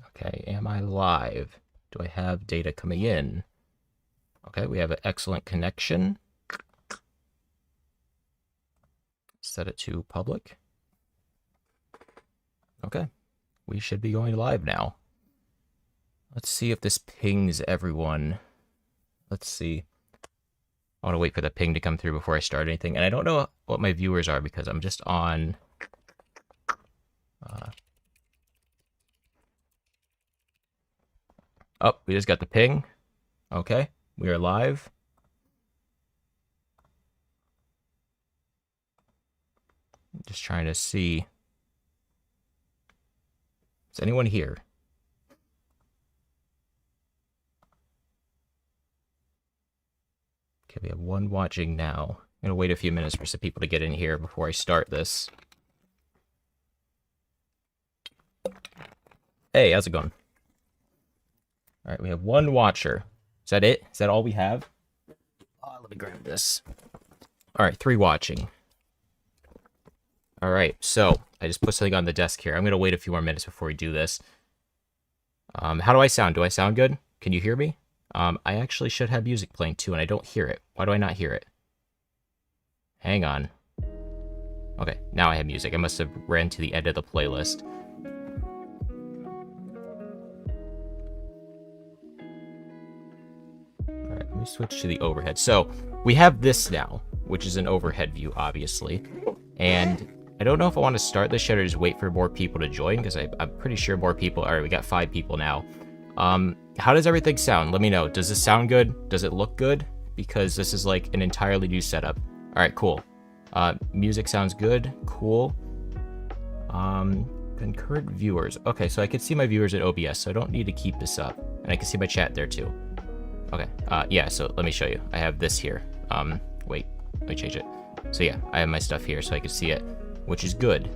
Okay, am I live? Do I have data coming in? Okay, we have an excellent connection. Set it to public. Okay, we should be going live now. Let's see if this pings everyone. Let's see. I want to wait for the ping to come through before I start anything. And I don't know what my viewers are because I'm just on... Oh, we just got the ping. Okay, we are live. I'm just trying to see. Is anyone here? Okay, we have one watching now. I'm going to wait a few minutes for some people to get in here before I start this. Hey, how's it going? All right, we have one watcher. Is that it? Is that all we have? Let me grab this. All right, 3 watching. All right, so I just put something on the desk here. I'm going to wait a few more minutes before we do this. How do I sound? Do I sound good? Can you hear me? I actually should have music playing too, and I don't hear it. Why do I not hear it? Hang on. Okay, now I have music. I must have ran to the end of the playlist. All right, let me switch to the overhead. So we have this now, which is an overhead view, obviously. And I don't know if I want to start this yet or just wait for more people to join, because I'm pretty sure more people... All right, we got 5 people now. How does everything sound? Let me know. Does this sound good? Does it look good? Because this is like an entirely new setup. All right, cool. Music sounds good. Cool. Concurrent viewers. Okay, so I can see my viewers at OBS, so I don't need to keep this up. And I can see my chat there too. Okay, yeah, so let me show you. I have this here. Wait, let me change it. So yeah, I have my stuff here so I can see it, which is good.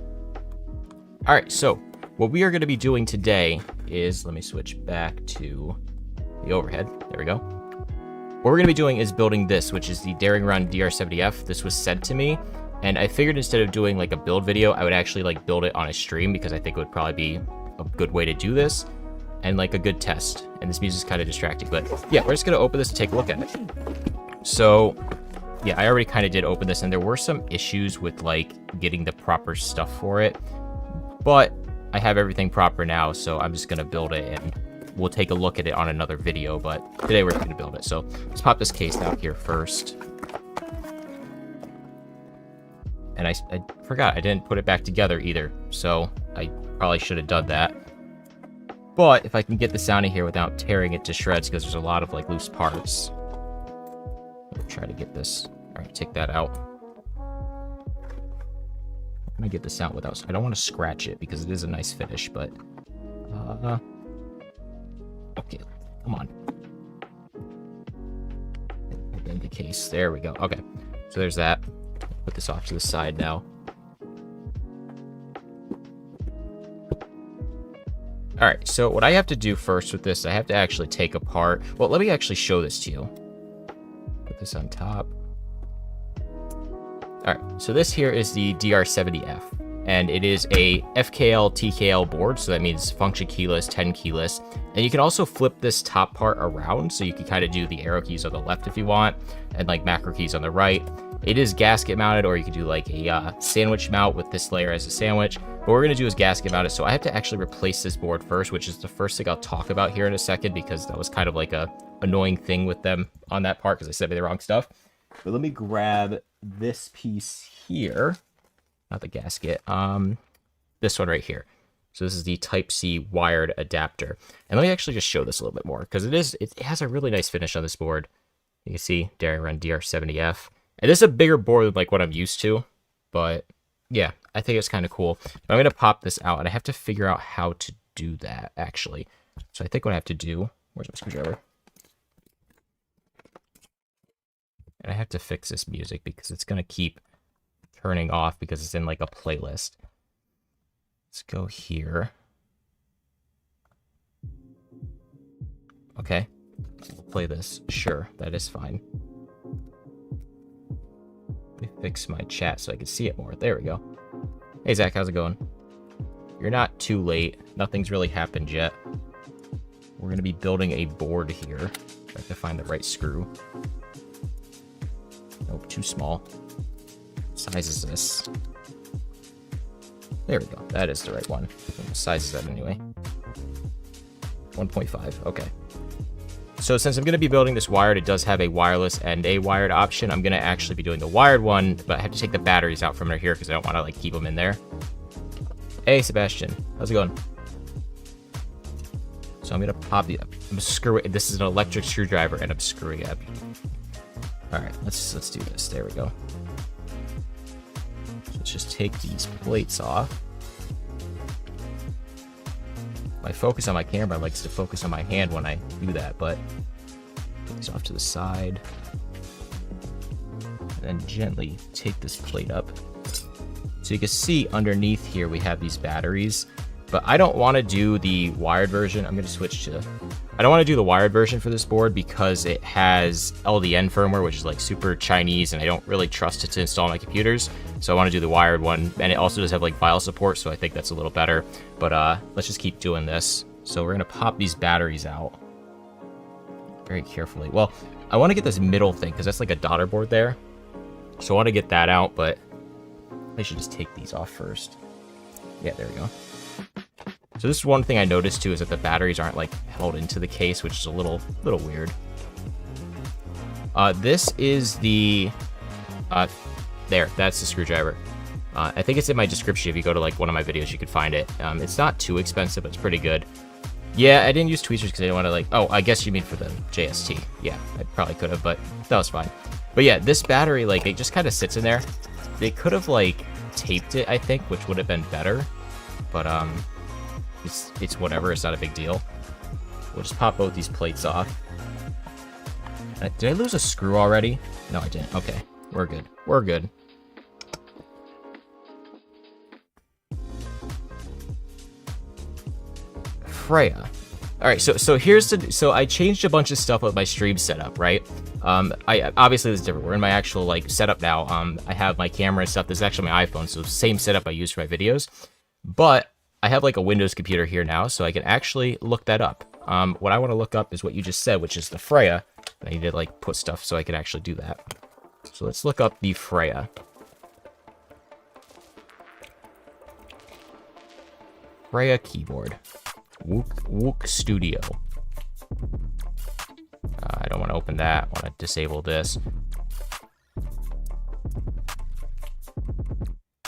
All right, so what we are going to be doing today is, let me switch back to the overhead. There we go. What we're going to be doing is building this, which is the Daring Run DR-70F. This was sent to me, and I figured instead of doing like a build video, I would actually like build it on a stream, because I think it would probably be a good way to do this and like a good test. And this music's kind of distracting, but yeah, we're just going to open this and take a look at it. So yeah, I already kind of did open this, and there were some issues with like getting the proper stuff for it, but I have everything proper now, so I'm just going to build it, and we'll take a look at it on another video, but today we're going to build it. So let's pop this case out here first. And I forgot, I didn't put it back together either, so I probably should have done that. But if I can get this out of here without tearing it to shreds, because there's a lot of like loose parts. I'll try to get this. All right, take that out. I'm gonna get this out without... I don't want to scratch it because it is a nice finish, but... okay, come on. In the case. There we go. Okay, so there's that. Put this off to the side now. Alright, so what I have to do first with this, I have to actually take apart... Well, let me actually show this to you. Put this on top. Alright, so this here is the DR-70F, and it is a FKL TKL board, so that means function keyless, 10 keyless, and you can also flip this top part around, so you can kind of do the arrow keys on the left if you want, and like macro keys on the right. It is gasket mounted, or you could do like a sandwich mount with this layer as a sandwich. What we're going to do is gasket mount it, so I have to actually replace this board first, which is the first thing I'll talk about here in a second, because that was kind of like a annoying thing with them on that part, because they sent me the wrong stuff. But let me grab this piece here, not the gasket, this one right here. So this is the Type-C wired adapter. And let me actually just show this a little bit more, because it has a really nice finish on this board. You can see Daring Run DR-70F. And this is a bigger board than like what I'm used to, but yeah, I think it's kind of cool. I'm going to pop this out, and I have to figure out how to do that, actually. So I think what I have to do... Where's my screwdriver? And I have to fix this music because it's going to keep turning off because it's in like a playlist. Let's go here. Okay. We'll play this. Sure, that is fine. Let me fix my chat so I can see it more. There we go. Hey, Zach, how's it going? You're not too late. Nothing's really happened yet. we're going to be building a board here. I have to find the right screw. Nope, too small. What size is this? There we go. That is the right one. What size is that anyway? 1.5. Okay. So since I'm going to be building this wired, it does have a wireless and a wired option. I'm going to actually be doing the wired one, but I have to take the batteries out from under here because I don't want to like keep them in there. Hey, Sebastian. How's it going? So I'm going to pop the... I'm screwing... This is an electric screwdriver, and I'm screwing it up. Alright, let's do this. There we go. So let's just take these plates off. I focus on my camera, likes to focus on my hand when I do that, but put these off to the side. And then gently take this plate up. So you can see underneath here we have these batteries, but I don't want to do the wired version. I'm going to switch to... I don't want to do the wired version for this board because it has LDN firmware, which is like super Chinese, and I don't really trust it to install on my computers. So I want to do the wired one, and it also does have like file support, so I think that's a little better. But let's just keep doing this. So we're going to pop these batteries out very carefully. Well, I want to get this middle thing because that's like a daughter board there. So I want to get that out, but I should just take these off first. Yeah, there we go. So this is one thing I noticed too, is that the batteries aren't like held into the case, which is a little weird. This is the, there, that's the screwdriver. I think it's in my description. If you go to like one of my videos, you could find it. It's not too expensive, but it's pretty good. Yeah, I didn't use tweezers because I didn't want to like, oh, I guess you mean for the JST. Yeah, I probably could have, but that was fine. But yeah, this battery, like, it just kind of sits in there. They could have like taped it, I think, which would have been better. But, it's whatever, it's not a big deal. We'll just pop both these plates off. Did I lose a screw already? No, I didn't. Okay, we're good. We're good. Freya. Alright, so here's the... So I changed a bunch of stuff with my stream setup, right? I obviously this is different. We're in my actual like setup now. I have my camera and stuff. This is actually my iPhone, so same setup I use for my videos. But I have like a Windows computer here now, so I can actually look that up. What I want to look up is what you just said, which is the Freya. I need to like put stuff so I can actually do that. So let's look up the Freya. Freya keyboard. Wook Studio. I don't want to open that. I want to disable this.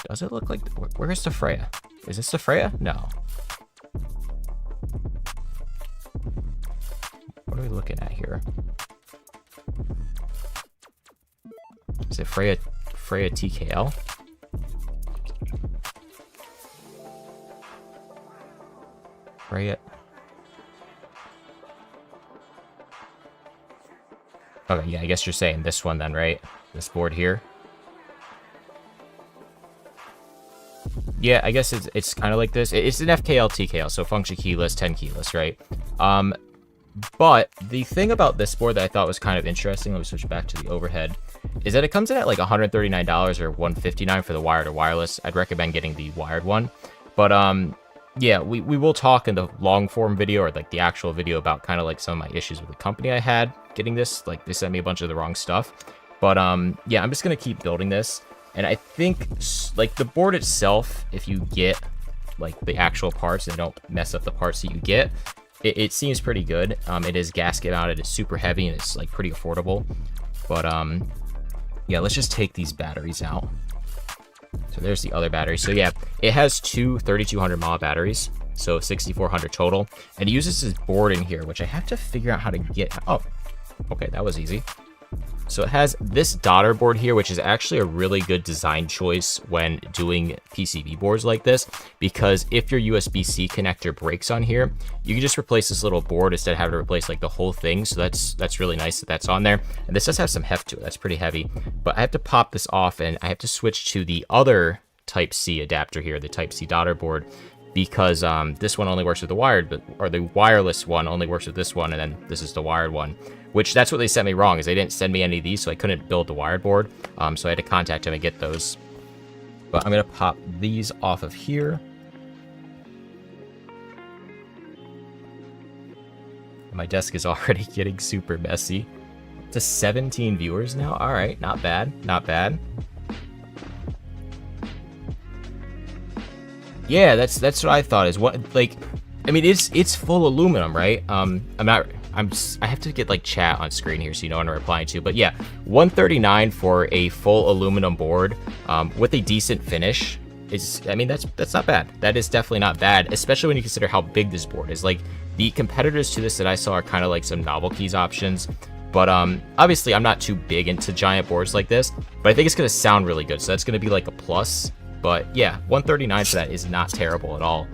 Does it look like... Where is the Freya? Is this the Freya? No. What are we looking at here? Is it Freya TKL? Freya. Okay, yeah, I guess you're saying this one then, right? This board here. Yeah, I guess it's kind of like this. It's an FKL TKL, so function keyless, 10 keyless, right? But the thing about this board that I thought was kind of interesting, let me switch back to the overhead, is that it comes in at like $139 or $159 for the wired or wireless. I'd recommend getting the wired one. But yeah, we will talk in the long form video or like the actual video about kind of like some of my issues with the company I had getting this. Like they sent me a bunch of the wrong stuff. But yeah, I'm just going to keep building this. And I think like the board itself, if you get like the actual parts and don't mess up the parts that you get, it seems pretty good. It is gasket mounted, it's super heavy, and it's like pretty affordable. But yeah, let's just take these batteries out. So there's the other battery. So yeah, it has two 3200 mAh batteries, so 6400 total. And it uses this board in here, which I have to figure out how to get. Oh, okay, that was easy. So it has this daughter board here, which is actually a really good design choice when doing PCB boards like this, because if your USB-C connector breaks on here, you can just replace this little board instead of having to replace like the whole thing. So that's really nice that that's on there. And this does have some heft to it. That's pretty heavy, but I have to pop this off and I have to switch to the other Type-C adapter here, the Type-C daughter board, because this one only works with the wired, or the wireless one only works with this one, and then this is the wired one, which that's what they sent me wrong, is they didn't send me any of these, so I couldn't build the wired board, so I had to contact them and get those. But I'm going to pop these off of here. My desk is already getting super messy. To 17 viewers now. All right, not bad, not bad. Yeah, that's what I thought. Is what, like, I mean, it's full aluminum, right? I have to get like chat on screen here so you know what I'm replying to. But yeah, $139 for a full aluminum board with a decent finish is, I mean, that's not bad. That is definitely not bad, especially when you consider how big this board is. Like, the competitors to this that I saw are kind of like some novelties options. But obviously I'm not too big into giant boards like this, but I think it's gonna sound really good. So that's gonna be like a plus. But yeah, $139 for that is not terrible at all.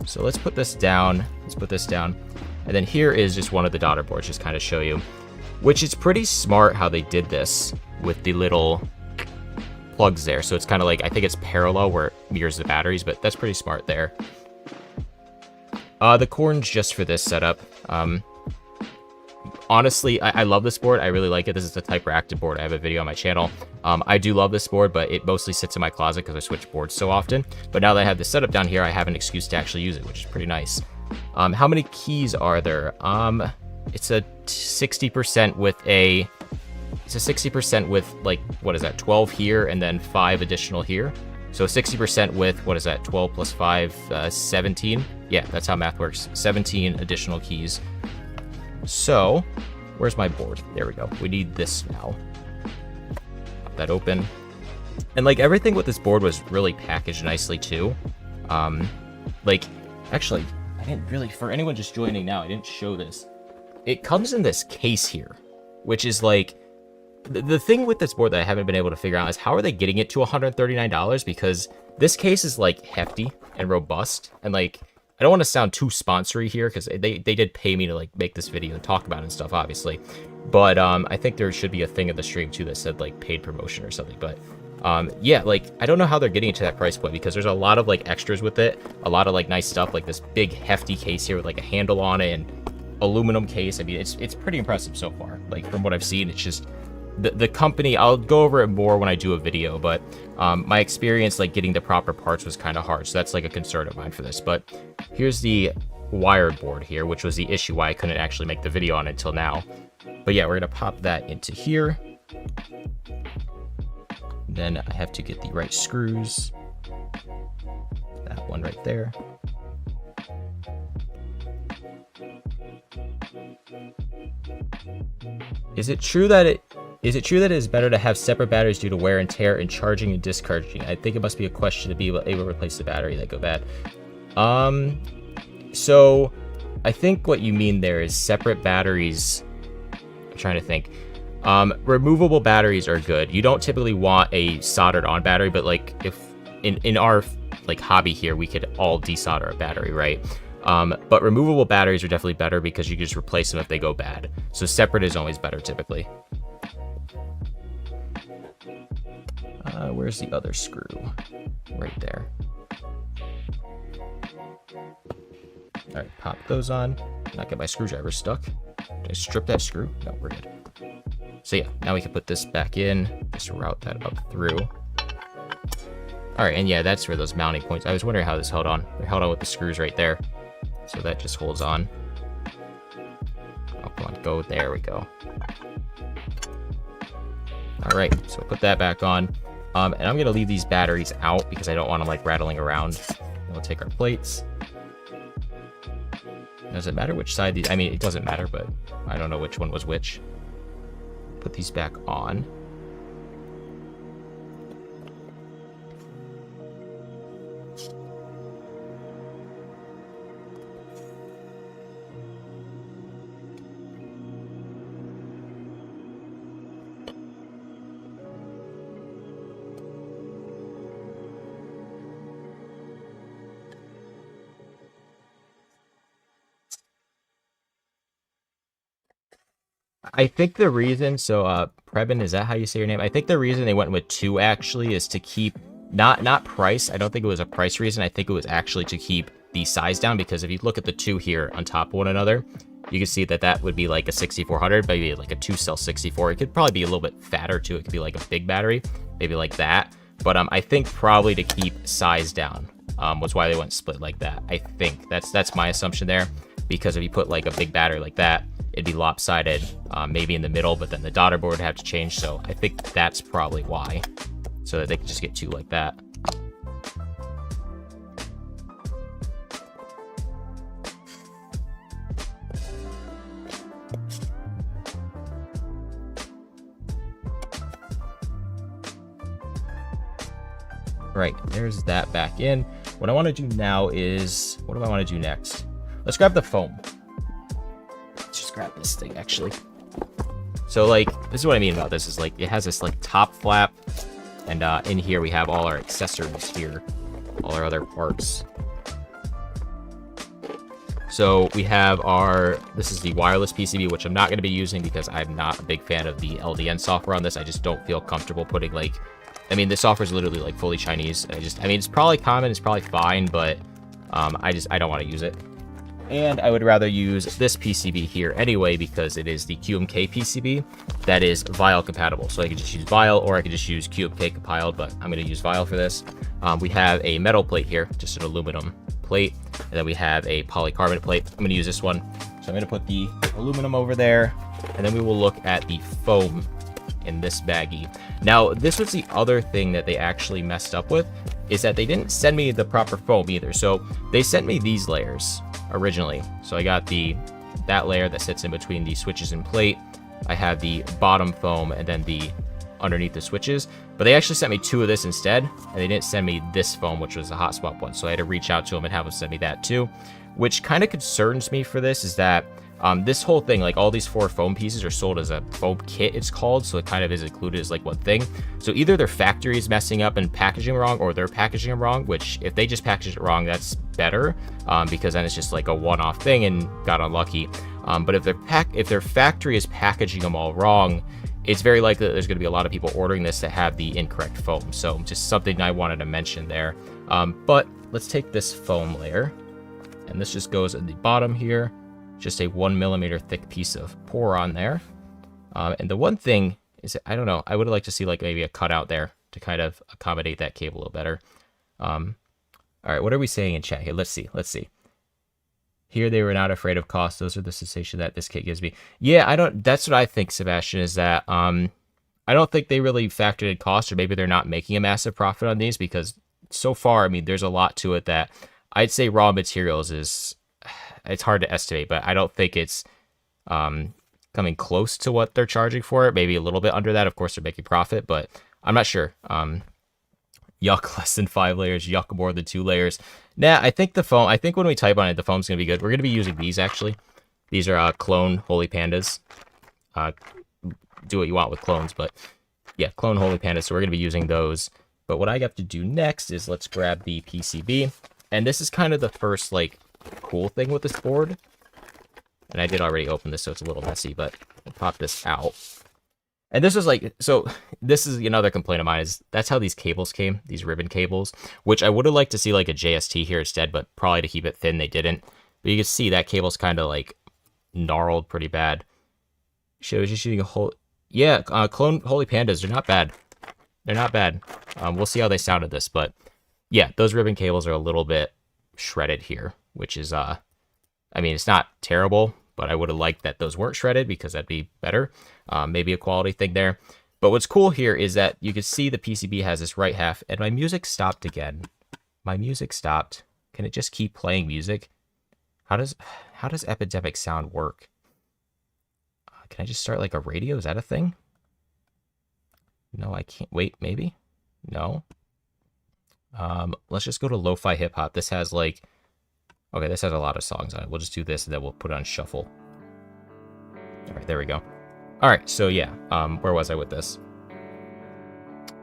So let's put this down. Let's put this down. And then here is just one of the daughter boards, just kind of show you, which is pretty smart how they did this with the little plugs there. So it's kind of like, I think it's parallel where it mirrors the batteries, but that's pretty smart there. The corns just for this setup. Honestly, I love this board. I really like it. This is the Typeractive board. I have a video on my channel. I do love this board, but it mostly sits in my closet because I switch boards so often. But now that I have the setup down here, I have an excuse to actually use it, which is pretty nice. How many keys are there? It's a 60% with a... It's a 60% with, like, what is that? 12 here and then 5 additional here. So 60% with, what is that? 12 plus 5, 17. Yeah, that's how math works. 17 additional keys. So, where's my board? There we go. We need this now. Pop that open. And like everything with this board was really packaged nicely too. Like, actually, I didn't really, for anyone just joining now, I didn't show this. It comes in this case here, which is like, the thing with this board that I haven't been able to figure out is how are they getting it to $139? Because this case is like hefty and robust, and like, I don't want to sound too sponsory here because they did pay me to like make this video and talk about it and stuff, obviously. But I think there should be a thing in the stream too that said like paid promotion or something. But yeah, like I don't know how they're getting it to that price point because there's a lot of like extras with it, a lot of like nice stuff, like this big hefty case here with like a handle on it and aluminum case. I mean, it's pretty impressive so far. Like from what I've seen, it's just the company. I'll go over it more when I do a video, but my experience like getting the proper parts was kind of hard, so that's like a concern of mine for this. But here's the wired board here, which was the issue why I couldn't actually make the video on it until now. But yeah, we're gonna pop that into here. Then I have to get the right screws. That one right there. Is it true that it is better to have separate batteries due to wear and tear in charging and discharging? I think it must be a question to be able to replace the battery that go bad. So I think what you mean there is separate batteries. I'm trying to think. Removable batteries are good. You don't typically want a soldered on battery, but like if in our like hobby here, we could all desolder a battery, right? But removable batteries are definitely better because you can just replace them if they go bad. So separate is always better typically. Where's the other screw? Right there. All right, pop those on. Not get my screwdriver stuck. Did I strip that screw? No, we're good. So yeah, now we can put this back in. Just route that up through. All right, and yeah, that's where those mounting points. I was wondering how this held on. They held on with the screws right there. So that just holds on. Oh, come on, go. There we go. All right, so put that back on. And I'm gonna leave these batteries out because I don't want them like rattling around. And we'll take our plates. Does it matter which side these? I mean, it doesn't matter, but I don't know which one was which. Put these back on. I think the reason, so Preben, is that how you say your name? I think the reason they went with 2 actually is to keep, not price. I don't think it was a price reason. I think it was actually to keep the size down, because if you look at the 2 here on top of one another, you can see that that would be like a 6400, maybe like a 2-cell 64. It could probably be a little bit fatter too. It could be like a big battery, maybe like that. But I think probably to keep size down was why they went split like that. I think that's my assumption there, because if you put like a big battery like that, it'd be lopsided, maybe in the middle, but then the daughter board would have to change. So I think that's probably why, so that they can just get two like that. Right, there's that back in. What I want to do now is, what do I want to do next? Let's grab the foam. Let's just grab this thing, actually. So, like, this is what I mean about this, is, like, it has this, like, top flap, and in here we have all our accessories here, all our other parts. So, we have our, this is the wireless PCB, which I'm not going to be using because I'm not a big fan of the LDN software on this. I just don't feel comfortable putting, like, I mean, this software is literally, like, fully Chinese. I mean, it's probably common, it's probably fine, but I don't want to use it. And I would rather use this PCB here anyway, because it is the QMK PCB that is Vial compatible. So I could just use Vial, or I could just use QMK compiled, but I'm going to use Vial for this. We have a metal plate here, just an aluminum plate, and then we have a polycarbonate plate. I'm going to use this one. So I'm going to put the aluminum over there, and then we will look at the foam in this baggie. Now, this was the other thing that they actually messed up with, is that they didn't send me the proper foam either. So they sent me these layers originally. So I got that layer that sits in between the switches and plate. I have the bottom foam and then the underneath the switches, but they actually sent me two of this instead, and they didn't send me this foam, which was the hotspot one. So I had to reach out to them and have them send me that too, which kind of concerns me for this, is that this whole thing, like all these 4 foam pieces are sold as a foam kit, it's called, so it kind of is included as like one thing. So either their factory is messing up and packaging wrong, or they're packaging them wrong, which if they just package it wrong, that's better, because then it's just like a one-off thing and got unlucky. But if their factory is packaging them all wrong, it's very likely that there's going to be a lot of people ordering this that have the incorrect foam. So just something I wanted to mention there. But let's take this foam layer, and this just goes at the bottom here. Just a 1mm thick piece of Poron there. And the one thing is, I don't know, I would like to see like maybe a cutout there to kind of accommodate that cable a little better. All right, what are we saying in chat here? Let's see. Here they were not afraid of cost. Those are the sensation that this kit gives me. Yeah, that's what I think, Sebastian, is that I don't think they really factored in cost, or maybe they're not making a massive profit on these, because so far, I mean, there's a lot to it that I'd say raw materials is, it's hard to estimate, but I don't think it's coming close to what they're charging for it. Maybe a little bit under that. Of course, they're making profit, but I'm not sure. Yuck, less than 5 layers. Yuck, more than 2 layers. Nah, I think the foam, I think when we type on it, the foam's going to be good. We're going to be using these, actually. These are clone Holy Pandas. Do what you want with clones, but yeah, clone Holy Pandas. So we're going to be using those. But what I got to do next is let's grab the PCB. And this is kind of the first, like, cool thing with this board, and I did already open this, so it's a little messy, but I'll pop this out. And this was like, so this is another complaint of mine, is that's how these cables came, these ribbon cables, which I would have liked to see like a JST here instead, but probably to keep it thin they didn't. But you can see that cable's kind of like gnarled pretty bad. Shows you shooting a whole, yeah, clone Holy Pandas, they're not bad. They're not bad. We'll see how they sound at this, but yeah, those ribbon cables are a little bit shredded here, which is, I mean, it's not terrible, but I would have liked that those weren't shredded, because that'd be better. Maybe a quality thing there. But what's cool here is that you can see the PCB has this right half, and my music stopped again. My music stopped. Can it just keep playing music? How does Epidemic Sound work? Can I just start like a radio? Is that a thing? No, I can't. Wait, maybe? No. Let's just go to Lo-Fi Hip Hop. This has like, okay, this has a lot of songs on it. We'll just do this, and then we'll put it on shuffle. All right, there we go. All right, so yeah, where was I with this?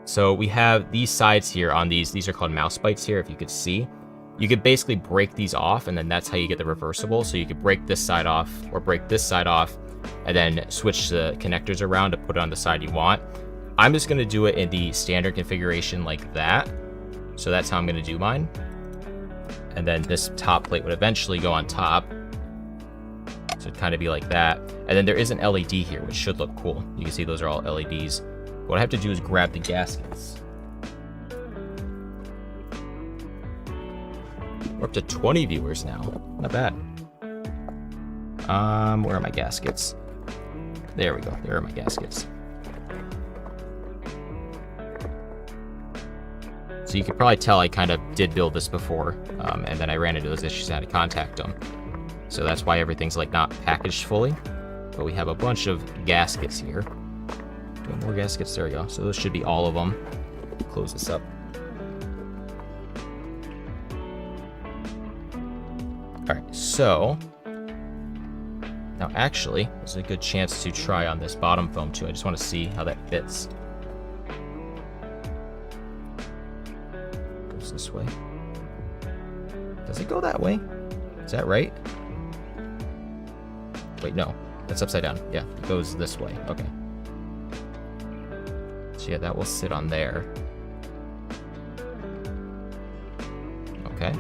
So we have these sides here on these. These are called mouse bites here, if you could see. You could basically break these off, and then that's how you get the reversible. So you could break this side off, or break this side off, and then switch the connectors around to put it on the side you want. I'm just gonna do it in the standard configuration like that. So that's how I'm gonna do mine. And then this top plate would eventually go on top. So it'd kind of be like that. And then there is an LED here, which should look cool. You can see those are all LEDs. What I have to do is grab the gaskets. We're up to 20 viewers now. Not bad. Where are my gaskets? There we go. There are my gaskets. So you can probably tell I kind of did build this before, and then I ran into those issues and had to contact them. So that's why everything's like not packaged fully. But we have a bunch of gaskets here. Do we have more gaskets? There we go. So those should be all of them. Close this up. All right, so now actually, this is a good chance to try on this bottom foam too. I just want to see how that fits. Goes this way. Does it go that way? Is that right? Wait, no. That's upside down. Yeah, it goes this way. Okay. So yeah, that will sit on there. Okay.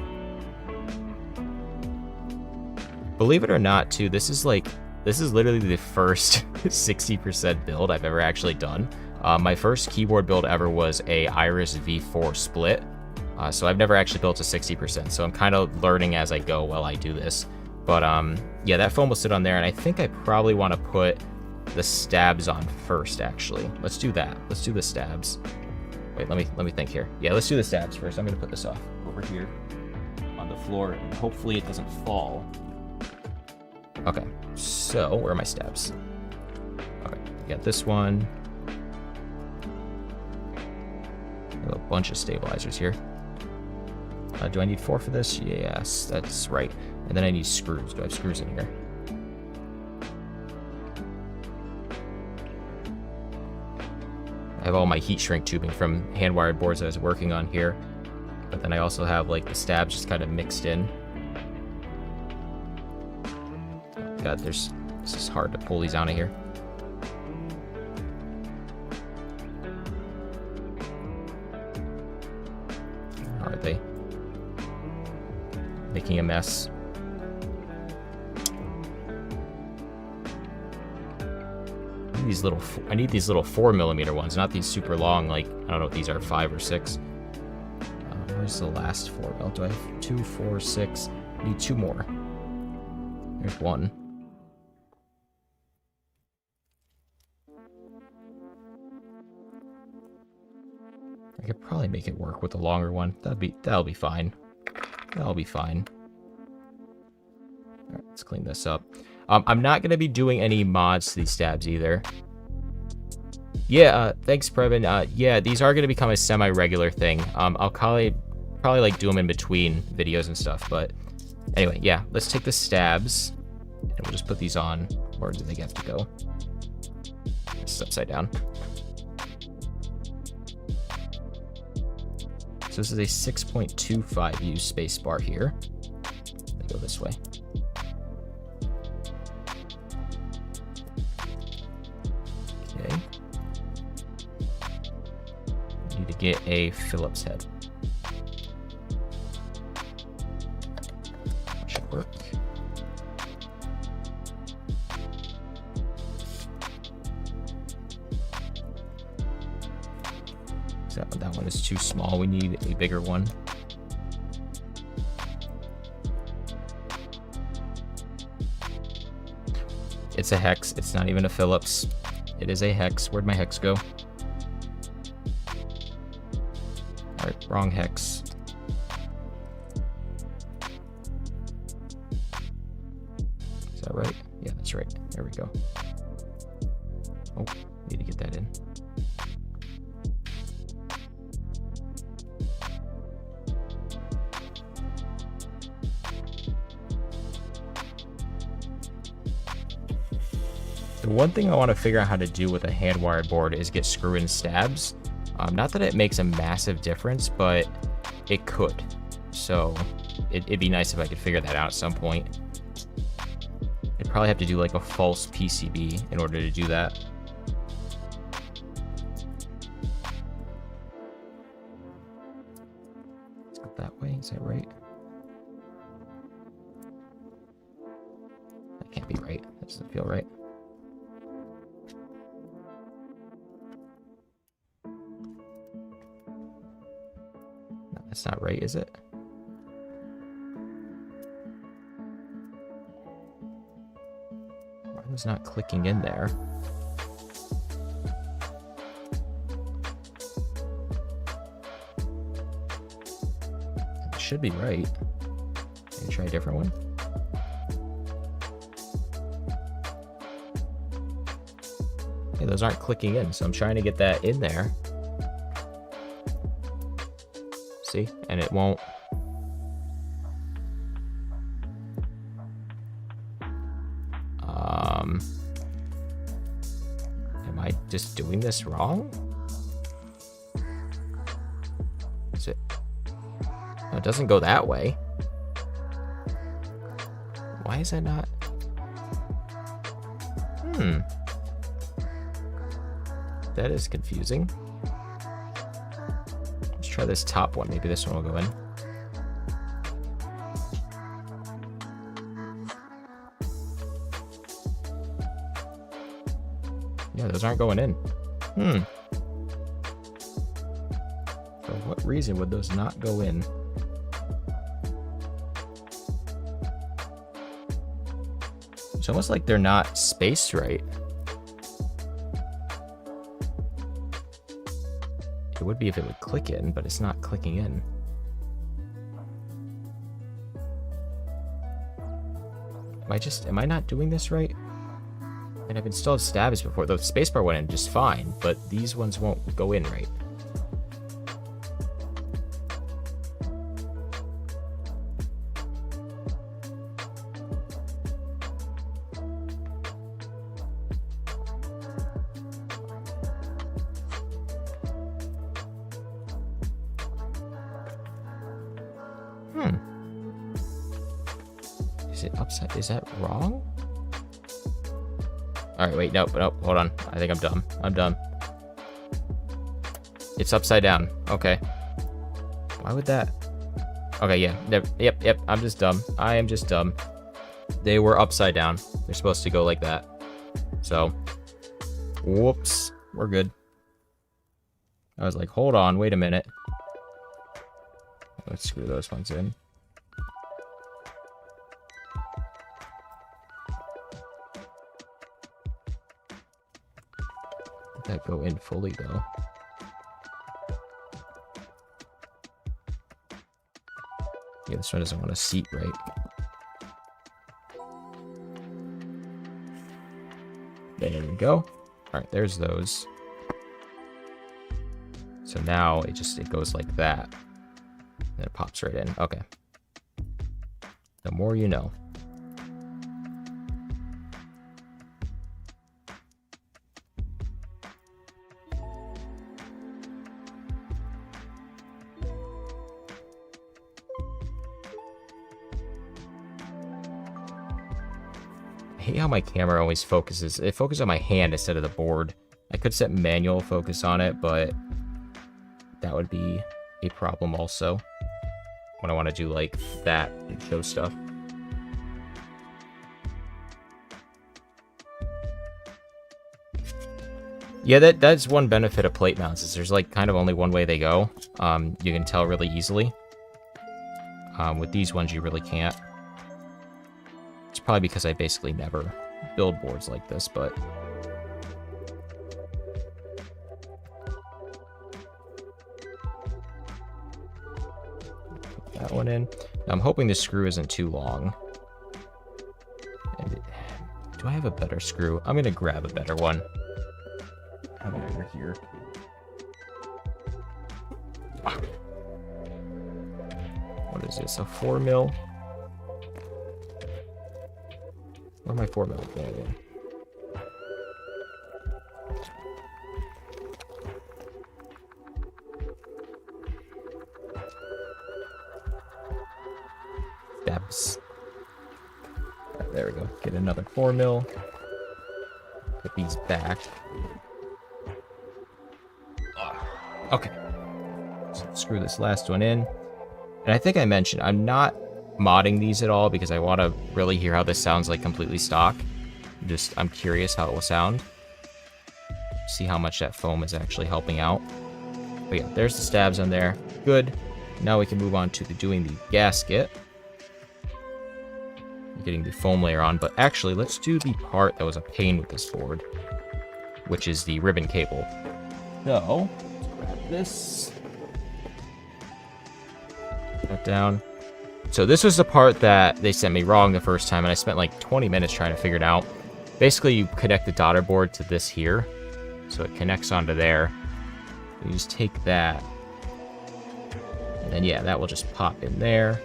Believe it or not, too, this is literally the first 60% build I've ever actually done. My first keyboard build ever was a Iris V4 split. So I've never actually built a 60%. So I'm kind of learning as I go while I do this. But yeah, that foam will sit on there, and I think I probably want to put the stabs on first, actually. Let's do that. Let's do the stabs. Wait, let me think here. Yeah, let's do the stabs first. I'm going to put this off over here on the floor, and hopefully it doesn't fall. Okay, so where are my stabs? Okay, got this one. Got a bunch of stabilizers here. Do I need 4 for this? Yes, that's right. And then I need screws. Do I have screws in here? I have all my heat shrink tubing from hand-wired boards I was working on here. But then I also have like the stabs just kind of mixed in. God, this is hard to pull these out of here. Are they making a mess? I need these little 4mm ones, not these super long, like, I don't know what these are, 5 or 6. Where's the last 4? Oh, do I have 2, 4, 6? I need 2 more. There's 1. I could probably make it work with the longer one. That'll be fine. That'll be fine. All right, let's clean this up. I'm not going to be doing any mods to these stabs either. Yeah, thanks, Previn. Yeah, these are going to become a semi-regular thing. I'll probably like do them in between videos and stuff, but anyway, yeah, let's take the stabs and we'll just put these on. Where do they have to go? This is upside down. So this is a 6.25 use spacebar here. Let me go this way. Okay. I need to get a Phillips head. That should work. That one is too small. We need a bigger one. It's a hex. It's not even a Phillips. It is a hex. Where'd my hex go? Alright, wrong hex. Is that right? Yeah, that's right. There we go. Oh, need to get that in. The one thing I want to figure out how to do with a hand-wired board is get screw-in stabs. Not that it makes a massive difference, but it could. So it'd be nice if I could figure that out at some point. I'd probably have to do like a false PCB in order to do that. Let's go that way, is that right? That can't be right, that doesn't feel right. That's not right, is it? It's not clicking in there. It should be right. Maybe try a different one. Hey, those aren't clicking in, so I'm trying to get that in there. See? And it won't. Am I just doing this wrong? Is it? No, it doesn't go that way. Why is that not? That is confusing. Let's try this top one. Maybe this one will go in. Yeah, those aren't going in. For what reason would those not go in? It's almost like they're not spaced right. It would be if it would click in, but it's not clicking in. Am I not doing this right? And I've installed stabs before. The spacebar went in just fine, but these ones won't go in right. Is it upside? Is that wrong? Alright, wait, nope, hold on. I think I'm dumb. I'm dumb. It's upside down. Okay. Why would that? Okay, yeah. Yep. I'm just dumb. I am just dumb. They were upside down. They're supposed to go like that. So, whoops. We're good. I was like, hold on, wait a minute. Let's screw those ones in. Did that go in fully though? Yeah, this one doesn't want to seat right. There we go. Alright, there's those. So now it goes like that. And it pops right in. Okay. The more you know. I hate how my camera always focuses. It focuses on my hand instead of the board. I could set manual focus on it, but that would be a problem also when I want to do like that and show stuff. Yeah, that's one benefit of plate mounts is there's like kind of only one way they go. You can tell really easily. With these ones, you really can't. It's probably because I basically never build boards like this, but put that one in. I'm hoping the screw isn't too long. Do I have a better screw? I'm gonna grab a better one. How about over here? What is this? A 4mm? Where my 4mm? There we go. Stabs. Right, there we go. Get another 4mm. Put these back. Okay. So screw this last one in. And I think I mentioned I'm not modding these at all because I want to really hear how this sounds like completely stock. I'm curious how it will sound. See how much that foam is actually helping out. But yeah, there's the stabs on there. Good. Now we can move on to doing the gasket. getting the foam layer on. But actually, let's do the part that was a pain with this board, which is the ribbon cable. So, let's grab this. Put that down. So this was the part that they sent me wrong the first time, and I spent like 20 minutes trying to figure it out. Basically, you connect the daughter board to this here, so it connects onto there. You just take that, and then yeah, that will just pop in there.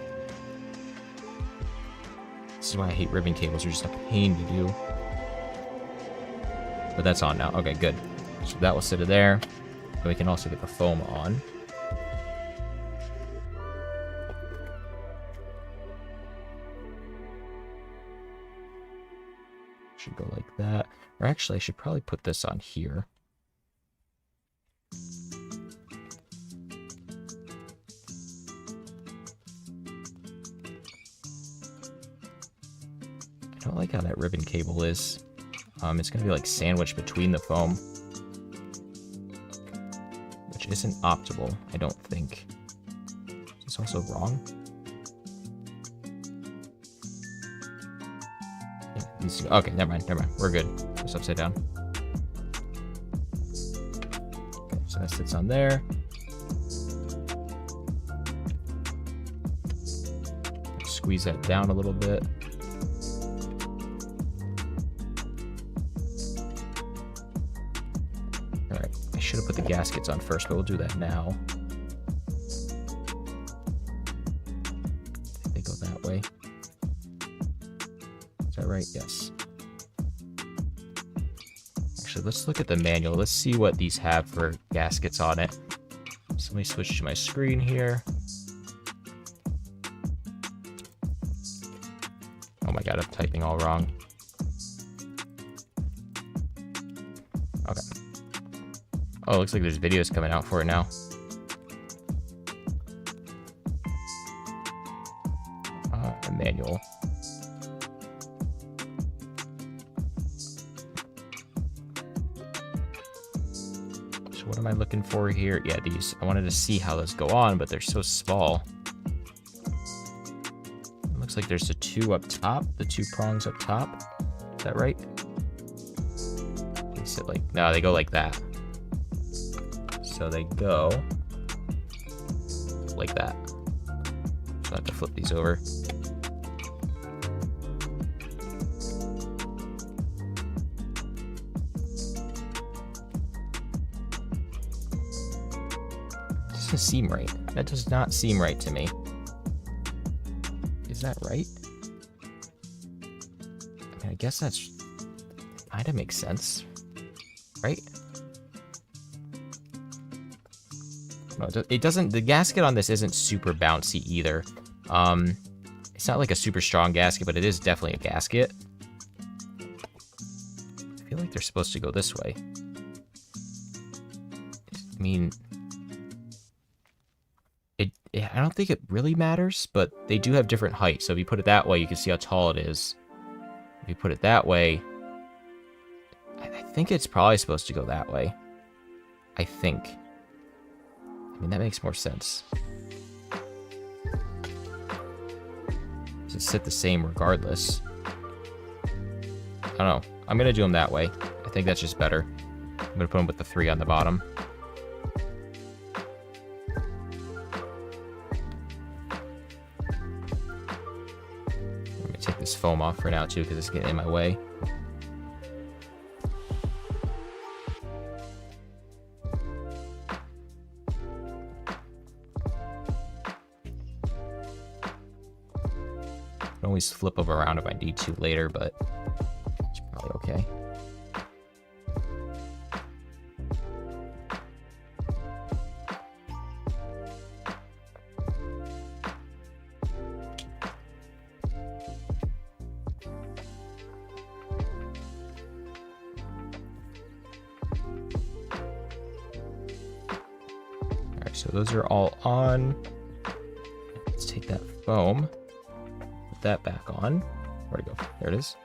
This is why I hate ribbon cables, they're just a pain to do. But that's on now. Okay, good. So that will sit in there, and we can also get the foam on. Should go like that. Or actually, I should probably put this on here. I don't like how that ribbon cable is. It's gonna be like sandwiched between the foam, which isn't optimal, I don't think. Is this also wrong? Okay, never mind. We're good. It's upside down. Okay, so that sits on there. Squeeze that down a little bit. Alright, I should have put the gaskets on first, but we'll do that now. They go that way. Right, yes. Actually, let's look at the manual. Let's see what these have for gaskets on it. So let me switch to my screen here. Oh my god, I'm typing all wrong. Okay. Oh, it looks like there's videos coming out for it now. Manual. What am I looking for here? Yeah, these. I wanted to see how those go on, but they're so small. It looks like there's the two up top, the two prongs up top. Is that right? They sit like, no, they go like that. So they go like that. So I have to flip these over. Doesn't seem right. That does not seem right to me. Is that right? I mean, I guess that's kind of makes sense, right? No, it doesn't. The gasket on this isn't super bouncy either. It's not like a super strong gasket, but it is definitely a gasket. I feel like they're supposed to go this way. I mean, I don't think it really matters, but they do have different heights. So if you put it that way, you can see how tall it is. If you put it that way, I think it's probably supposed to go that way. I think. I mean, that makes more sense. Does it sit the same regardless? I don't know. I'm going to do them that way. I think that's just better. I'm going to put them with the 3 on the bottom. Take this foam off for now too, because it's getting in my way. I can always flip them around if I need to later, but it's probably okay. So those are all on. Let's take that foam, put that back on. Where'd it go? There it is.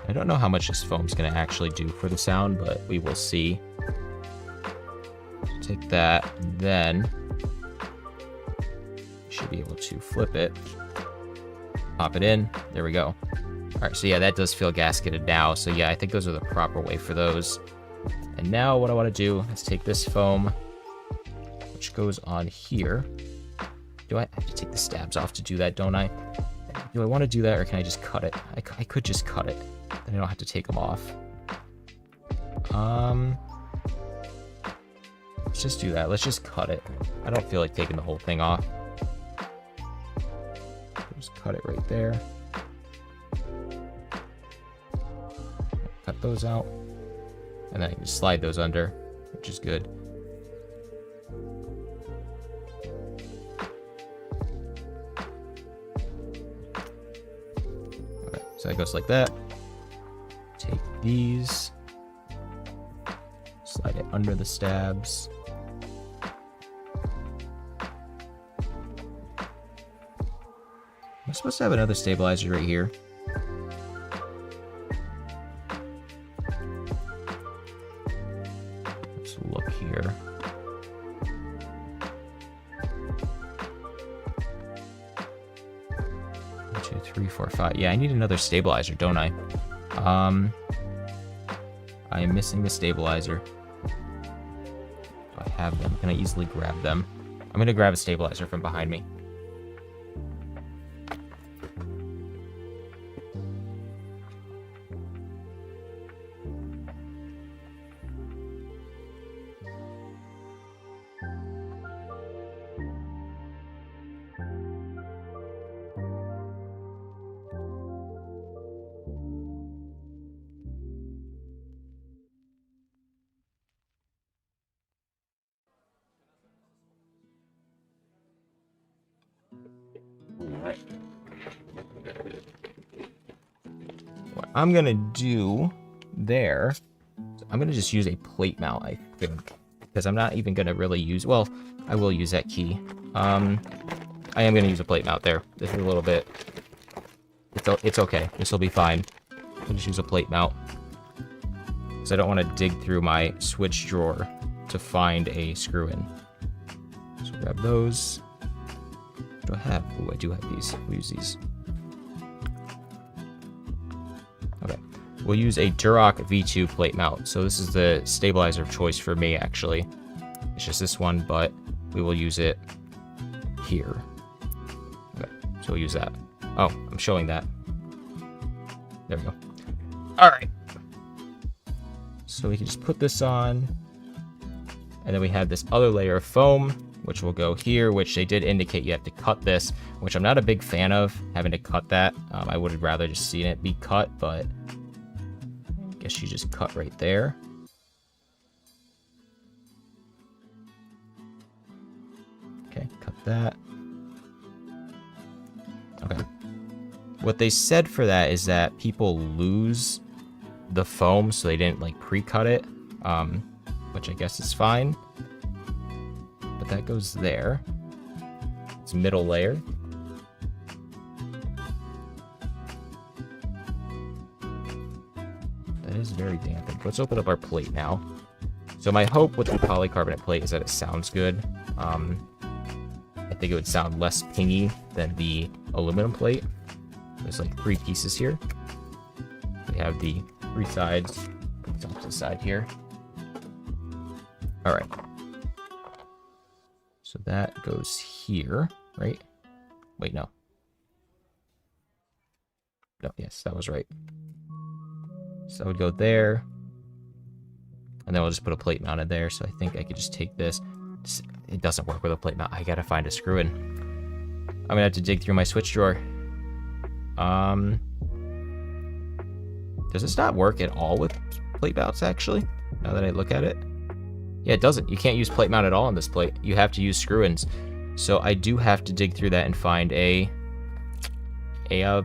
I don't know how much this foam's going to actually do for the sound, but we will see. Take that, then you should be able to flip it, pop it in. There we go. All right, so yeah, that does feel gasketed now. So yeah, I think those are the proper way for those. And now what I want to do is take this foam, which goes on here. Do I have to take the stabs off to do that, don't I? Do I want to do that, or can I just cut it? I could just cut it. Then I don't have to take them off. Let's just do that. Let's just cut it. I don't feel like taking the whole thing off. Just cut it right there. Cut those out. And then I can just slide those under, which is good. Okay, so that goes like that. Take these. Slide it under the stabs. I'm supposed to have another stabilizer right here. Let's look here. One, 2, 3, 4, 5. Yeah, I need another stabilizer, don't I? I am missing the stabilizer. Do I have them? Can I easily grab them? I'm gonna grab a stabilizer from behind me. What I'm gonna do there, I'm gonna just use a plate mount, I think, because I'm not even gonna really use, well, I will use that key. I am gonna use a plate mount there. This is a little bit, it's okay. This will be fine. I'll just use a plate mount, because I don't want to dig through my switch drawer to find a screw in. So grab those. What do I have? Oh, I do have these. We'll use these. Okay. We'll use a Duroc V2 plate mount. So this is the stabilizer of choice for me, actually. It's just this one, but we will use it here. Okay, so we'll use that. Oh, I'm showing that. There we go. All right. So we can just put this on. And then we have this other layer of foam, which will go here, which they did indicate you have to cut this, which I'm not a big fan of, having to cut that. I would have rather just seen it be cut, but I guess you just cut right there. Okay, cut that. Okay. What they said for that is that people lose the foam, so they didn't like pre-cut it, which I guess is fine. But that goes there. It's middle layer. That is very dampened. Let's open up our plate now. So my hope with the polycarbonate plate is that it sounds good. I think it would sound less pingy than the aluminum plate. There's like 3 pieces here. We have the 3 sides. Put this off to the side here. All right. So that goes here, right? Wait, no. No, yes, that was right. So that would go there. And then we'll just put a plate mounted there. So I think I could just take this. It doesn't work with a plate mount. I gotta find a screw in. I'm gonna have to dig through my switch drawer. Does this not work at all with plate mounts, actually? Now that I look at it. Yeah, it doesn't. You can't use plate mount at all on this plate. You have to use screw-ins. So I do have to dig through that and find a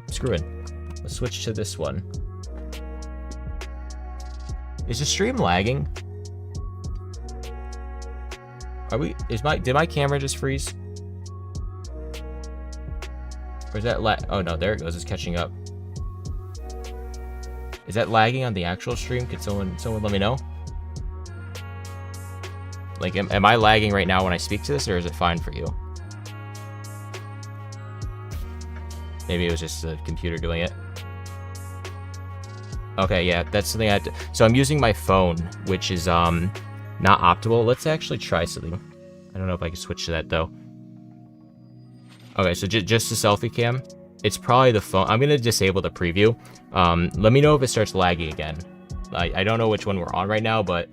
screw-in. Let's switch to this one. Is the stream lagging? Are we? Did my camera just freeze? Or is that oh no, there it goes. It's catching up. Is that lagging on the actual stream? Could someone let me know? Like, am I lagging right now when I speak to this, or is it fine for you? Maybe it was just the computer doing it. Okay, yeah, that's something I had to... So I'm using my phone, which is not optimal. Let's actually try something. I don't know if I can switch to that, though. Okay, so just the selfie cam. It's probably the phone. I'm going to disable the preview. Let me know if it starts lagging again. I don't know which one we're on right now, but...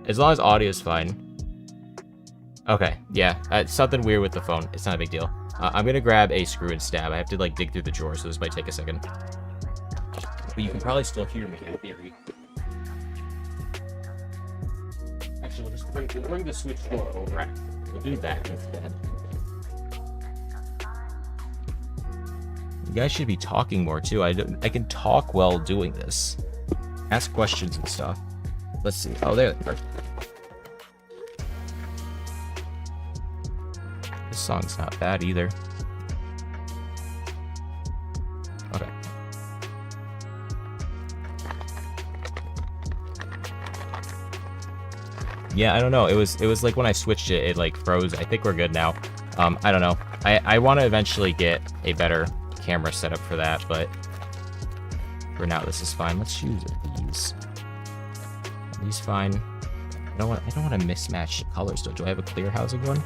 as long as audio is fine. Okay, yeah, something weird with the phone. It's not a big deal. I'm going to grab a screw and stab. I have to, like, dig through the drawer, so this might take a second. But you can probably still hear me in theory. Actually, we'll bring the switch door over. We'll do that instead. You guys should be talking more, too. I can talk while doing this. Ask questions and stuff. Let's see. Oh, there they are. This song's not bad either. Okay. Yeah, I don't know. It was like when I switched it, it like froze. I think we're good now. I don't know. I want to eventually get a better camera setup for that, but for now this is fine. Let's use these. Are these fine? I don't want to mismatch colors though. Do I have a clear housing one?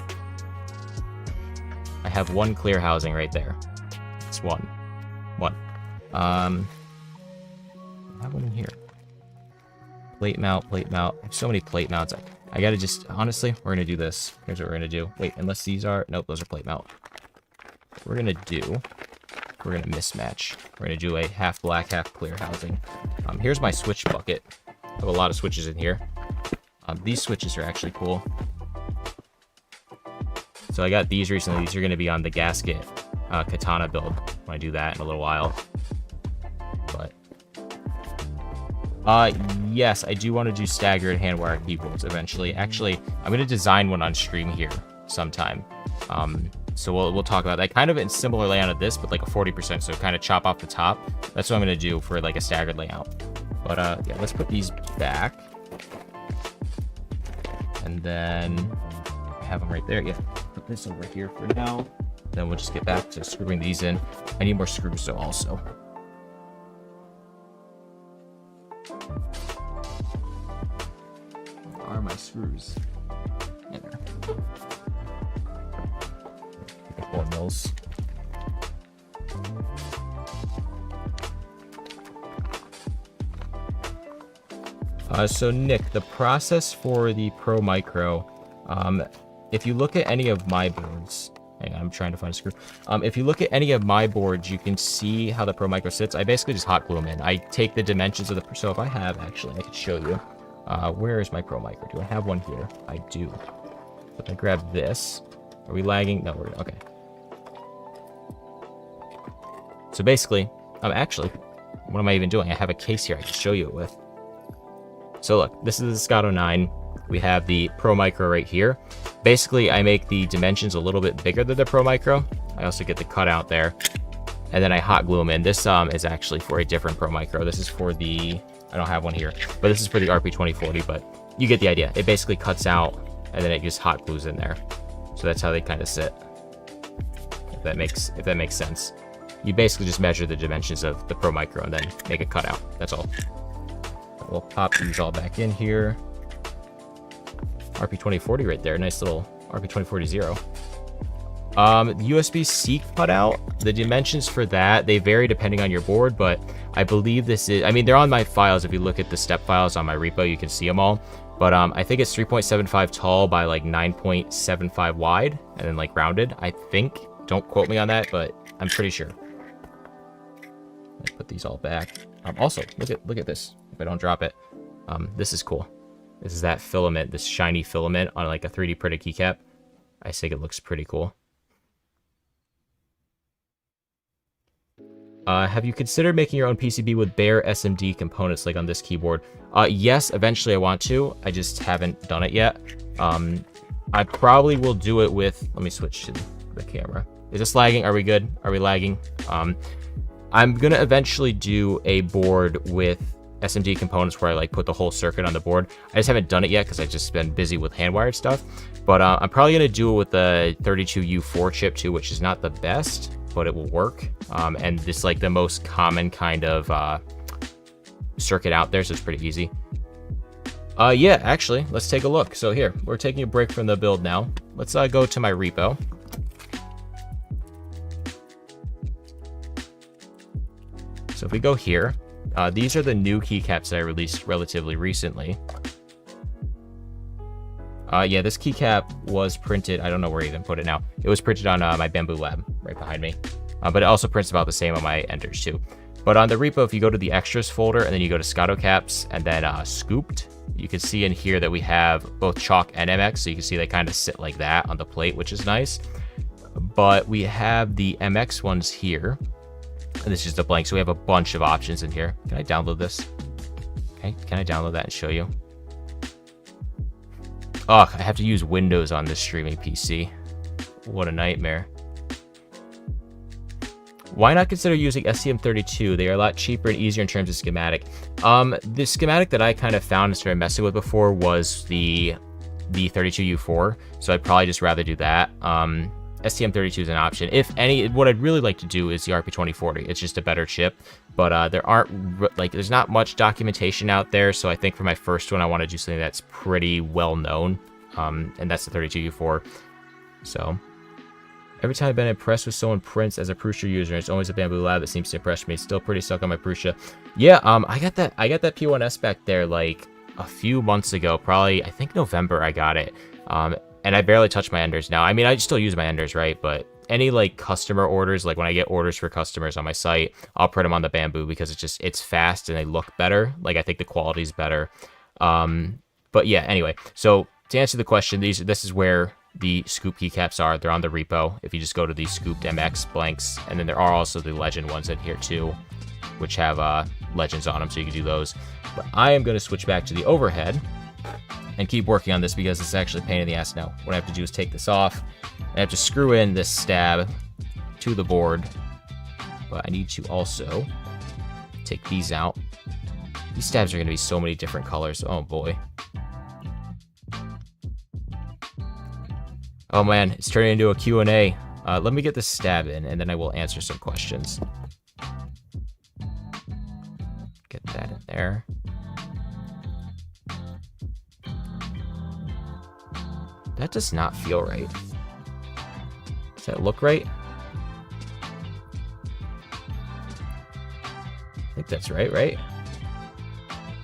I have one clear housing right there. It's one. I have one in here. Plate mount, plate mount. I have so many plate mounts. I gotta just, honestly, we're gonna do this. Here's what we're gonna do. Wait, unless these are, nope, those are plate mount. What we're gonna do, we're gonna mismatch. We're gonna do a half black, half clear housing. Here's my switch bucket. I have a lot of switches in here. These switches are actually cool. So I got these recently. These are gonna be on the gasket katana build when I do that in a little while. But yes, I do want to do staggered handwire keyboards eventually. Actually, I'm going to design one on stream here sometime. So we'll talk about that. Kind of in similar layout of this, but like a 40%. So kind of chop off the top. That's what I'm going to do for like a staggered layout. But yeah, let's put these back. And then I have them right there. Yeah, put this over here for now. Then we'll just get back to screwing these in. I need more screws though also. Where are my screws? Yeah, there. 4 mils. So Nick, the process for the Pro Micro, if you look at any of my boards, hang on, I'm trying to find a screw. If you look at any of my boards, you can see how the Pro Micro sits. I basically just hot glue them in. I take the dimensions of the, so if I have, actually, I could show you. Where is my Pro Micro? Do I have one here? I do. If I grab this, are we lagging? No, we're, okay. So basically, actually, what am I even doing? I have a case here I can show you it with. So look, this is the Scotto 9. We have the Pro Micro right here. Basically, I make the dimensions a little bit bigger than the Pro Micro. I also get the cutout there. And then I hot glue them in. This is actually for a different Pro Micro. This is for the, I don't have one here, but this is for the RP2040, but you get the idea. It basically cuts out and then it just hot glues in there. So that's how they kind of sit. If that makes sense. You basically just measure the dimensions of the Pro Micro and then make a cutout. That's all. We'll pop these all back in here. RP2040 right there. Nice little RP2040 the USB-C cutout, the dimensions for that, they vary depending on your board, but I believe this is, I mean, they're on my files. If you look at the step files on my repo, you can see them all. But I think it's 3.75 tall by like 9.75 wide, and then like rounded, I think. Don't quote me on that, but I'm pretty sure. Let's put these all back. Also, look at this. If I don't drop it, this is cool. This is that filament, this shiny filament on like a 3D printed keycap. I think it looks pretty cool. Have you considered making your own PCB with bare SMD components like on this keyboard? Yes, eventually I want to. I just haven't done it yet. I probably will do it with, let me switch to the camera. Is this lagging? Are we good? Are we lagging? I'm gonna eventually do a board with SMD components where I like put the whole circuit on the board. I just haven't done it yet because I've just been busy with hand-wired stuff. But I'm probably gonna do it with the 32U4 chip too, which is not the best, but it will work. And this like the most common kind of circuit out there, so it's pretty easy. Yeah, actually, let's take a look. So here, we're taking a break from the build now. Let's go to my repo. So if we go here, these are the new keycaps that I released relatively recently. Yeah, this keycap was printed. I don't know where I even put it now. It was printed on my Bamboo Lab right behind me. But it also prints about the same on my Enders too. But on the repo, if you go to the extras folder and then you go to Scotto caps and then scooped, you can see in here that we have both chalk and MX. So you can see they kind of sit like that on the plate, which is nice. But we have the MX ones here. And this is just a blank, so we have a bunch of options in here. Can I download this? Okay, can I download that and show you? Oh, I have to use Windows on this streaming PC. What a nightmare. Why not consider using STM32? They are a lot cheaper and easier in terms of schematic. The schematic that I kind of found and started messing with before was the 32U4, so I'd probably just rather do that. STM32 is an option. If any, what I'd really like to do is the RP2040. It's just a better chip, but there's not much documentation out there. So I think for my first one, I want to do something that's pretty well known, and that's the 32U4. So every time I've been impressed with someone prints as a Prusa user, it's always a Bamboo Lab that seems to impress me. Still pretty stuck on my Prusa. Yeah, I got that P1S back there like a few months ago, probably I think November I got it. And I barely touch my Enders now. I mean, I still use my Enders, right? But any like customer orders, like when I get orders for customers on my site, I'll print them on the Bamboo because it's fast and they look better. Like I think the quality's better. But yeah, anyway. So to answer the question, this is where the scoop keycaps are. They're on the repo. If you just go to the scooped MX blanks, and then there are also the legend ones in here too, which have legends on them, so you can do those. But I am going to switch back to the overhead and keep working on this because it's actually a pain in the ass now. What I have to do is take this off. I have to screw in this stab to the board, but I need to also take these out. These stabs are going to be so many different colors. Oh boy. Oh man, it's turning into a Q&A. Let me get this stab in, and then I will answer some questions. Get that in there. That does not feel right. Does that look right? I think that's right?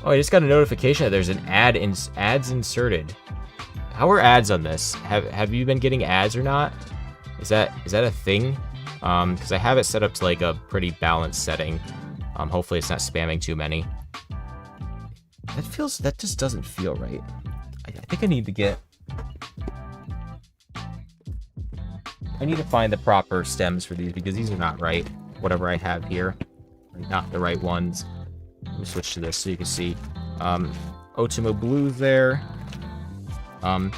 Oh, I just got a notification that there's an ads inserted. How are ads on this? Have you been getting ads or not? Is that a thing? Because I have it set up to like a pretty balanced setting. Hopefully it's not spamming too many. That just doesn't feel right. I think I need to find the proper stems for these because these are not right. Whatever I have here, are not the right ones. Let me switch to this so you can see. Otimo Blues there. Fun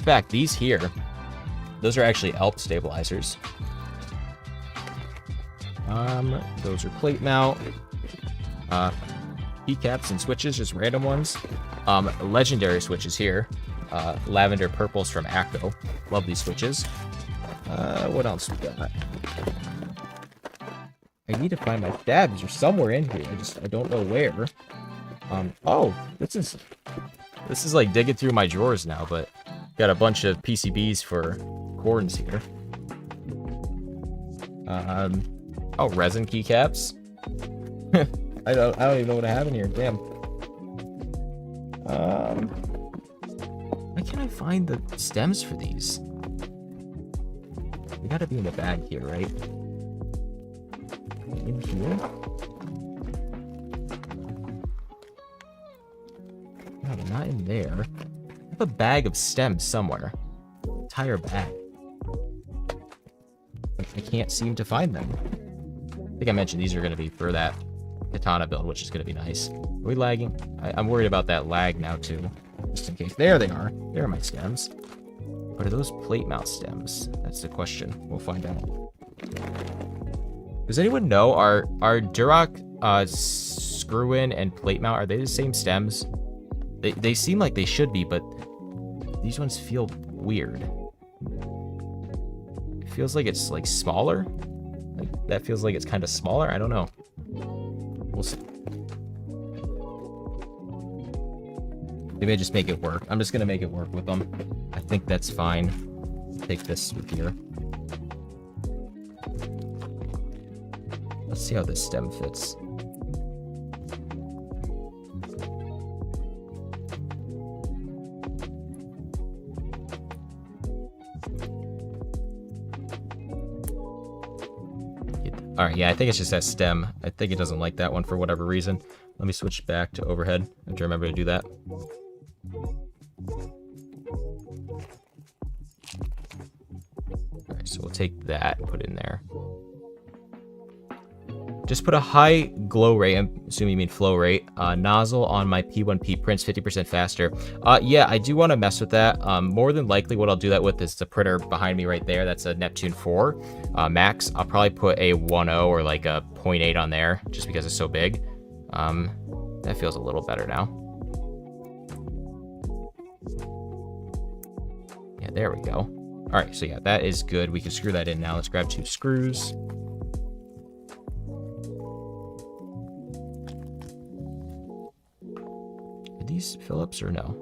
fact, these here, those are actually ALP stabilizers. Those are plate mount. Keycaps and switches, just random ones. Legendary switches here. Lavender purples from Acto. Love these switches. What else we got? I need to find my stabs. They're somewhere in here. I don't know where. Oh, this is like digging through my drawers now, but got a bunch of PCBs for corns here. Oh, resin keycaps. I don't even know what I have in here. Damn. Why can't I find the stems for these? They gotta be in the bag here, right? In here? No, they're not in there. I have a bag of stems somewhere. Entire bag. But I can't seem to find them. I think I mentioned these are going to be for that katana build, which is going to be nice. Are we lagging? I'm worried about that lag now, too. Just in case. There they are. There are my stems. But are those plate mount stems? That's the question. We'll find out. Does anyone know, are Duroc screw-in and plate mount, are they the same stems? They seem like they should be, but these ones feel weird. It feels like it's like smaller. Like that feels like it's kind of smaller. I don't know. We'll see. Maybe I just make it work. I'm just gonna make it work with them. I think that's fine. Take this with here. Let's see how this stem fits. All right, yeah, I think it's just that stem. I think it doesn't like that one for whatever reason. Let me switch back to overhead. I have to remember to do that. All right, so we'll take that and put it in there. Just put a high glow rate, I'm assuming you mean flow rate, nozzle on my P1P prints 50% faster. Yeah, I do want to mess with that. More than likely what I'll do that with is the printer behind me right there. That's a Neptune 4 Max. I'll probably put a 1.0 or like a 0.8 on there just because it's so big. That feels a little better now. Yeah, there we go. All right, so yeah, that is good. We can screw that in now. Let's grab 2 screws. These Phillips or no?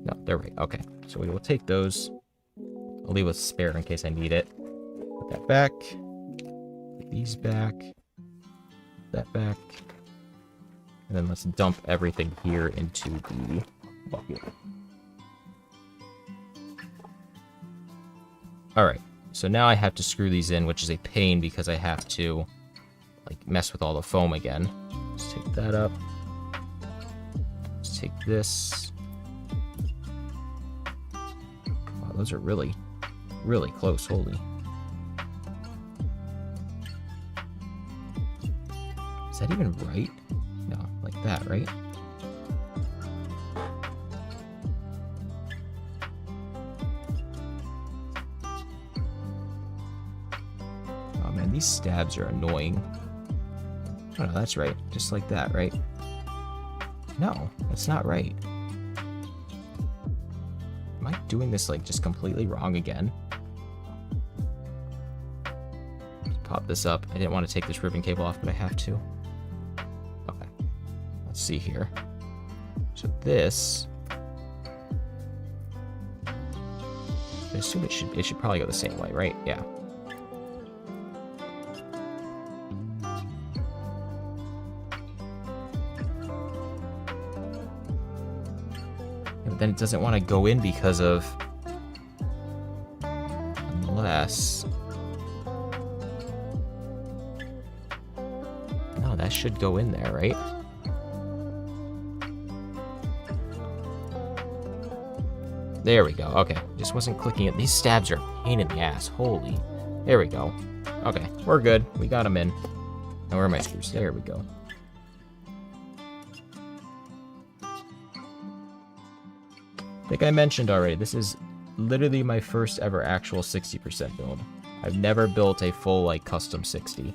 No, they're right. Okay, so we will take those. I'll leave a spare in case I need it. Put that back. Put these back. That back. And then let's dump everything here into the bucket. Alright, so now I have to screw these in, which is a pain because I have to like mess with all the foam again. Let's take that up. Take this. Wow, those are really, really close. Holy. Is that even right? No, like that, right? Oh man, these stabs are annoying. Oh no, that's right. Just like that, right? No, that's not right. Am I doing this like just completely wrong again? Let's pop this up. I didn't want to take this ribbon cable off, but I have to. Okay. Let's see here. So this, I assume it should probably go the same way, right? Yeah. Then it doesn't want to go in because of, unless, no, that should go in there, right? There we go. Okay, just wasn't clicking it. These stabs are a pain in the ass. Holy. There we go. Okay, we're good. We got them in. Now where are my screws? There we go. Like I mentioned already, this is literally my first ever actual 60% build. I've never built a full, like, custom 60.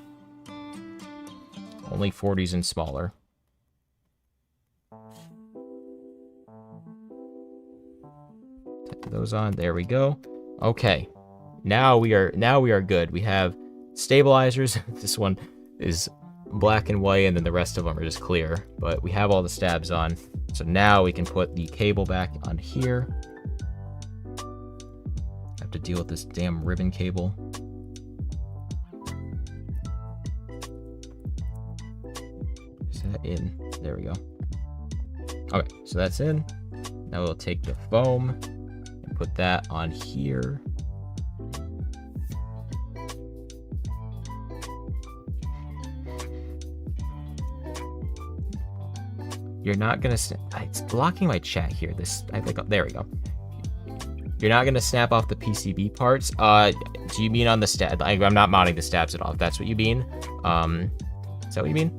Only 40s and smaller. Tap those on. There we go. Okay. Now we are good. We have stabilizers. This one is black and white, and then the rest of them are just clear. But we have all the stabs on. So now we can put the cable back on here. I have to deal with this damn ribbon cable. Is that in? There we go. Okay, so that's in. Now we'll take the foam and put that on here. You're not gonna. It's blocking my chat here. There we go. You're not gonna snap off the PCB parts. Do you mean on the stab? I'm not mounting the stabs at all. If that's what you mean. Is that what you mean?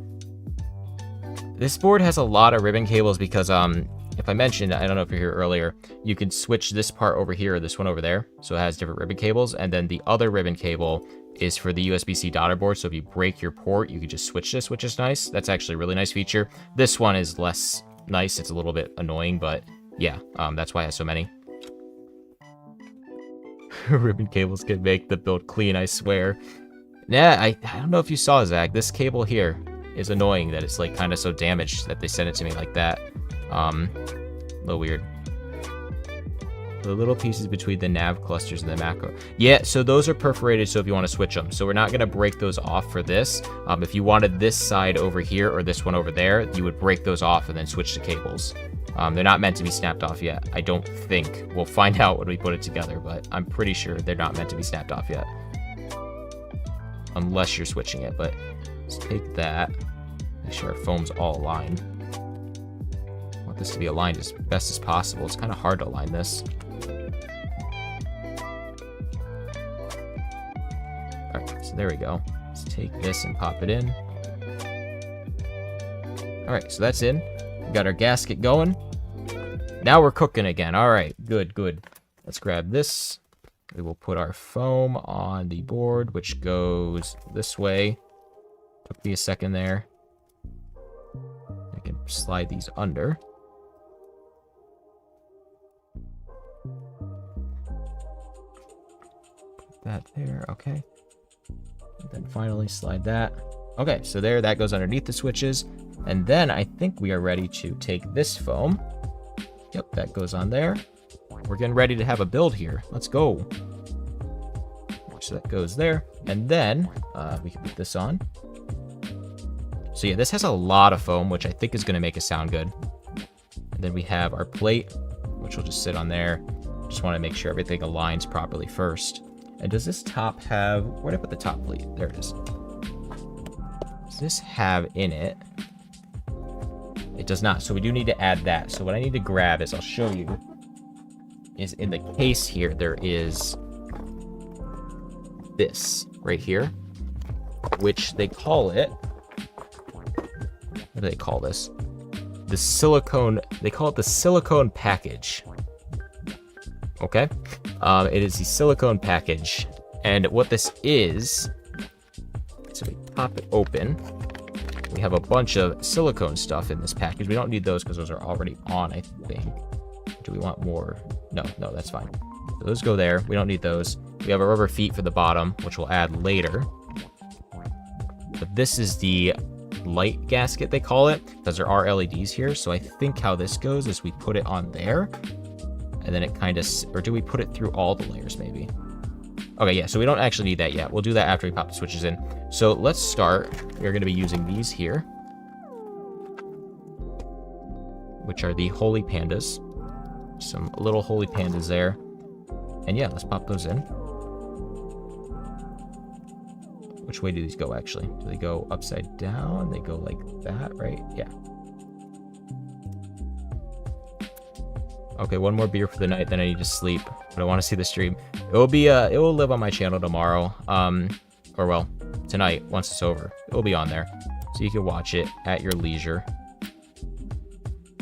This board has a lot of ribbon cables because if if I mentioned, I don't know if you're here earlier, you can switch this part over here, or this one over there, so it has different ribbon cables, and then the other ribbon cable is for the USB-C daughter board, so if you break your port, you can just switch this, which is nice. That's actually a really nice feature. This one is less nice, it's a little bit annoying, but yeah, that's why it has so many. Ribbon cables can make the build clean, I swear. Yeah, I don't know if you saw, Zach, this cable here is annoying that it's like kind of so damaged that they sent it to me like that. A little weird. The little pieces between the nav clusters and the macro. Yeah, so those are perforated, so if you want to switch them. So we're not going to break those off for this. If you wanted this side over here or this one over there, you would break those off and then switch the cables. They're not meant to be snapped off yet, I don't think. We'll find out when we put it together, but I'm pretty sure they're not meant to be snapped off yet. Unless you're switching it, but let's take that. Make sure our foam's all aligned. I want this to be aligned as best as possible. It's kind of hard to align this. Alright, so there we go. Let's take this and pop it in. Alright, so that's in. We got our gasket going. Now we're cooking again. Alright, good, good. Let's grab this. We will put our foam on the board, which goes this way. Took me a second there. I can slide these under. Put that there, okay. And then finally slide that. Okay, so there, that goes underneath the switches. And then I think we are ready to take this foam. Yep, that goes on there. We're getting ready to have a build here. Let's go. So that goes there. And then we can put this on. So yeah, this has a lot of foam, which I think is going to make it sound good. And then we have our plate, which will just sit on there. Just want to make sure everything aligns properly first. And does this top have... Where did I put the top plate? There it is. Does this have in it... It does not, so we do need to add that. So what I need to grab is, I'll show you, is in the case here, there is this right here, which they call it, what do they call this? The silicone, they call it the silicone package. Okay? It is the silicone package. And what this is, so we pop it open. We have a bunch of silicone stuff in this package. We don't need those because those are already on, I think. Do we want more? No, that's fine. So those go there. We don't need those. We have a rubber feet for the bottom, which we'll add later. But this is the light gasket, they call it, because there are LEDs here. So I think how this goes is we put it on there, and then it kind of, or do we put it through all the layers maybe? Okay, yeah, so we don't actually need that yet. We'll do that after we pop the switches in. So let's start. We're going to be using these here, which are the Holy Pandas. Some little Holy Pandas there. And yeah, let's pop those in. Which way do these go, actually? Do they go upside down? They go like that, right? Yeah. Okay, one more beer for the night, then I need to sleep. But I want to see the stream. It will be, it will live on my channel tomorrow. Or well, tonight, once it's over. It will be on there. So you can watch it at your leisure.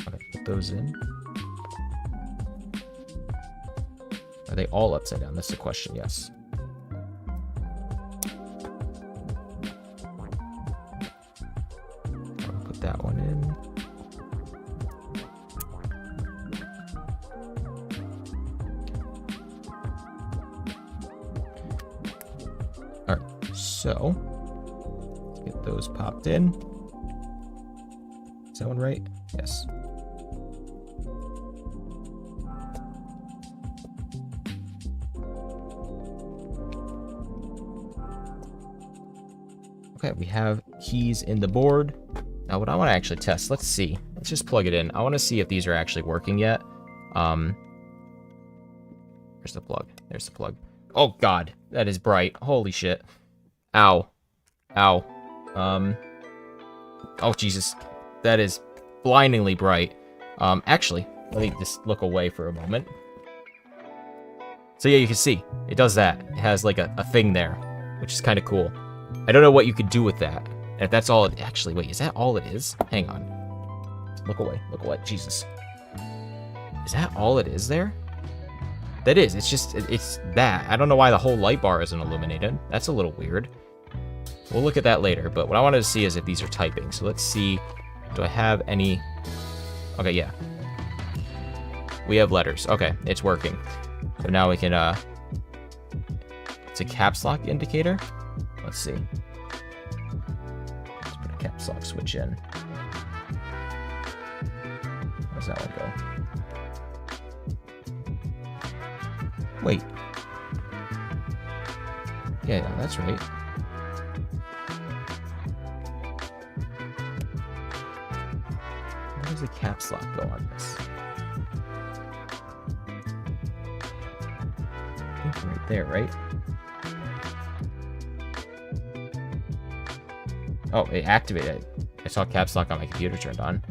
Okay, put those in. Are they all upside down? That's the question, yes. I'll put that one in. All right, so let's get those popped in. Is that one right? Yes. Okay, we have keys in the board. Now what I want to actually test, let's see. Let's just plug it in. I want to see if these are actually working yet. There's the plug. There's the plug. Oh god, that is bright. Holy shit. Ow. Ow. Oh Jesus. That is blindingly bright. Actually, let me just look away for a moment. So yeah, you can see. It does that. It has like a thing there, which is kind of cool. I don't know what you could do with that. And if that's all it... Actually, wait, is that all it is? Hang on. Look away. Look away. Jesus. Is that all it is there? That is. It's just, it's that. I don't know why the whole light bar isn't illuminated. That's a little weird. We'll look at that later, but what I wanted to see is if these are typing. So let's see, do I have any... Okay, yeah. We have letters. Okay, it's working. So now we can, it's a caps lock indicator. Let's see. Let's put a caps lock switch in. How does that one go? Wait. Yeah, no, that's right. Where does the caps lock go on this? I think right there, right? Oh, it activated. I saw caps lock on my computer turned on.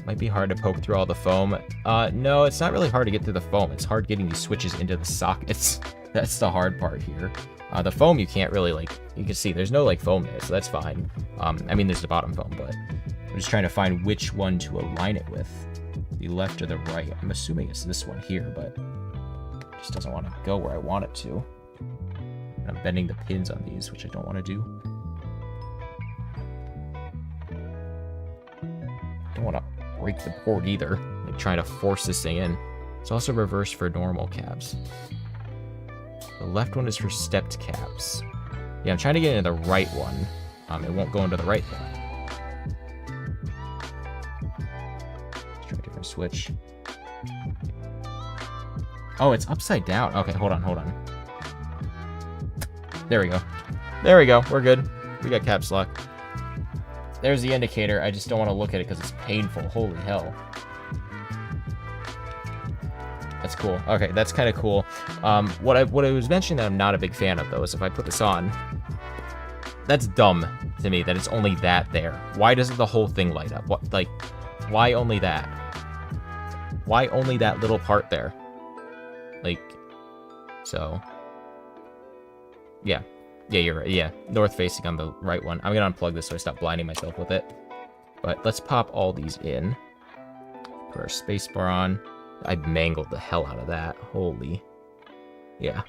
Might be hard to poke through all the foam. No, it's not really hard to get through the foam. It's hard getting these switches into the sockets. That's the hard part here. The foam you can't really, like, you can see there's no, like, foam there, so that's fine. I mean, there's the bottom foam, but I'm just trying to find which one to align it with. The left or the right. I'm assuming it's this one here, but it just doesn't want to go where I want it to. And I'm bending the pins on these, which I don't want to do. Don't want to break the board either, like trying to force this thing in. It's also reversed for normal cabs. The left one is for stepped cabs. Yeah, I'm trying to get into the right one. It won't go into the right one. Let's try a different switch. Oh, it's upside down. Okay, hold on. There we go. There we go. We're good. We got caps lock. There's the indicator. I just don't want to look at it because it's painful. Holy hell. That's cool. Okay, that's kind of cool. What I was mentioning that I'm not a big fan of, though, is if I put this on, that's dumb to me that it's only that there. Why doesn't the whole thing light up? What, like, why only that? Why only that little part there? Like, so, yeah. Yeah, you're right. Yeah, north facing on the right one. I'm going to unplug this so I stop blinding myself with it. But let's pop all these in. Put our space bar on. I mangled the hell out of that. Holy. Yeah.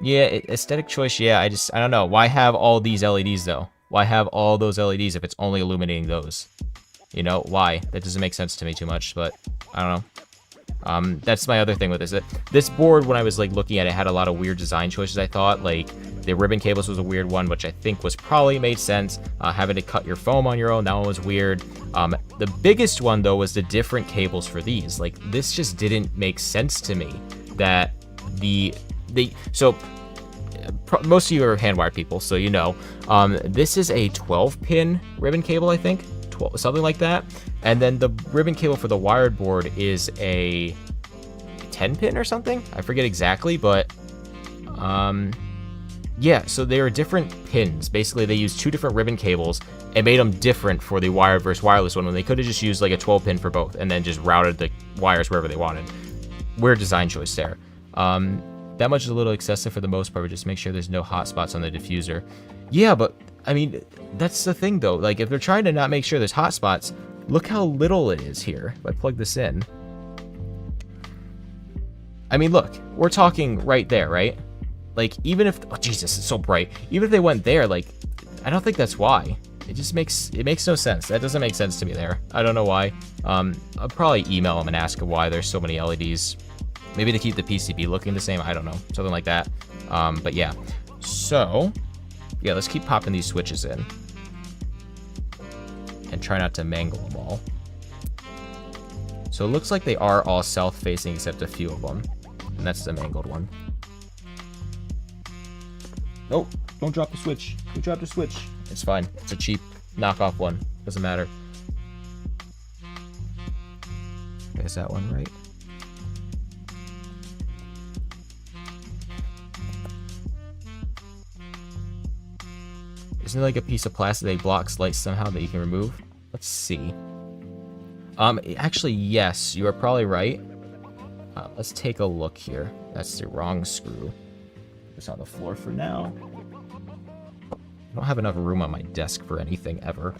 Yeah, aesthetic choice, yeah. I don't know. Why have all these LEDs, though? Why have all those LEDs if it's only illuminating those? You know, why? That doesn't make sense to me too much, but I don't know. That's my other thing with this. This board, when I was like looking at it, had a lot of weird design choices, I thought. Like, the ribbon cables was a weird one, which I think was probably made sense. Having to cut your foam on your own, that one was weird. The biggest one, though, was the different cables for these. Like, this just didn't make sense to me. That most of you are hand-wired people, so you know. This is a 12-pin ribbon cable, I think. Something like that. And then the ribbon cable for the wired board is a 10-pin or something. I forget exactly, but yeah, so they are different pins. Basically, they used two different ribbon cables and made them different for the wired versus wireless one when they could have just used like a 12-pin for both and then just routed the wires wherever they wanted. Weird design choice there. That much is a little excessive for the most part, but just make sure there's no hot spots on the diffuser. Yeah, but I mean, that's the thing though. Like, if they're trying to not make sure there's hot spots, look how little it is here. If I plug this in. I mean, look, we're talking right there, right? Like, even if, oh Jesus, it's so bright. Even if they went there, like, I don't think that's why. It makes no sense. That doesn't make sense to me there. I don't know why. I'll probably email them and ask them why there's so many LEDs. Maybe to keep the PCB looking the same. I don't know. Something like that. But yeah. So, yeah, let's keep popping these switches in. And try not to mangle them all. So it looks like they are all south-facing except a few of them. And that's the mangled one. Nope, don't drop the switch. You dropped the switch. It's fine. It's a cheap knockoff one. Doesn't matter. Okay, is that one right? Isn't it like a piece of plastic that blocks light somehow that you can remove? Let's see. Actually, yes, you are probably right. Let's take a look here. That's the wrong screw. It's on the floor for now. I don't have enough room on my desk for anything ever.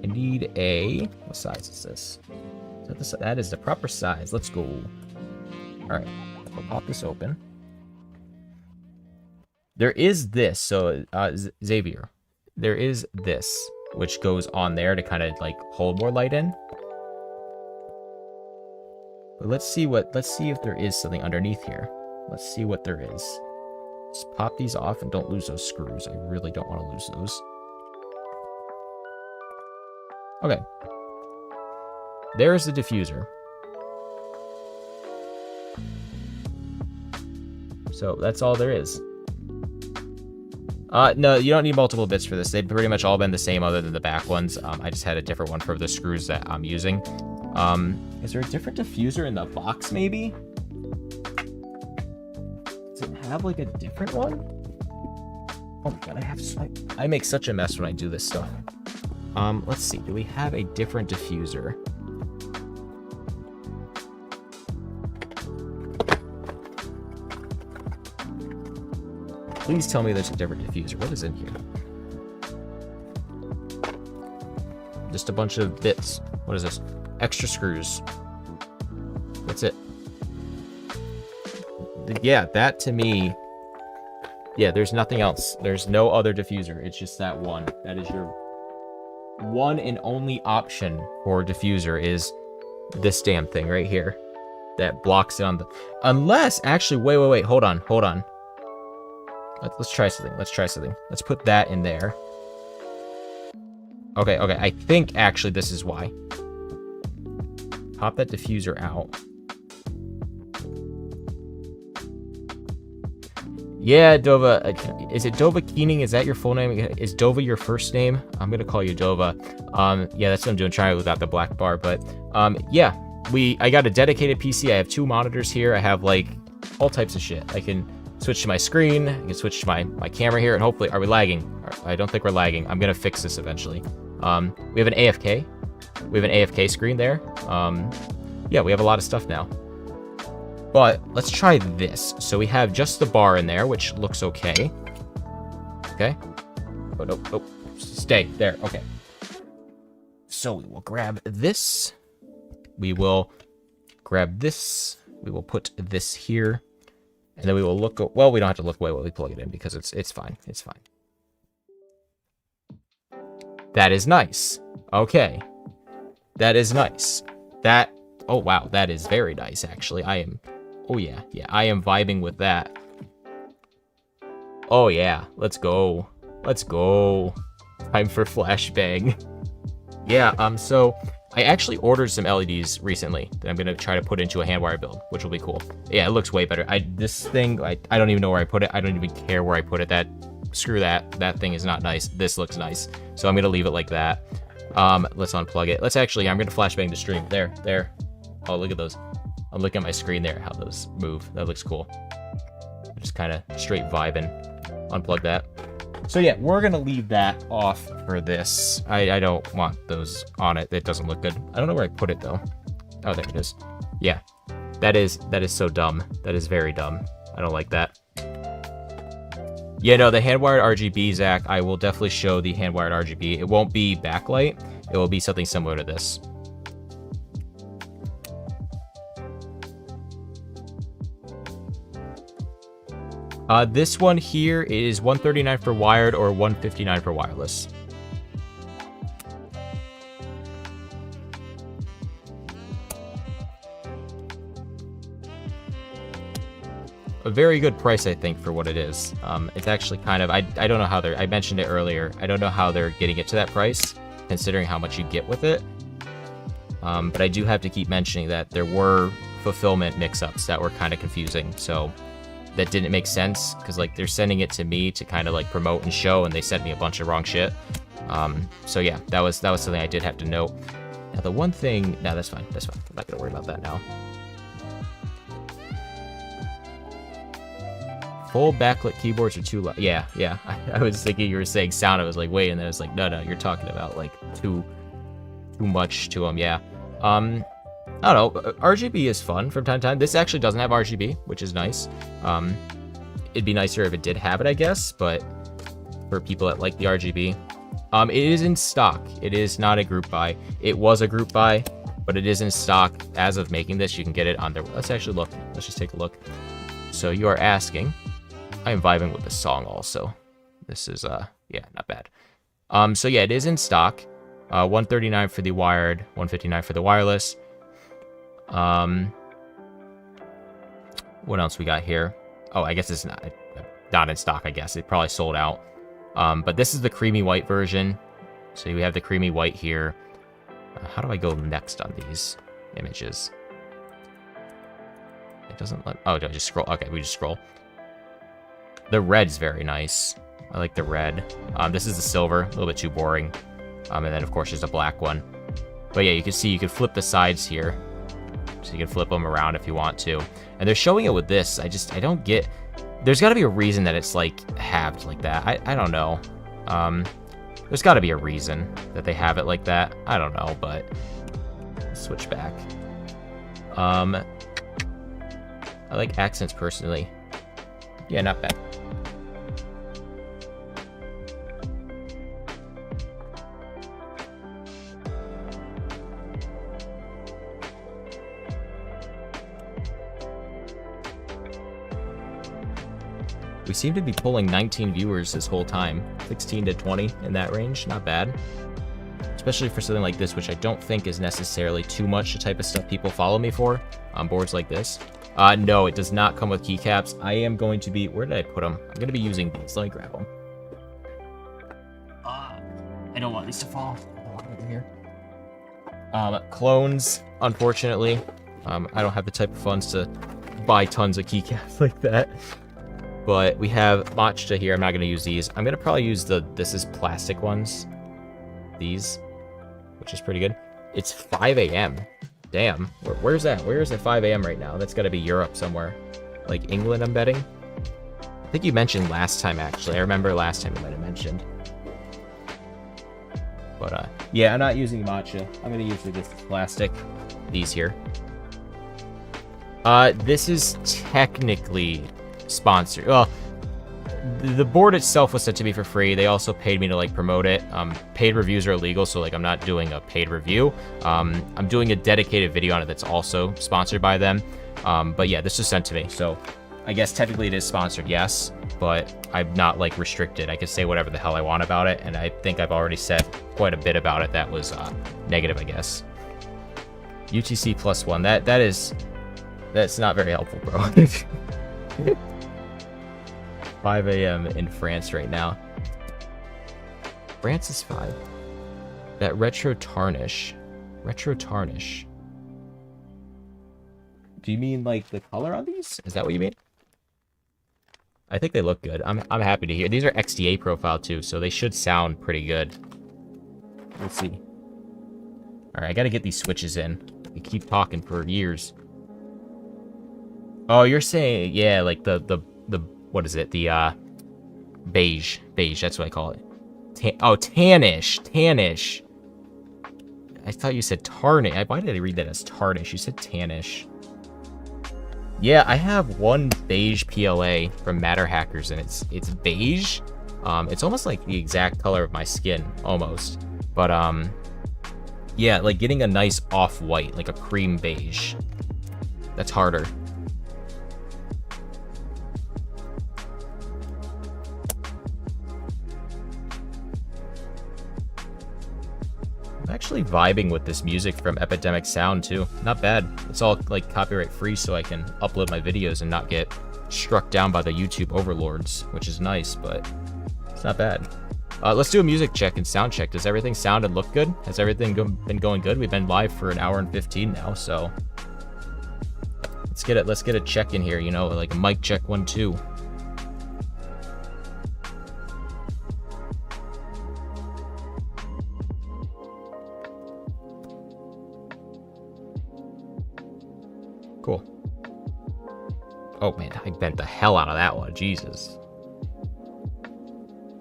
I need a... What size is this? That is the proper size. Let's go. Alright, we'll pop this open. There is this, so Xavier, there is this, which goes on there to kind of like hold more light in. But let's see if there is something underneath here. Let's see what there is. Just pop these off and don't lose those screws. I really don't want to lose those. Okay. There's the diffuser. So that's all there is. No, you don't need multiple bits for this. They've pretty much all been the same other than the back ones. I just had a different one for the screws that I'm using. Is there a different diffuser in the box, maybe? Does it have, like, a different one? Oh my god, I make such a mess when I do this stuff. Let's see. Do we have a different diffuser? Please tell me there's a different diffuser. What is in here? Just a bunch of bits. What is this? Extra screws. That's it. Yeah, that to me... Yeah, there's nothing else. There's no other diffuser. It's just that one. That is your one and only option for diffuser is this damn thing right here. That blocks it on the... Unless, actually, wait. Hold on. Let's try something. Let's put that in there. Okay. I think, actually, this is why. Pop that diffuser out. Yeah, Dova. Is it Dova Keening? Is that your full name? Is Dova your first name? I'm going to call you Dova. Yeah, that's what I'm doing, trying without the black bar. But, yeah, I got a dedicated PC. I have 2 monitors here. I have, like, all types of shit. I can switch to my screen. I can switch to my camera here. And hopefully, are we lagging? I don't think we're lagging. I'm going to fix this eventually. We have an AFK. We have an AFK screen there. Yeah, we have a lot of stuff now. But let's try this. So we have just the bar in there, which looks okay. Okay. Oh, nope. Stay there. Okay. So we will grab this. We will grab this. We will put this here. And then we will look... Well, we don't have to look away while we plug it in because it's fine. It's fine. That is nice. Okay. That is nice. That... Oh, wow. That is very nice, actually. I am... Oh, yeah. Yeah, I am vibing with that. Oh, yeah. Let's go. Let's go. Time for flashbang. Yeah, so... I actually ordered some LEDs recently that I'm going to try to put into a hand wire build, which will be cool. Yeah, it looks way better. This thing, I don't even know where I put it. I don't even care where I put it. Screw that. That thing is not nice. This looks nice. So I'm going to leave it like that. Let's unplug it. I'm going to flashbang the stream. There. Oh, look at those. I'm looking at my screen there, how those move. That looks cool. Just kind of straight vibing. Unplug that. So yeah, we're going to leave that off for this. I don't want those on it. It doesn't look good. I don't know where I put it, though. Oh, there it is. Yeah. That is so dumb. That is very dumb. I don't like that. Yeah, no, the hand-wired RGB, Zach, I will definitely show the hand-wired RGB. It won't be backlight. It will be something similar to this. This one here is $139 for wired or $159 for wireless. A very good price, I think, for what it is. It's actually kind of, I don't know how I mentioned it earlier, I don't know how they're getting it to that price, considering how much you get with it. But I do have to keep mentioning that there were fulfillment mix-ups that were kind of confusing, so that didn't make sense, because like they're sending it to me to kind of like promote and show, and they sent me a bunch of wrong shit. So yeah, that was something I did have to note. Now the one thing, no, that's fine. I'm not gonna worry about that now. Full backlit keyboards are too loud. Yeah. I was thinking you were saying sound. I was like, wait, and then I was like, no, you're talking about like too much to them. Yeah. I don't know. RGB is fun from time to time. This actually doesn't have RGB, which is nice. It'd be nicer if it did have it, I guess, but for people that like the RGB, It is in stock. It is not a group buy. It was a group buy, but it is in stock as of making this. You can get it on there. Let's actually look. Let's just take a look. So you are asking. I am vibing with the song also. This is, yeah, not bad. So yeah, it is in stock. 139 for the wired, 159 for the wireless. What else we got here? Oh, I guess it's not in stock, I guess. It probably sold out. But this is the creamy white version. So you have the creamy white here. How do I go next on these images? It doesn't let... Oh, do I just scroll? Okay, we just scroll. The red's very nice. I like the red. This is the silver, a little bit too boring. And then, of course, there's a black one. But yeah, you can see you can flip the sides here. So you can flip them around if you want to. And they're showing it with this. I don't get... There's got to be a reason that it's, like, halved like that. I don't know. There's got to be a reason that they have it like that. I don't know, but... Let's switch back. I like accents, personally. Yeah, not bad. We seem to be pulling 19 viewers this whole time. 16 to 20 in that range, not bad. Especially for something like this, which I don't think is necessarily too much the type of stuff people follow me for on boards like this. No, it does not come with keycaps. I am going to be... Where did I put them? I'm going to be using these. Let me grab them. I don't want these to fall. Over here. Clones, unfortunately. I don't have the type of funds to buy tons of keycaps like that. But we have matcha here. I'm not going to use these. I'm going to probably use this is plastic ones. These, which is pretty good. It's 5 a.m. Damn. Where's that? Where is it 5 a.m. right now? That's got to be Europe somewhere. Like England, I'm betting. I think you mentioned last time, actually. I remember last time you might have mentioned. But, yeah, I'm not using matcha. I'm going to use this plastic. These here. This is technically... sponsored. Well, the board itself was set to be for free. They also paid me to like promote it. Paid reviews are illegal, so like I'm not doing a paid review. I'm doing a dedicated video on it that's also sponsored by them. But yeah, this was sent to me, so I guess technically it is sponsored, yes, but I'm not like restricted. I can say whatever the hell I want about it, and I think I've already said quite a bit about it that was negative, I guess. UTC +1. That's not very helpful, bro. 5 a.m. in France right now. France is 5. That retro tarnish. Retro tarnish. Do you mean like the color on these? Is that what you mean? I think they look good. I'm happy to hear. These are XDA profile too, so they should sound pretty good. Let's see. All right, I got to get these switches in. We keep talking for years. Oh, you're saying, yeah, like the what is it? The beige. That's what I call it. Tannish. I thought you said tarnish. Why did I read that as tarnish? You said tannish. Yeah, I have one beige PLA from Matter Hackers, and it's beige. It's almost like the exact color of my skin, almost. But yeah, like getting a nice off-white, like a cream beige. That's harder. I'm actually vibing with this music from Epidemic Sound too. Not bad. It's all like copyright free, so I can upload my videos and not get struck down by the YouTube overlords, which is nice, but it's not bad. Let's do a music check and sound check. Does everything sound and look good? Has everything been going good? We've been live for 1 hour and 15 now, so let's get a check in here, you know, like a mic check 1 2. Cool. Oh man, I bent the hell out of that one. Jesus.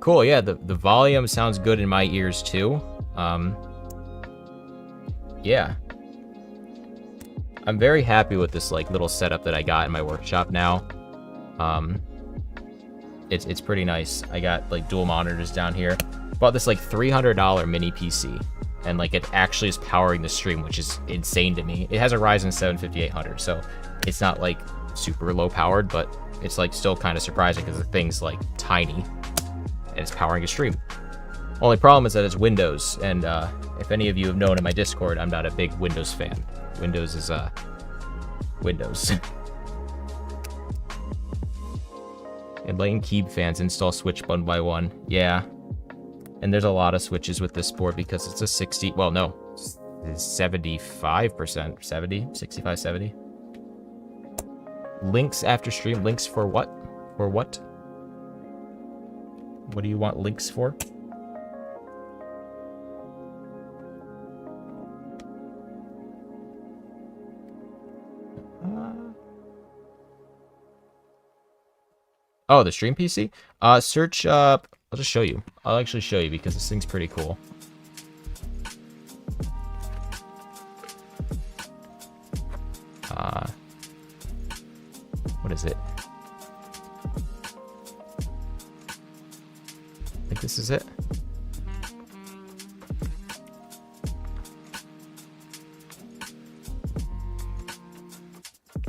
Cool, yeah, the volume sounds good in my ears too. Yeah. I'm very happy with this like little setup that I got in my workshop now. It's pretty nice. I got like dual monitors down here. bought this like $300 mini PC, and like it actually is powering the stream, which is insane to me. It has a Ryzen 7 5800, so it's not like super low powered, but it's like still kind of surprising because the thing's like tiny and it's powering a stream. Only problem is that it's Windows, and if any of you have known in my Discord, I'm not a big Windows fan. Windows is Windows. And Blatant Keeb fans install Switch one by one. Yeah. And there's a lot of switches with this board because it's a 60, well, no, it's 75%, 70, 65, 70. Links after stream. Links for what? For what? What do you want links for? Oh, the stream PC? Search, I'll just show you. I'll actually show you because this thing's pretty cool. What is it? I think this is it.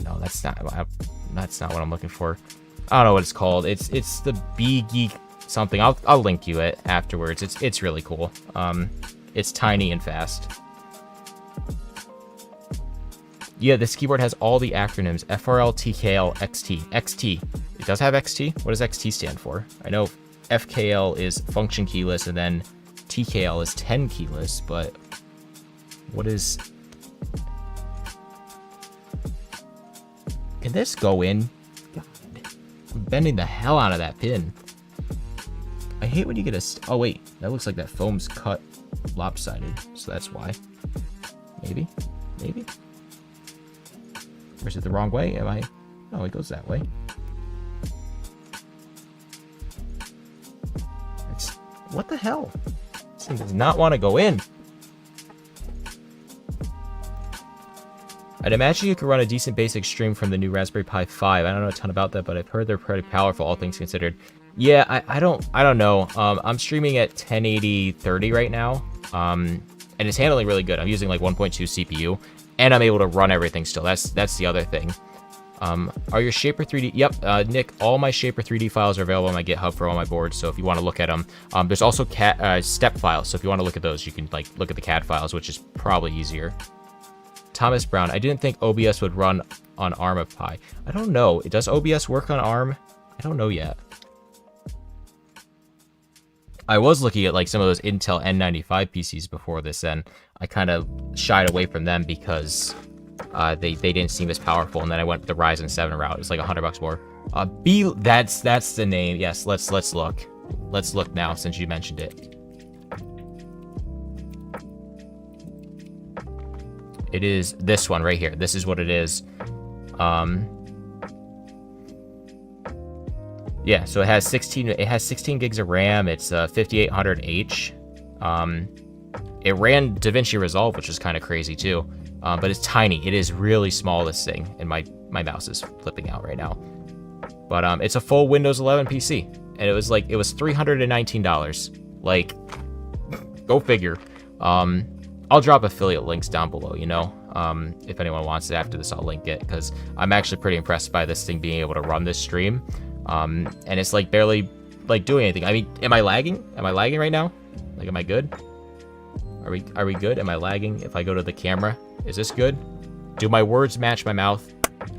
No, that's not what I'm looking for. I don't know what it's called. It's the B Geek something. I'll link you it afterwards. It's really cool. It's tiny and fast. Yeah, this keyboard has all the acronyms: FRL, TKL, XT. XT. It does have XT. What does XT stand for? I know FKL is function keyless, and then TKL is 10 keyless. But what is? Can this go in? I'm bending the hell out of that pin. I hate when you get a... Oh, wait. That looks like that foam's cut lopsided. So that's why. Maybe? Maybe? Or is it the wrong way? Am I... No, it goes that way. It's... What the hell? This thing does not want to go in. I'd imagine you could run a decent basic stream from the new Raspberry Pi 5. I don't know a ton about that, but I've heard they're pretty powerful, all things considered. Yeah, I don't know. I'm streaming at 1080-30 right now, and it's handling really good. I'm using like 1.2 CPU, and I'm able to run everything still. That's the other thing. Are your Shaper 3D? Yep, Nick. All my Shaper 3D files are available on my GitHub for all my boards. So if you want to look at them, there's also step files. So if you want to look at those, you can like look at the CAD files, which is probably easier. Thomas Brown, I didn't think OBS would run on ARM of Pi. I don't know. Does OBS work on ARM? I don't know yet. I was looking at like some of those Intel N95 PCs before this, and I kind of shied away from them because they didn't seem as powerful. And then I went the Ryzen 7 route. It's like $100 more. That's the name. Yes, let's look. Let's look now since you mentioned it. It is this one right here. This is what it is. Yeah, so it has 16 gigs of RAM. It's 5800H. It ran DaVinci Resolve, which is kind of crazy too. But it's tiny. It is really small, this thing, and my mouse is flipping out right now. But it's a full Windows 11 PC, and it was $319. Like, go figure. I'll drop affiliate links down below, you know, if anyone wants it. After this, I'll link it, because I'm actually pretty impressed by this thing being able to run this stream. And it's like barely like doing anything. I mean, am I lagging? Am I lagging right now? Like, am I good? Are we good? Am I lagging? If I go to the camera, is this good? Do my words match my mouth?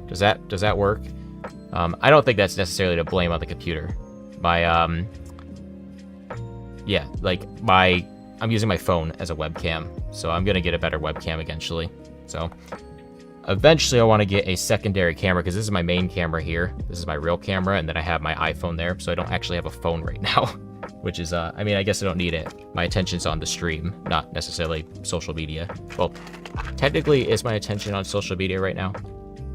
Does that work? I don't think that's necessarily to blame on the computer. Yeah, like I'm using my phone as a webcam, so I'm gonna get a better webcam eventually. So eventually I want to get a secondary camera, because this is my main camera here. This is my real camera, and then I have my iPhone there, so I don't actually have a phone right now, which is, I mean, I guess I don't need it. My attention's on the stream, not necessarily social media. Well, technically, is my attention on social media right now?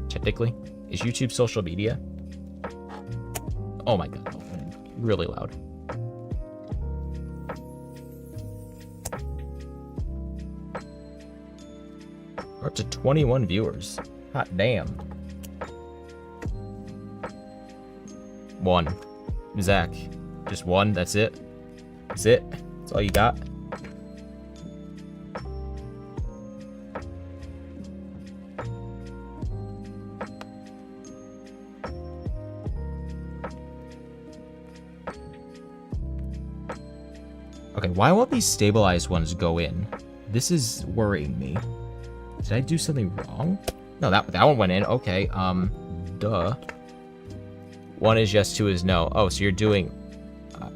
Technically? Is YouTube social media? Oh my god, really loud. We're up to 21 viewers. Hot damn. One. Zach. Just one? That's it? That's it? That's all you got? Okay, why won't these stabilized ones go in? This is worrying me. Did I do something wrong? No, that one went in. Okay, duh. 1 is yes, 2 is no. Oh, so you're doing...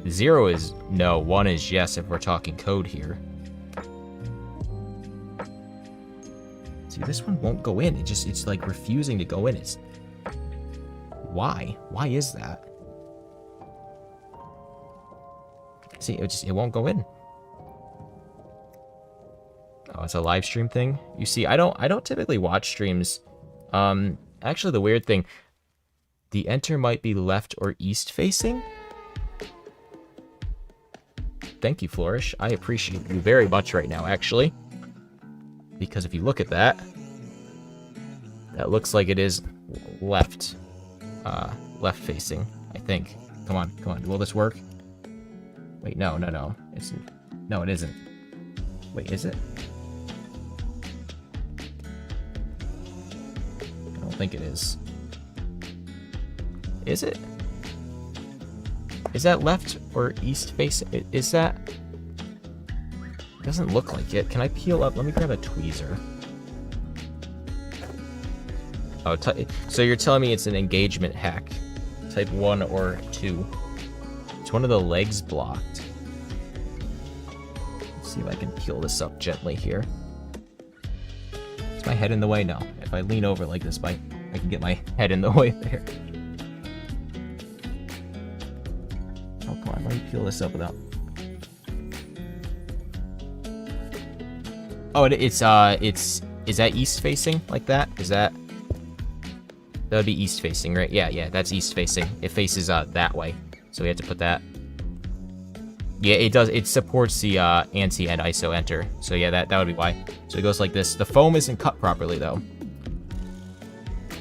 0 is no, 1 is yes if we're talking code here. See, this one won't go in. It's like refusing to go in. It's... Why? Why is that? See, it won't go in. Oh, it's a live stream thing. You see, I don't typically watch streams. Actually, the weird thing, the enter might be left or east facing. Thank you, Flourish. I appreciate you very much right now, actually, because if you look at that, that looks like it is left, left facing. I think. Come on, come on. Will this work? Wait, no. No, it isn't. Wait, is it? I don't think it is. Is it? Is that left or east face? Is that? It doesn't look like it. Can I peel up? Let me grab a tweezer. Oh, so you're telling me it's an engagement hack. Type 1 or 2. It's one of the legs blocked. Let's see if I can peel this up gently here. Is my head in the way? No. If I lean over like this, I can get my head in the way there. Oh, come on. Let me peel this up without... Oh, is that east facing like that? Is that... That would be east facing, right? Yeah, that's east facing. It faces that way. So we have to put that. Yeah, it does. It supports the anti and ISO enter. So yeah, that would be why. So it goes like this. The foam isn't cut properly though.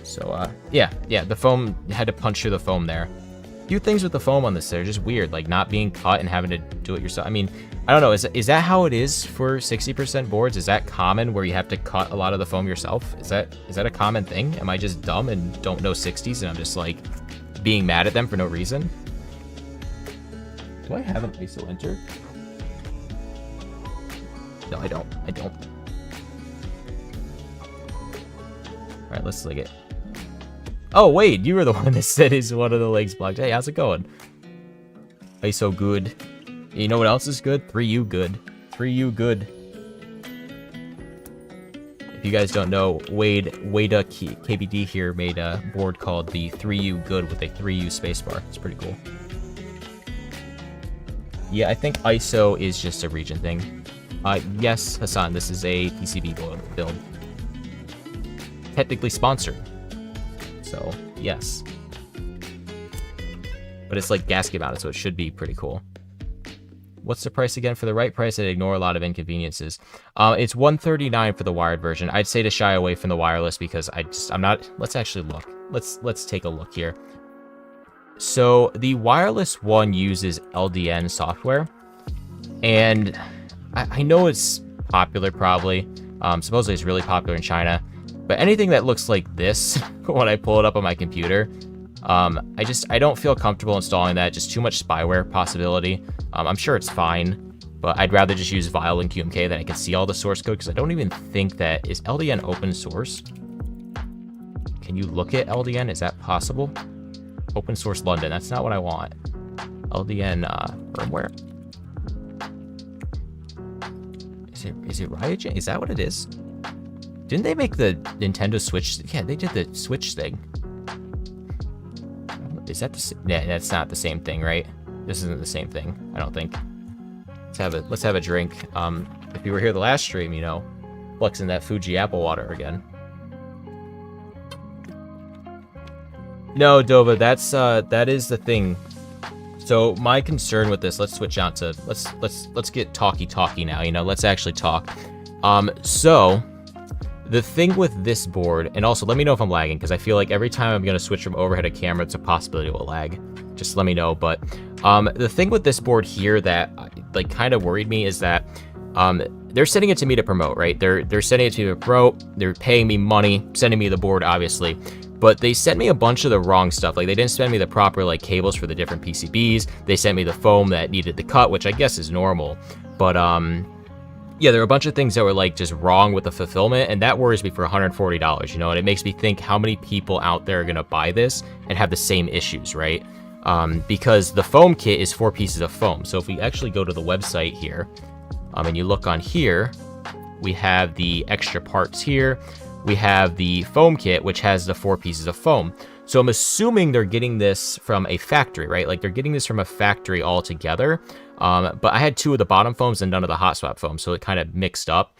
So yeah, the foam had to punch through the foam there. A few things with the foam on this, they're just weird, like not being cut and having to do it yourself. I mean, I don't know. Is that how it is for 60% boards? Is that common where you have to cut a lot of the foam yourself? Is that a common thing? Am I just dumb and don't know 60s and I'm just like being mad at them for no reason? Do I have an ISO enter? No, I don't. Alright, let's lick it. Oh, wait, you were the one that said is one of the legs blocked. Hey, how's it going? ISO good. You know what else is good? 3U good. 3U good. If you guys don't know, Wade KBD here made a board called the 3U good with a 3U spacebar. It's pretty cool. Yeah, I think ISO is just a region thing. Yes, Hassan, this is a PCB build. Technically sponsored. So, yes. But it's like gasket mounted, so it should be pretty cool. What's the price again? For the right price, I'd ignore a lot of inconveniences. It's $139 for the wired version. I'd say to shy away from the wireless because I'm not... Let's actually look. Let's take a look here. So the wireless one uses LDN software, and I know it's popular probably. Supposedly it's really popular in China, but anything that looks like this when I pull it up on my computer, I don't feel comfortable installing that. Just too much spyware possibility. I'm sure it's fine, but I'd rather just use Violin QMK that I can see all the source code, because I don't even think that... Is LDN open source? Can you look at LDN? Is that possible? Open source London. That's not what I want. LDN firmware. Is it Ryogen? Is that what it is? Didn't they make the Nintendo Switch? Yeah, they did the Switch thing. Is that the? Yeah, that's not the same thing, right? This isn't the same thing. I don't think. Let's have a drink. If you were here the last stream, you know, flexing that Fuji apple water again. No, Dova, that is the thing. So my concern with this, let's switch out to let's get talky now, you know, let's actually talk. So the thing with this board, and also let me know if I'm lagging, because I feel like every time I'm gonna switch from overhead to camera, it's a possibility it will lag. Just let me know. But The thing with this board here that like kind of worried me is that they're sending it to me to promote, right? They're sending it to me to promote. They're paying me money, sending me the board, obviously. But they sent me a bunch of the wrong stuff. Like, they didn't send me the proper, like, cables for the different PCBs. They sent me the foam that needed the cut, which I guess is normal. But, yeah, there are a bunch of things that were, like, just wrong with the fulfillment, and that worries me for $140, you know? And it makes me think how many people out there are going to buy this and have the same issues, right? Because the foam kit is 4 pieces of foam. So if we actually go to the website here, and you look on here, we have the extra parts here. We have the foam kit, which has the 4 pieces of foam. So I'm assuming they're getting this from a factory, right? Like, they're getting this from a factory all together. But I had 2 of the bottom foams and none of the hot swap foam, so it kind of mixed up,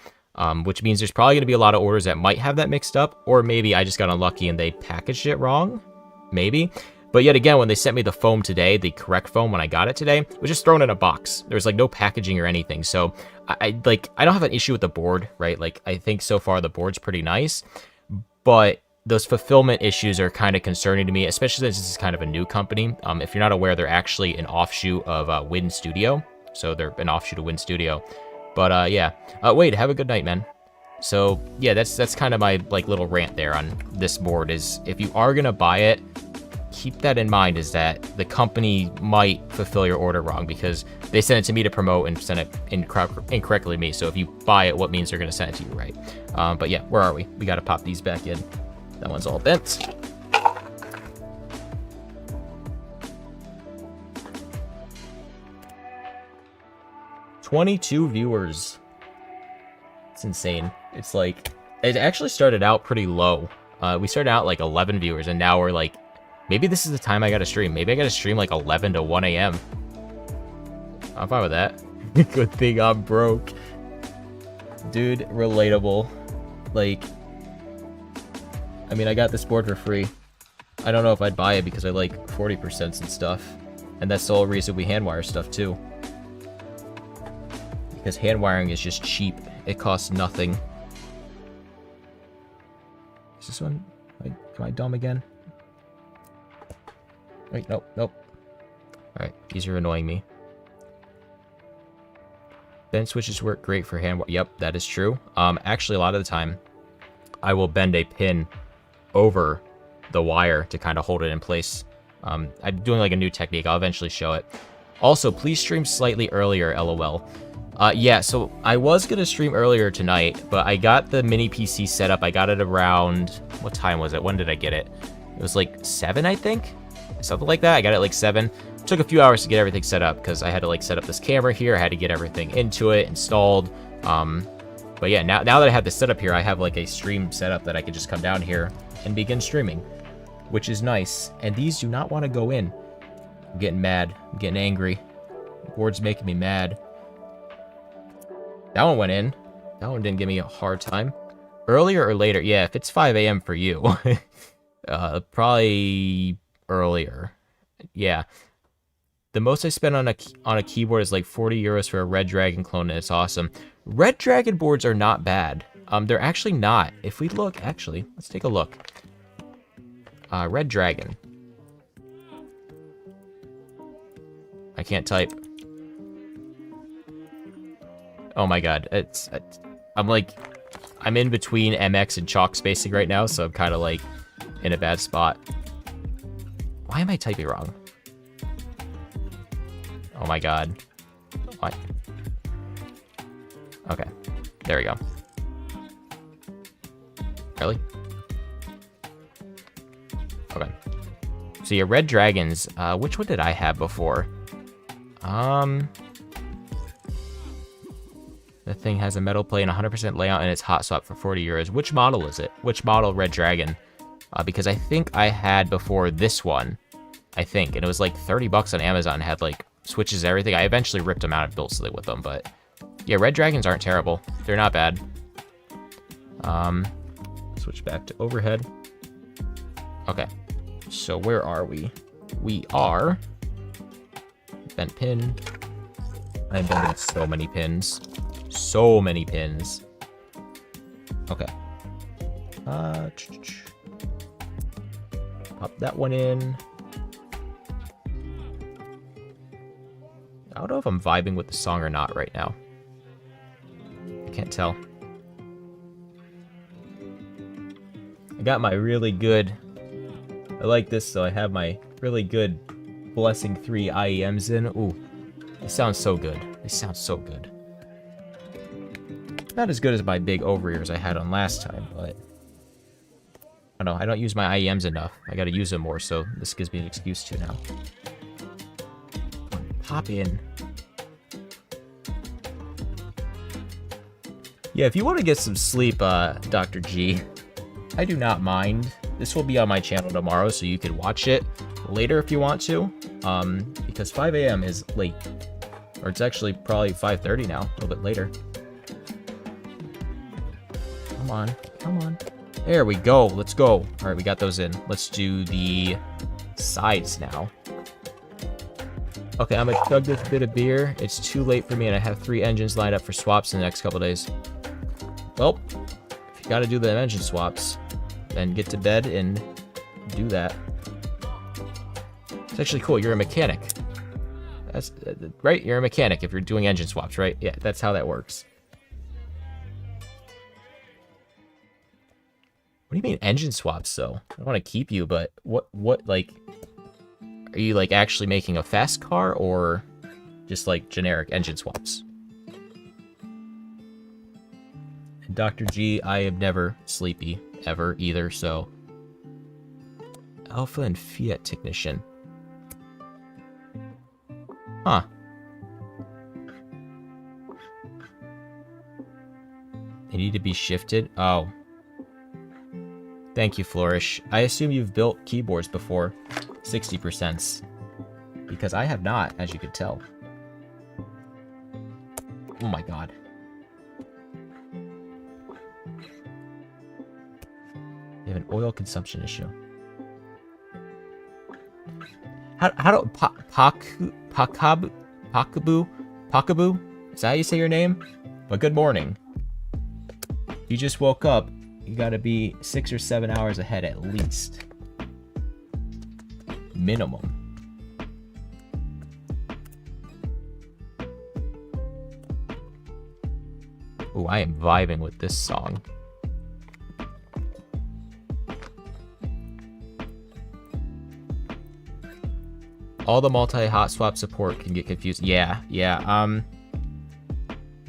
which means there's probably going to be a lot of orders that might have that mixed up, or maybe I just got unlucky and they packaged it wrong, maybe. But yet again, when they sent me the foam today, the correct foam when I got it today, it was just thrown in a box. There was like no packaging or anything. So I don't have an issue with the board, right? Like, I think so far the board's pretty nice, but those fulfillment issues are kind of concerning to me, especially since this is kind of a new company. If you're not aware, they're actually an offshoot of Win Studio. So they're an offshoot of Win Studio. But yeah, Wade, have a good night, man. So yeah, that's kind of my like little rant there on this board. Is if you are gonna buy it, keep that in mind, is that the company might fulfill your order wrong because they sent it to me to promote and sent it incorrectly to me. So if you buy it, what means they're going to send it to you, right? But yeah, where are we? We got to pop these back in. That one's all bent. "22 viewers. It's insane. It's like, it actually started out pretty low. We started out like 11 viewers, and now we're like, maybe this is the time I gotta stream. Maybe I gotta stream like 11 to 1 a.m. I'm fine with that. Good thing I'm broke. Dude, relatable. Like, I mean, I got this board for free. I don't know if I'd buy it because I like 40% and stuff. And that's the whole reason we hand wire stuff too. Because hand wiring is just cheap. It costs nothing. Is this one? Am I dumb again? Wait, nope. Alright, these are annoying me. Bend switches work great for hand. Yep, that is true. Actually, a lot of the time, I will bend a pin over the wire to kind of hold it in place. I'm doing like a new technique. I'll eventually show it. Also, please stream slightly earlier, LOL. Yeah, so I was going to stream earlier tonight, but I got the mini PC set up. I got it around, what time was it? When did I get it? It was like 7, I think? Something like that. I got it like 7. Took a few hours to get everything set up because I had to like set up this camera here. I had to get everything into it, installed. But yeah, now that I have this setup here, I have like a stream setup that I could just come down here and begin streaming, which is nice. And these do not want to go in. I'm getting mad. I'm getting angry. The board's making me mad. That one went in. That one didn't give me a hard time. Earlier or later? Yeah, if it's 5 a.m. for you, probably earlier. Yeah. The most I spent on a keyboard is like 40 euros for a Red Dragon clone, and it's awesome. Red Dragon boards are not bad. They're actually not. If we look, actually, let's take a look. Red Dragon. I can't type. Oh my god, I'm in between MX and chalk spacing right now, so I'm kind of like in a bad spot. Why am I typing wrong? Oh my god. What? Okay, there we go. Really? Okay. So yeah, Red Dragons, which one did I have before? The thing has a metal plate and 100% layout, and it's hot swap for 40 euros. Which model is it? Which model Red Dragon? Because I think I had before this one, I think, and it was like 30 bucks on Amazon. It had like switches, everything. I eventually ripped them out and built something with them, but yeah, Red Dragons aren't terrible. They're not bad. Switch back to overhead. Okay, so where are we? We are bent pin. I'm bending so many pins. So many pins. Okay. Pop that one in. don't know if I'm vibing with the song or not right now. I can't tell. I got my really good... I like this, so I have my really good Blessing 3 IEMs in. Ooh, they sound so good. They sound so good. Not as good as my big over-ears I had on last time, but... I don't know, I don't use my IEMs enough. I gotta use them more, so this gives me an excuse to now. Pop in. Yeah, if you want to get some sleep, Dr. G, I do not mind. This will be on my channel tomorrow, so you can watch it later if you want to. Because 5 a.m. is late. Or it's actually probably 5:30 now, a little bit later. Come on, come on. There we go, let's go. All right, we got those in. Let's do the sides now. Okay, I'm gonna chug this bit of beer. It's too late for me, and I have 3 engines lined up for swaps in the next couple days. Well, if you gotta do the engine swaps, then get to bed and do that. It's actually cool, you're a mechanic. That's right, you're a mechanic if you're doing engine swaps, right? Yeah, that's how that works. What do you mean engine swaps, though? I want to keep you, but what, like... Are you, like, actually making a fast car, or just, like, generic engine swaps? And Dr. G, I am never sleepy, ever, either, so... Alpha and Fiat technician. Huh. They need to be shifted? Oh. Thank you, Flourish. I assume you've built keyboards before. 60%. Because I have not, as you could tell. Oh my god. You have an oil consumption issue. How do... Pakabu? Is that how you say your name? But good morning. You just woke up. You gotta be 6 or 7 hours ahead at least. Minimum. Ooh, I am vibing with this song. All the multi-hot swap support can get confused. Yeah.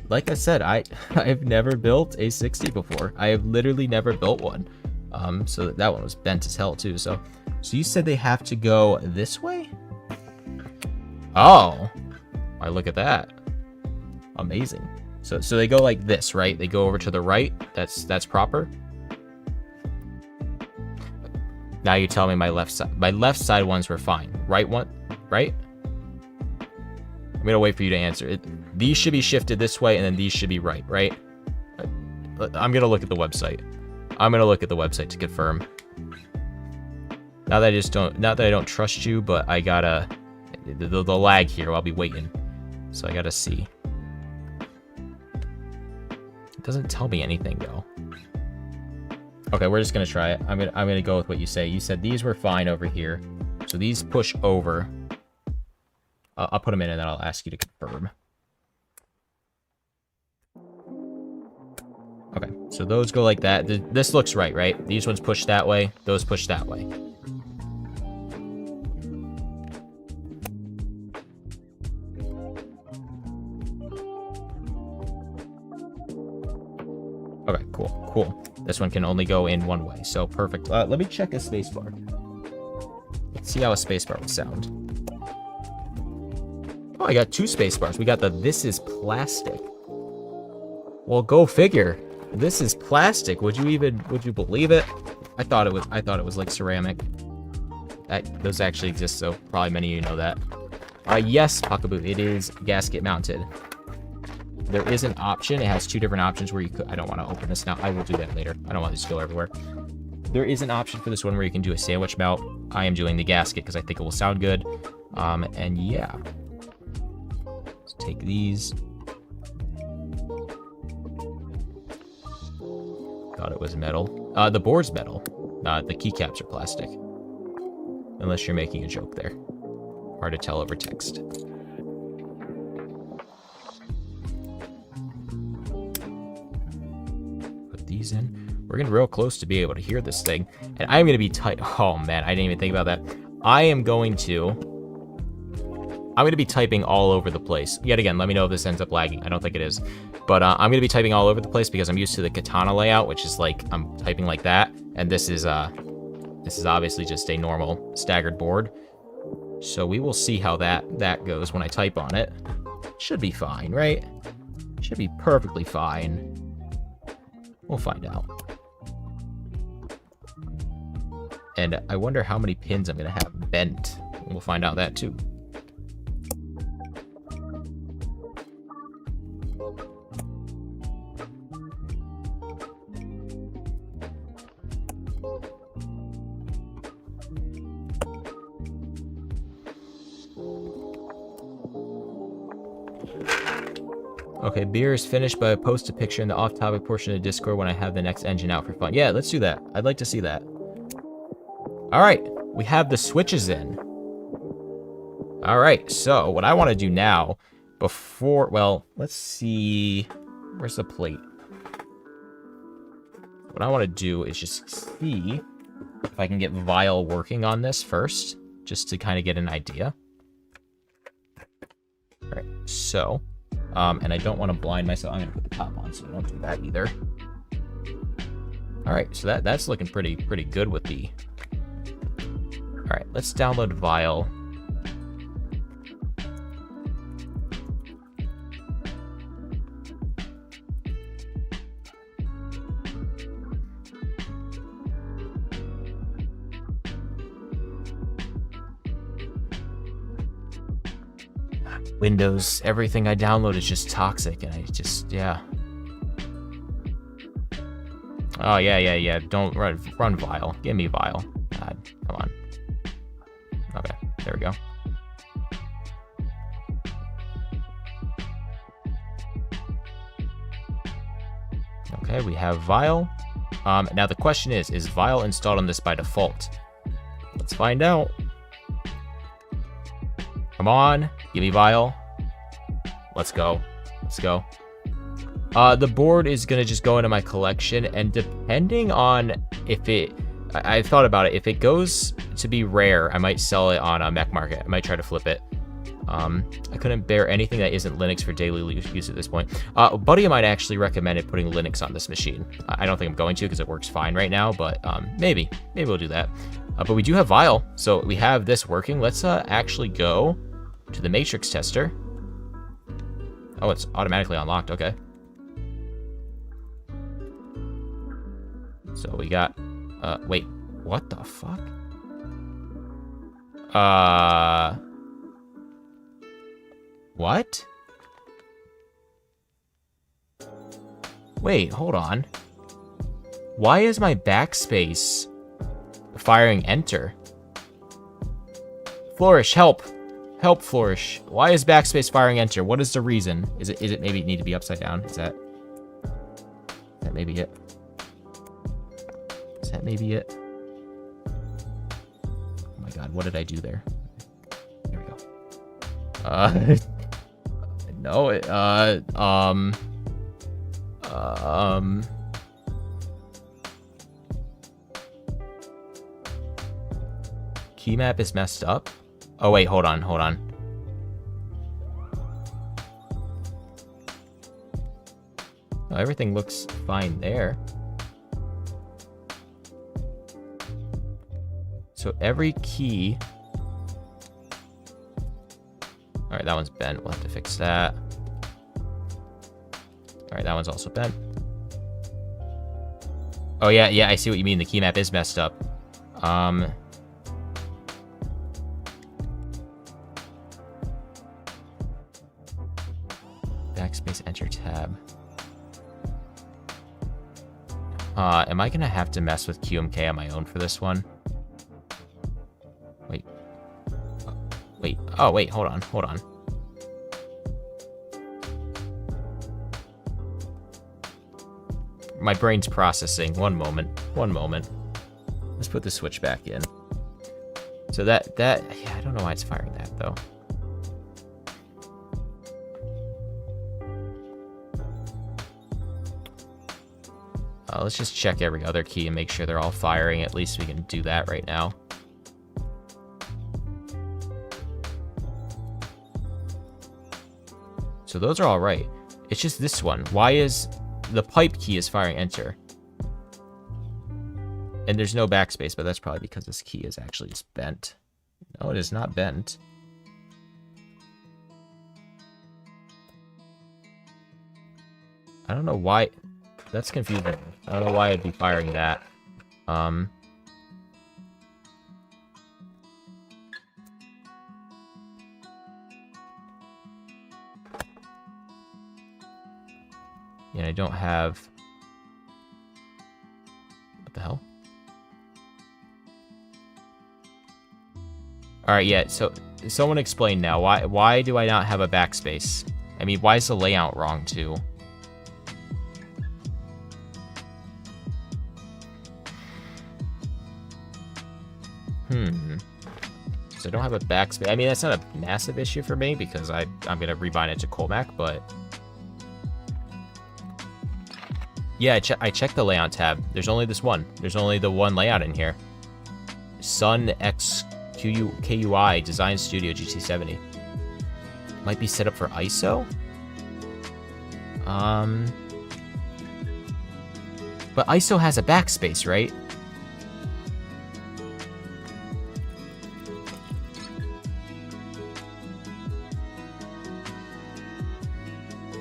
Like I said, I've never built a 60 before. I have literally never built one. So that one was bent as hell too. So you said they have to go this way? Oh, I look at that. Amazing. So they go like this, right? They go over to the right. That's proper. Now you tell me my left side ones were fine. Right one, right? I'm gonna wait for you to answer. These should be shifted this way, and then these should be right? I'm gonna look at the website. I'm gonna look at the website to confirm. Not that I don't trust you, but I gotta the lag here. I'll be waiting, so I gotta see. It doesn't tell me anything though. Okay, we're just gonna try it. I'm gonna go with what you say. You said these were fine over here, so these push over. I'll put them in, and then I'll ask you to confirm. Okay, so those go like that. This looks right, right? These ones push that way. Those push that way. Okay, cool. This one can only go in one way, so perfect. Let me check a spacebar. Let's see how a spacebar would sound. Oh, I got 2 spacebars. We got the "This is plastic." Well, go figure. This is plastic. Would you believe it? I thought it was like ceramic. Those actually exist, so probably many of you know that. Yes, Pakabu, it is gasket mounted. There is an option. It has 2 different options where you could... I don't want to open this now. I will do that later. I don't want this to go everywhere. There is an option for this one where you can do a sandwich mount. I am doing the gasket because I think it will sound good. And yeah. Let's take these. Thought it was metal. The board's metal. The keycaps are plastic. Unless you're making a joke there. Hard to tell over text. these in. We're getting real close to be able to hear this thing. And I'm going to be tight. Oh, man, I didn't even think about that. I'm going to be typing all over the place. Yet again, let me know if this ends up lagging. I don't think it is. But I'm going to be typing all over the place because I'm used to the katana layout, which is like I'm typing like that. And this is obviously just a normal staggered board. So we will see how that goes when I type on it. Should be fine, right? Should be perfectly fine. We'll find out. And I wonder how many pins I'm going to have bent. We'll find out that too. Okay, beer is finished, but I post a picture in the off-topic portion of Discord when I have the next engine out for fun. Yeah, let's do that. I'd like to see that. All right, we have the switches in. All right, so what I want to do now, before, well, let's see, where's the plate? What I want to do is just see if I can get Vile working on this first, just to kind of get an idea. All right, so, and I don't want to blind myself. I'm going to put the top on so I don't do that either. All right, so that's looking pretty good with the... All right, let's download Vile. Windows, everything I download is just toxic, and I just, yeah. Oh, yeah. Don't run Vile. Give me Vile. God, come on. Okay, there we go. Okay, we have Vile. Now the question is Vile installed on this by default? Let's find out. Come on, give me Vile. Let's go. Let's go. The board is gonna just go into my collection, and depending on if it, I've thought about it. If it goes to be rare, I might sell it on a mech market. I might try to flip it. I couldn't bear anything that isn't Linux for daily use at this point. A buddy of mine actually recommended putting Linux on this machine. I don't think I'm going to because it works fine right now, but maybe we'll do that. But we do have Vile, so we have this working. Let's actually go to the matrix tester. Oh, it's automatically unlocked. Okay. So we got, wait, what the fuck? What? Wait, hold on. Why is my backspace firing enter? Flourish, help. Help, Flourish. Why is backspace firing enter? What is the reason? Is it maybe need to be upside down? Is that maybe it? Is that maybe it? Oh my god, what did I do there? There we go. No, key map is messed up. Oh wait, hold on. Oh, everything looks fine there. So every key... Alright, that one's bent. We'll have to fix that. Alright, that one's also bent. Oh yeah, I see what you mean. The key map is messed up. Backspace, enter tab. Am I gonna have to mess with QMK on my own for this one? Wait. Wait. Oh, wait. Hold on. My brain's processing. One moment. Let's put the switch back in. So that, yeah, I don't know why it's firing that though. Let's just check every other key and make sure they're all firing. At least we can do that right now. So those are all right. It's just this one. Why is the pipe key is firing enter? And there's no backspace, but that's probably because this key is actually just bent. No, it is not bent. I don't know why. That's confusing. I don't know why I'd be firing that. Yeah, I don't have... What the hell? Alright, yeah, so someone explain now. Why do I not have a backspace? I mean, why is the layout wrong, too? So I don't have a backspace. I mean, that's not a massive issue for me because I'm going to rebind it to Colmac, but... Yeah, I checked the layout tab. There's only this one. There's only the one layout in here. Sun X KUI Design Studio GT70. Might be set up for ISO? But ISO has a backspace, right?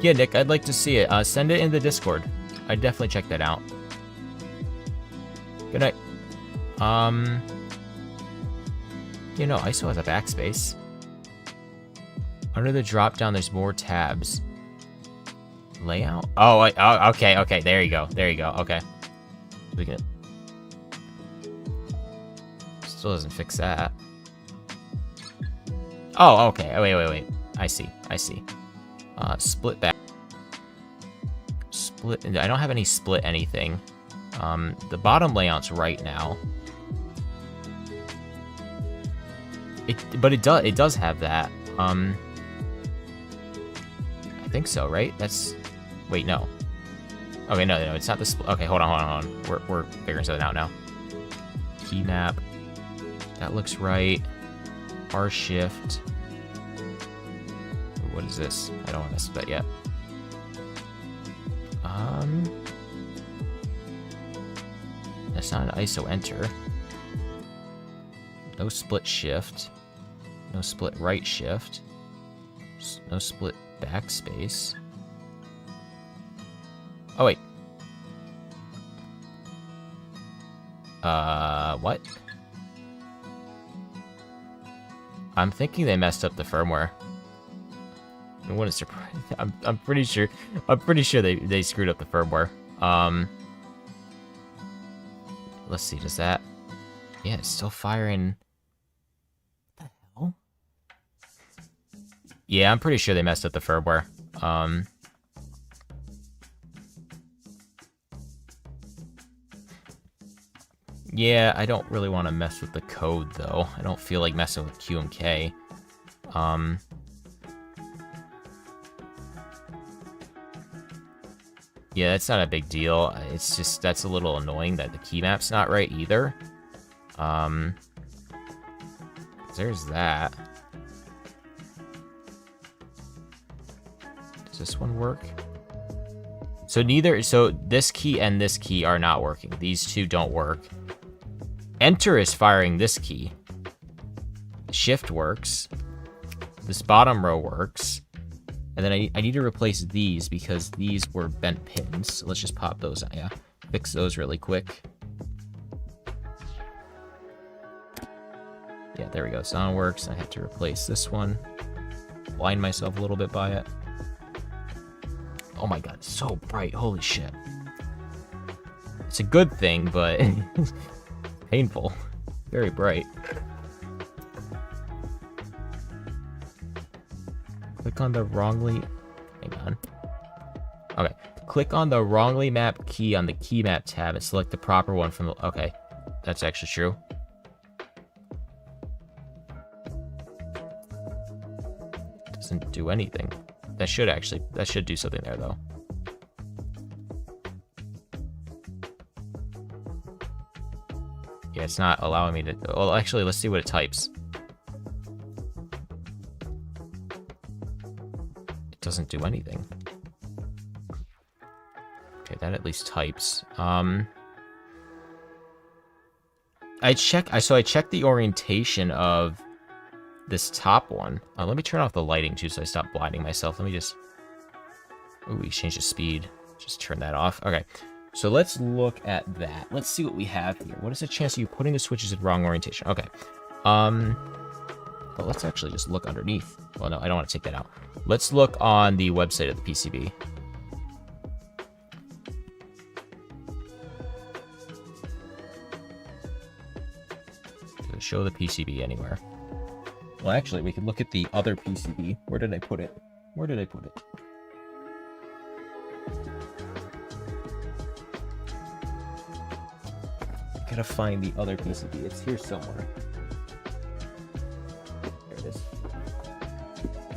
Yeah, Nick, I'd like to see it. Send it in the Discord. I'd definitely check that out. Good night. You know, ISO has a backspace. Under the drop down, there's more tabs. Layout? Oh, okay. There you go. Okay. We can... Still doesn't fix that. Oh, okay. Wait. I see. Split back. Split. I don't have any split anything. The bottom layout's right now. But it does have that. I think so, right? That's... Wait, no. Okay, no, it's not the split. Okay, hold on. We're figuring something out now. Key map. That looks right. R shift. What is this? I don't want to mess with that yet. That's not an ISO enter. No split shift. No split right shift. No split backspace. Oh, wait. What? I'm thinking they messed up the firmware. I wouldn't surprise. I'm pretty sure they screwed up the firmware. Let's see, does that... Yeah, it's still firing... What the hell? Yeah, I'm pretty sure they messed up the firmware. Yeah, I don't really want to mess with the code, though. I don't feel like messing with QMK. Yeah, that's not a big deal. It's just, that's a little annoying that the key map's not right either. There's that. Does this one work? So this key and this key are not working. These two don't work. Enter is firing this key. Shift works. This bottom row works. And then I need to replace these because these were bent pins. So let's just pop those out, yeah. Fix those really quick. Yeah, there we go. Sound works. I have to replace this one. Blind myself a little bit by it. Oh my god, it's so bright. Holy shit. It's a good thing, but painful. Very bright. Click on the wrongly... Hang on. Okay. Click on the wrongly mapped key on the key map tab and select the proper one from the... Okay. That's actually true. Doesn't do anything. That should do something there, though. Yeah, it's not allowing me to... Well, actually, let's see what it types. It doesn't do anything. Okay, that at least types. I checked the orientation of this top one. Let me turn off the lighting too, so I stop blinding myself. Let me just... Ooh, we changed the speed. Just turn that off. Okay, so let's look at that. Let's see what we have here. What is the chance of you putting the switches in wrong orientation? Okay. But let's actually just look underneath. Well, no, I don't want to take that out. Let's look on the website of the PCB. Does it show the PCB anywhere? Well, actually, we can look at the other PCB. Where did I put it? Where did I put it? I gotta find the other PCB. It's here somewhere. There it is.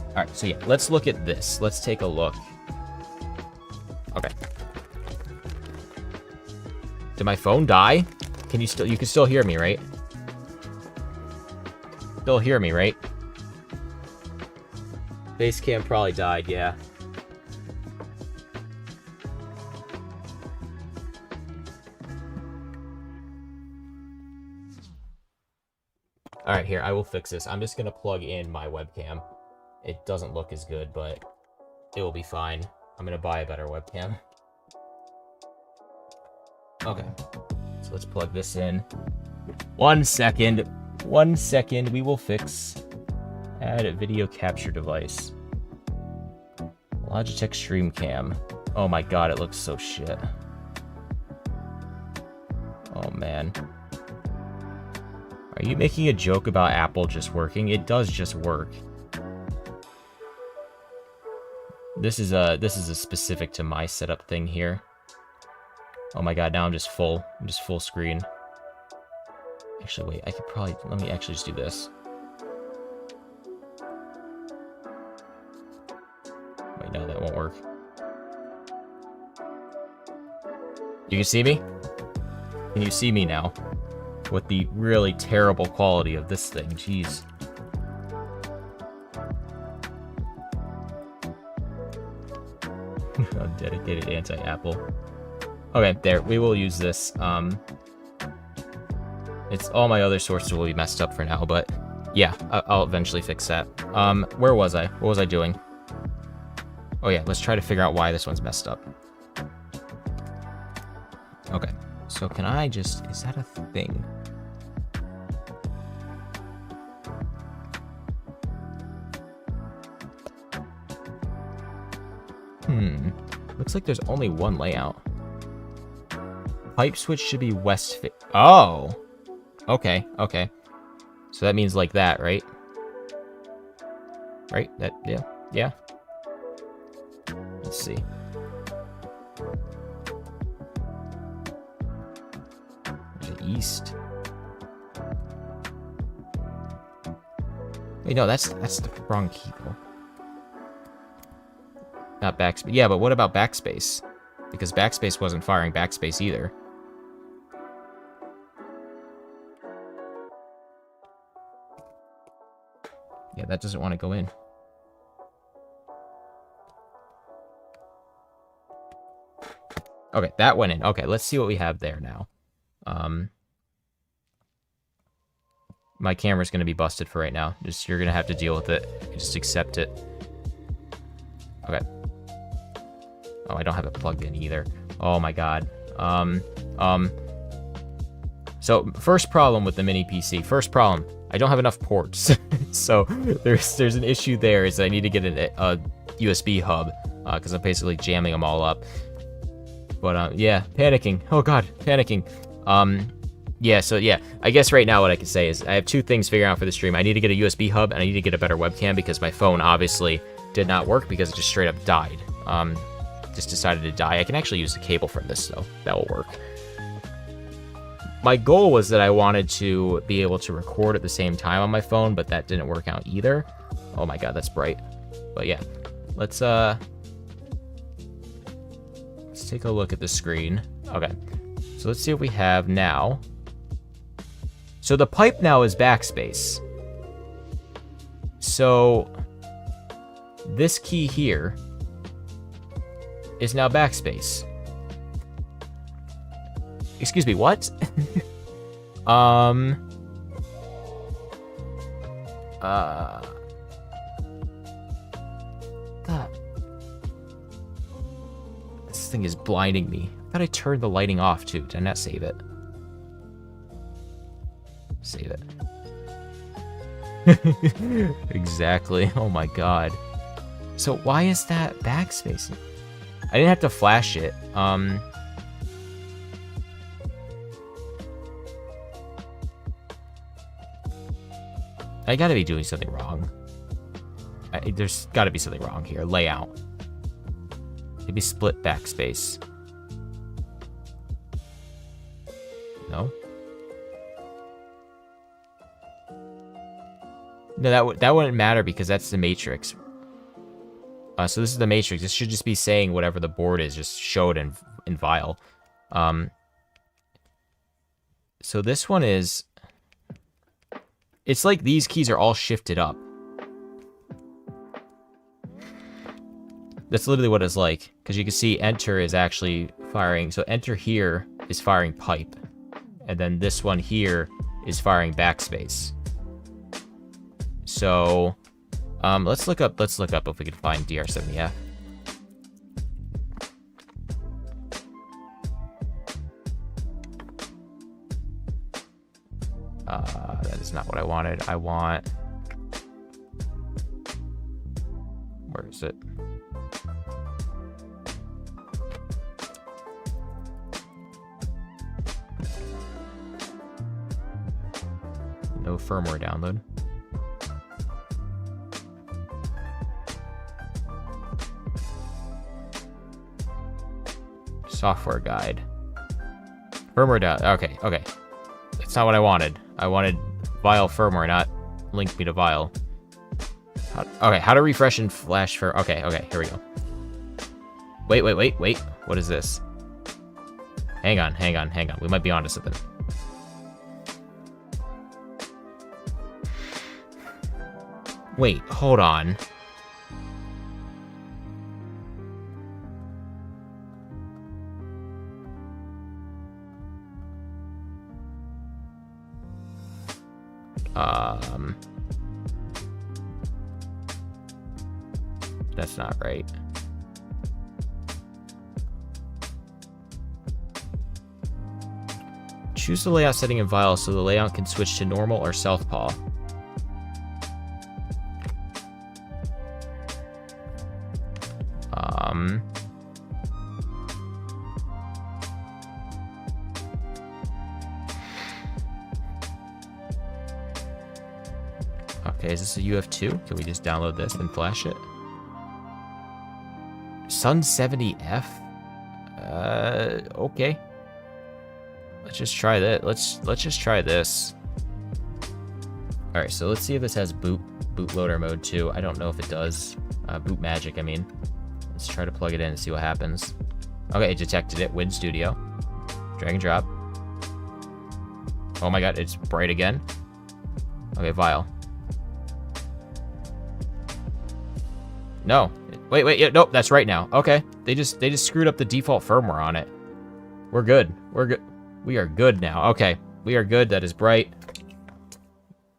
Alright, so yeah, let's look at this. Let's take a look. Okay. Did my phone die? Can you can still hear me, right? Still hear me, right? Basecam probably died, yeah. Alright, here, I will fix this. I'm just gonna plug in my webcam. It doesn't look as good, but it will be fine. I'm gonna buy a better webcam. Okay, so let's plug this in. 1 second. 1 second, we will fix. Add a video capture device. Logitech Stream Cam. Oh my god, it looks so shit. Oh man. Are you making a joke about Apple just working? It does just work. This is a specific to my setup thing here. Oh my god, now I'm just full screen. Actually, wait, I could probably... Let me actually just do this. Wait, no, that won't work. You can see me? Can you see me now? With the really terrible quality of this thing, jeez. A dedicated anti-Apple. Okay, there, we will use this. It's all my other sources will be messed up for now, but yeah, I'll eventually fix that. Where was I? What was I doing? Oh yeah, let's try to figure out why this one's messed up. Okay, so can I just... Is that a thing? Looks like there's only one layout. Pipe switch should be west fit. Oh! Okay, okay. So that means like that, right? Right? That, yeah, yeah. Let's see. There's an east. Wait, no, that's the wrong key, though. Not backspace. Yeah, but what about backspace? Because backspace wasn't firing backspace either. Yeah, that doesn't want to go in. Okay, that went in. Okay, let's see what we have there now. My camera's going to be busted for right now. Just, you're going to have to deal with it. Just accept it. Okay. Oh, I don't have it plugged in either. Oh my god. So, first problem with the mini PC. First problem, I don't have enough ports. So, there's an issue there, is I need to get a USB hub, because I'm basically jamming them all up. But, yeah, panicking. Oh god, panicking. Yeah, so yeah, I guess right now what I can say is I have two things figuring out for the stream. I need to get a USB hub, and I need to get a better webcam, because my phone obviously did not work because it just straight up died. Just decided to die. I can actually use the cable from this, though. That will work. My goal was that I wanted to be able to record at the same time on my phone, but that didn't work out either. Oh my god, that's bright. But yeah, let's take a look at the screen. Okay, so let's see what we have now. So the pipe now is backspace. So this key here is now backspace. Excuse me, what? This thing is blinding me. I thought I turned the lighting off too. Did I not save it? Save it. Exactly. Oh my god. So why is that backspace? I didn't have to flash it. I gotta be doing something wrong. There's gotta be something wrong here. Layout. Maybe split backspace. No? No, that wouldn't matter because that's the matrix. So this is the matrix. This should just be saying whatever the board is, just show it in Vile. So this one is... It's like these keys are all shifted up. That's literally what it's like. Because you can see enter is actually firing. So enter here is firing pipe. And then this one here is firing backspace. So let's look up if we can find DR-70F. That is not what I wanted. I want... Where is it? No firmware download. Software guide. Firmware down. Okay. That's not what I wanted. I wanted Vile firmware, not link me to Vile. How to refresh and flash for... Okay, here we go. Wait. What is this? Hang on. We might be onto something. Wait, hold on. That's not right. Choose the layout setting in Vile so the layout can switch to normal or southpaw. Okay, is this a UF2? Can we just download this and flash it? Sun 70F? Okay. Let's just try that. Let's just try this. Alright, so let's see if this has bootloader mode too. I don't know if it does. Boot magic, I mean. Let's try to plug it in and see what happens. Okay, it detected it. Win Studio. Drag and drop. Oh my god, it's bright again. Okay, Vile. No. Wait, yeah, nope, that's right now. Okay. They just screwed up the default firmware on it. We're good. We are good now. Okay. We are good. That is bright.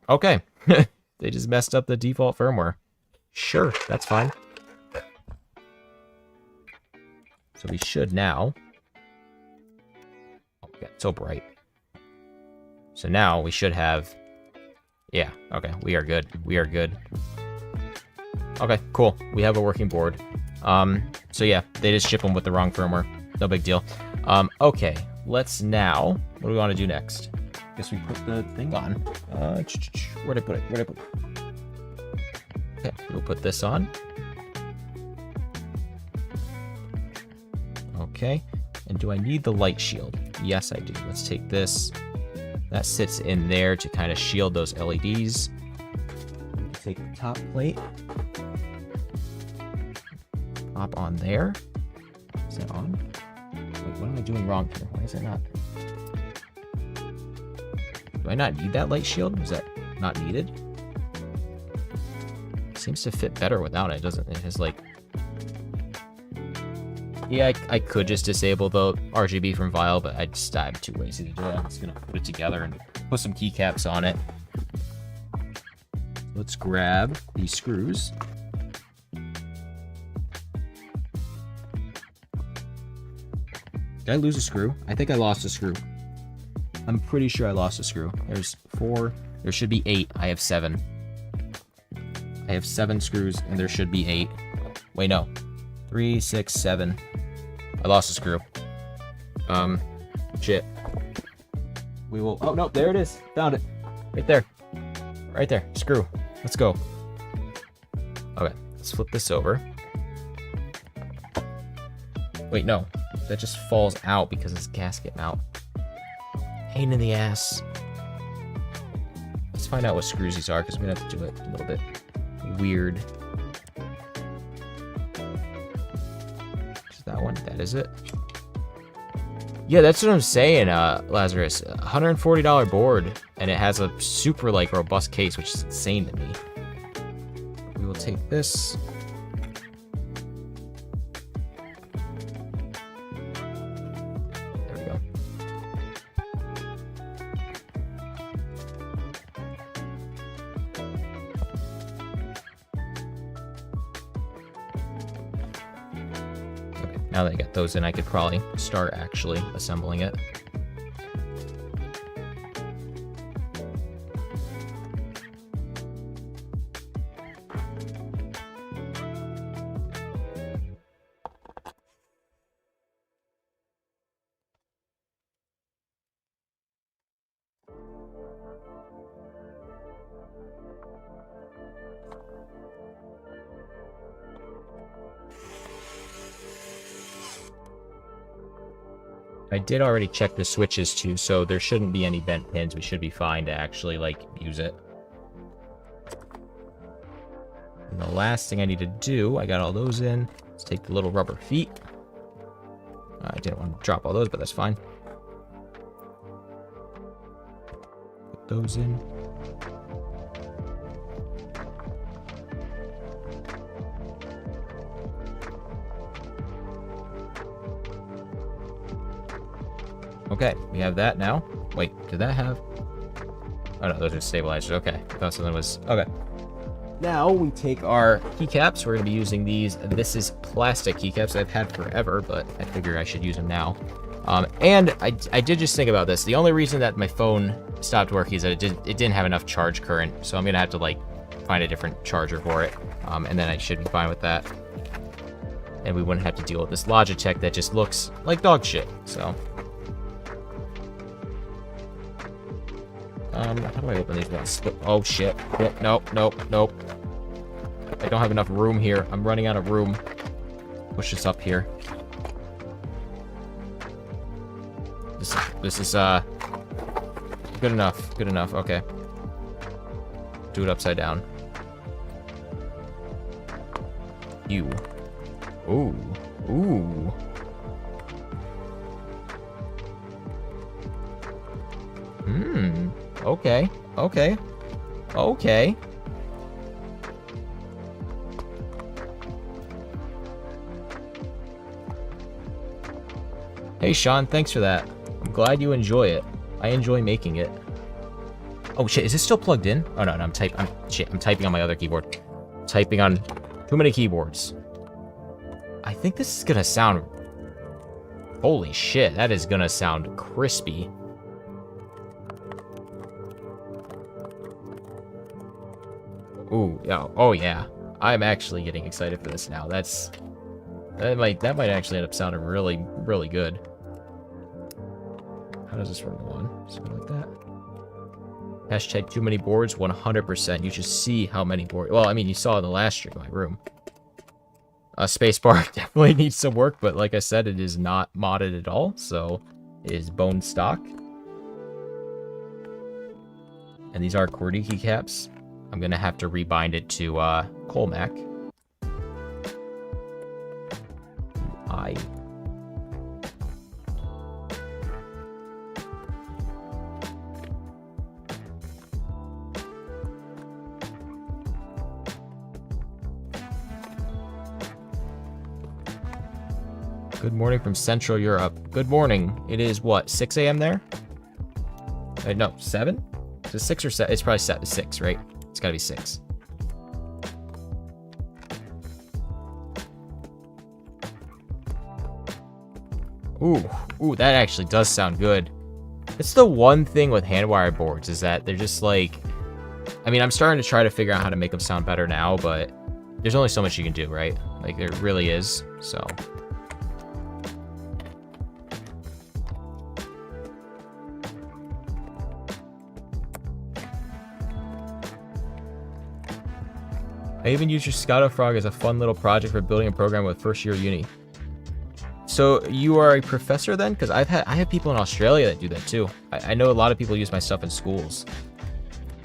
Okay. They just messed up the default firmware. Sure, that's fine. So we should now... Oh my god, so bright. So now we should have... Yeah, okay, we are good. We are good. Okay, cool. We have a working board. So yeah, they just ship them with the wrong firmware. No big deal. Okay, let's now... What do we want to do next? Guess we put the thing on. Where'd I put it? Okay, we'll put this on. Okay, and do I need the light shield? Yes, I do. Let's take this. That sits in there to kind of shield those LEDs. Take the top plate. Pop on there. Is that on? Wait, what am I doing wrong here? Why is it not? Do I not need that light shield? Is that not needed? Seems to fit better without it, doesn't it? It has like... Yeah, I could just disable the RGB from Vial, but I'm too lazy to do it. I'm just gonna put it together and put some keycaps on it. Let's grab these screws. Did I lose a screw? I think I lost a screw. I'm pretty sure I lost a screw. There's 4. There should be 8. I have 7. I have 7 screws, and there should be 8. Wait, no. 3, 6, 7. I lost a screw. Shit. We will... Oh, no, there it is. Found it. Right there. Right there. Screw. Let's go. Okay, let's flip this over. Wait, no. That just falls out because it's gasket mount. Pain in the ass. Let's find out what screws these are, because we're gonna have to do it a little bit weird. Is that one? That is it. Yeah, that's what I'm saying, Lazarus. $140 board, and it has a super, like, robust case, which is insane to me. We will take this. There we go. Okay, now that I got those in, I could probably start actually assembling it. I did already check the switches too, so there shouldn't be any bent pins. We should be fine to actually, like, use it. And the last thing I need to do, I got all those in. Let's take the little rubber feet. I didn't want to drop all those, but that's fine. Put those in. Okay, we have that now. Wait, did that have... Oh no, those are stabilizers. Okay, I thought something was... Okay. Now we take our keycaps. We're going to be using these. This is plastic keycaps I've had forever, but I figure I should use them now. And I did just think about this. The only reason that my phone stopped working is that it didn't have enough charge current, so I'm going to have to, like, find a different charger for it. And then I should be fine with that. And we wouldn't have to deal with this Logitech that just looks like dog shit, so... how do I open these ones? Oh, shit. Nope, nope, nope. I don't have enough room here. I'm running out of room. Push this up here. This is, good enough. Good enough. Okay. Do it upside down. You. Ooh. Ooh. Hmm. Okay. Okay. Okay. Hey, Sean, thanks for that. I'm glad you enjoy it. I enjoy making it. Oh, shit, is this still plugged in? Oh, no, I'm typing on my other keyboard. Typing on too many keyboards. I think this is gonna sound... Holy shit, that is gonna sound crispy. Ooh, yeah, oh yeah. I'm actually getting excited for this now. That might actually end up sounding really, really good. How does this run on? Something like that. Hashtag too many boards, 100%. You should see how many boards. Well, I mean, you saw in the last stream of my room. Spacebar definitely needs some work, but like I said, it is not modded at all, so it is bone stock. And these are QWERTY keycaps. I'm gonna have to rebind it to Colmac. Good morning from Central Europe. Good morning. It is what, 6 a.m. there? No, 7? Is it 6 or 7? It's probably 6, right? It's gotta be 6. Ooh, that actually does sound good. It's the one thing with hand-wired boards is that they're just like... I mean, I'm starting to try to figure out how to make them sound better now, but there's only so much you can do, right? Like, there really is, so... I even used your Scotto Frog as a fun little project for building a program with first year uni. So you are a professor then? Because I have people in Australia that do that too. I know a lot of people use my stuff in schools,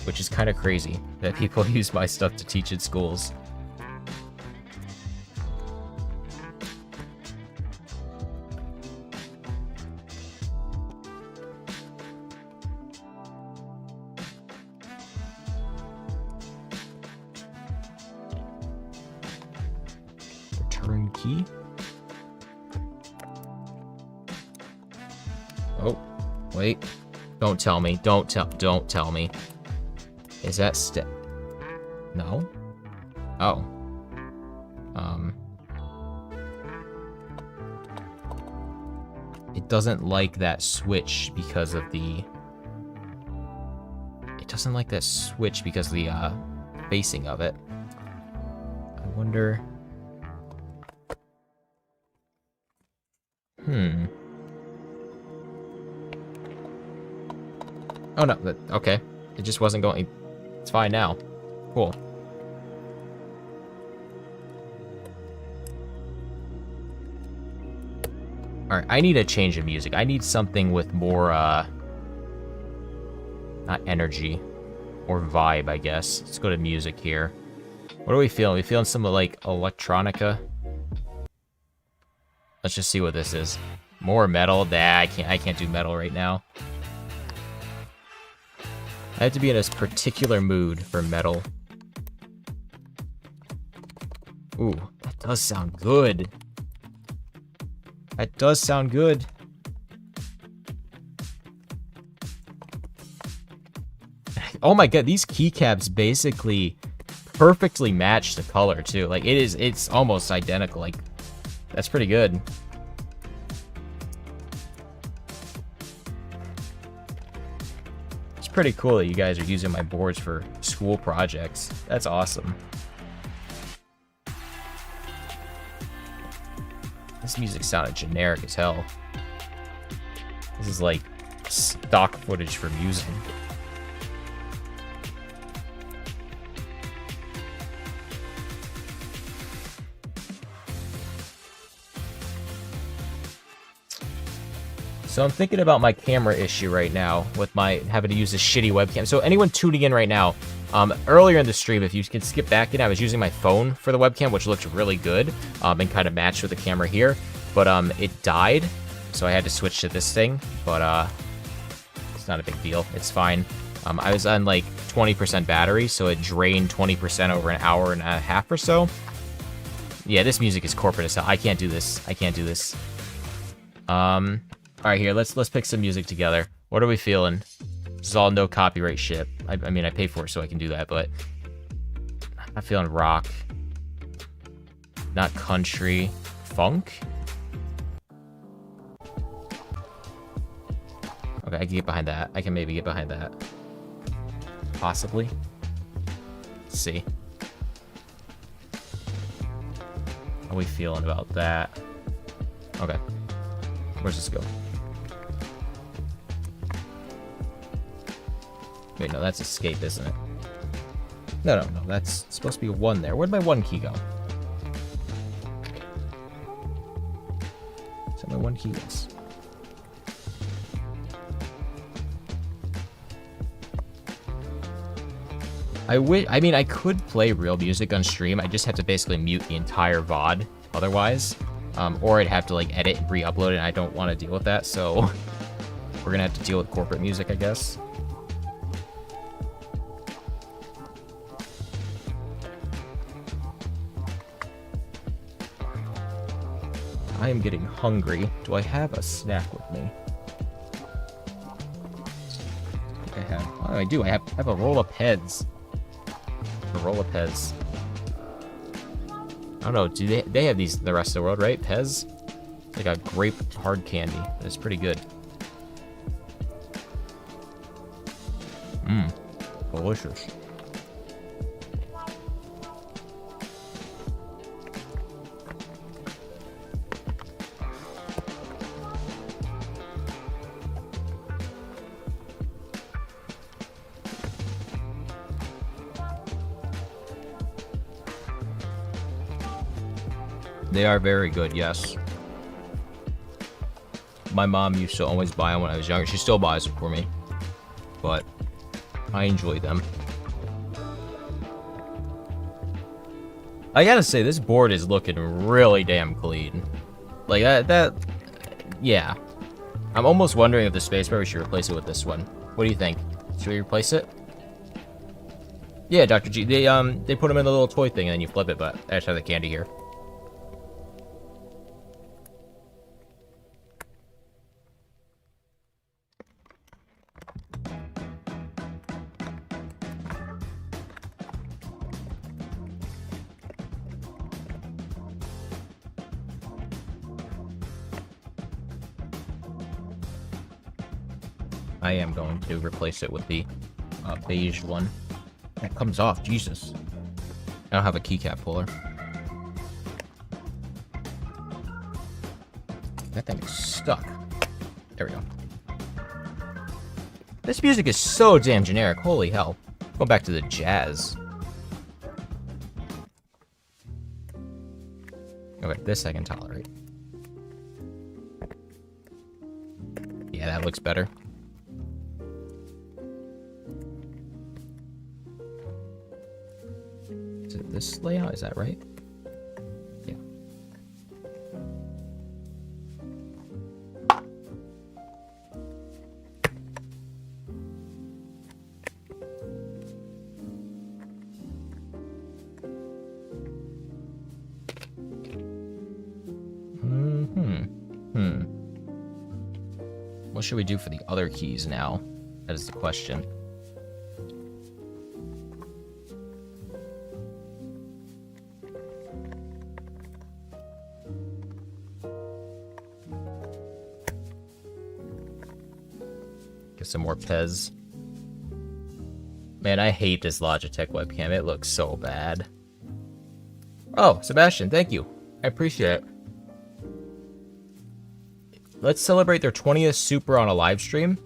which is kind of crazy that people use my stuff to teach in schools. Return key. Oh, wait. Don't tell me. Don't tell me. Is that step? No? Oh. It doesn't like that switch because of the... It doesn't like that switch because of the, facing of it. I wonder... Oh, no. Okay. It just wasn't going... It's fine now. Cool. Alright, I need a change of music. I need something with more, not energy. Or vibe, I guess. Let's go to music here. What are we feeling? We feeling some, like, electronica? Let's just see what this is. More metal? Nah, I can't do metal right now. I have to be in a particular mood for metal. Ooh, that does sound good. That does sound good. Oh my god, these keycaps basically perfectly match the color too. Like it's almost identical. Like that's pretty good. It's pretty cool that you guys are using my boards for school projects. That's awesome. This music sounded generic as hell. This is like stock footage for music. So I'm thinking about my camera issue right now with my having to use this shitty webcam. So anyone tuning in right now, earlier in the stream, if you can skip back in, I was using my phone for the webcam, which looked really good, and kind of matched with the camera here. But it died, so I had to switch to this thing. But it's not a big deal. It's fine. I was on like 20% battery, so it drained 20% over an hour and a half or so. Yeah, this music is corporate as hell. I can't do this. I can't do this. All right, here, let's pick some music together. What are we feeling? This is all no copyright shit. I mean, I pay for it so I can do that, but I'm feeling rock. Not country. Funk? Okay, I can get behind that. I can maybe get behind that. Possibly. Let's see. How are we feeling about that? Okay. Where's this go? Wait, no, that's escape, isn't it? No, that's supposed to be a 1 there. Where'd my 1 key go? Is that my 1 key? Yes. I mean, I could play real music on stream. I just have to basically mute the entire VOD otherwise. Or I'd have to, like, edit and re-upload it, and I don't want to deal with that, so we're gonna have to deal with corporate music, I guess. I am getting hungry. Do I have a snack with me? I have. Oh, I do. I have a roll of Peds. A roll of Pez. I don't know. Do they have these in the rest of the world, right? Pez? Like a grape hard candy. It's pretty good. Mmm. Delicious. They are very good, yes. My mom used to always buy them when I was younger. She still buys them for me. But I enjoy them. I gotta say, this board is looking really damn clean. Like, yeah. I'm almost wondering if the spacebar, we should replace it with this one. What do you think? Should we replace it? Yeah, Dr. G. They put them in the little toy thing and then you flip it, but I just have the candy here. I am going to replace it with the beige one. That comes off, Jesus. I don't have a keycap puller. That thing is stuck. There we go. This music is so damn generic. Holy hell. Go back to the jazz. Okay, this I can tolerate. Yeah, that looks better. Is it this layout? Is that right? Yeah. What should we do for the other keys now? That is the question. Get some more Pez. Man, I hate this Logitech webcam. It looks so bad. Oh, Sebastian, thank you. I appreciate it. Let's celebrate their 20th super on a live stream.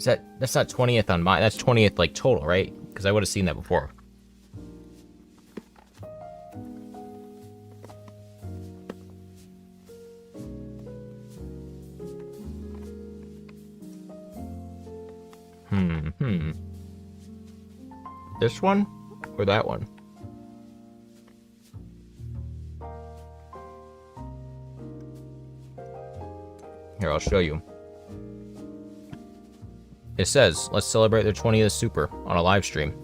That's not 20th on mine. That's 20th like total, right? Because I would have seen that before. This one or that one? Here, I'll show you. It says, let's celebrate their 20th super on a live stream.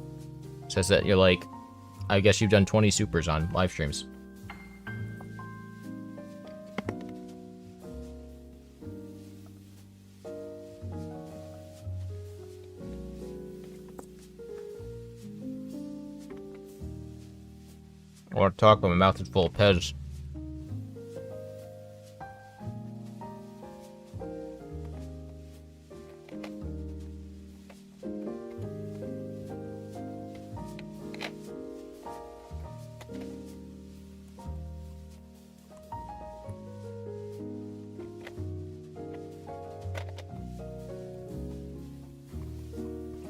It says that you're like, I guess you've done 20 supers on live streams. I want to talk, but my mouth is full of Pez.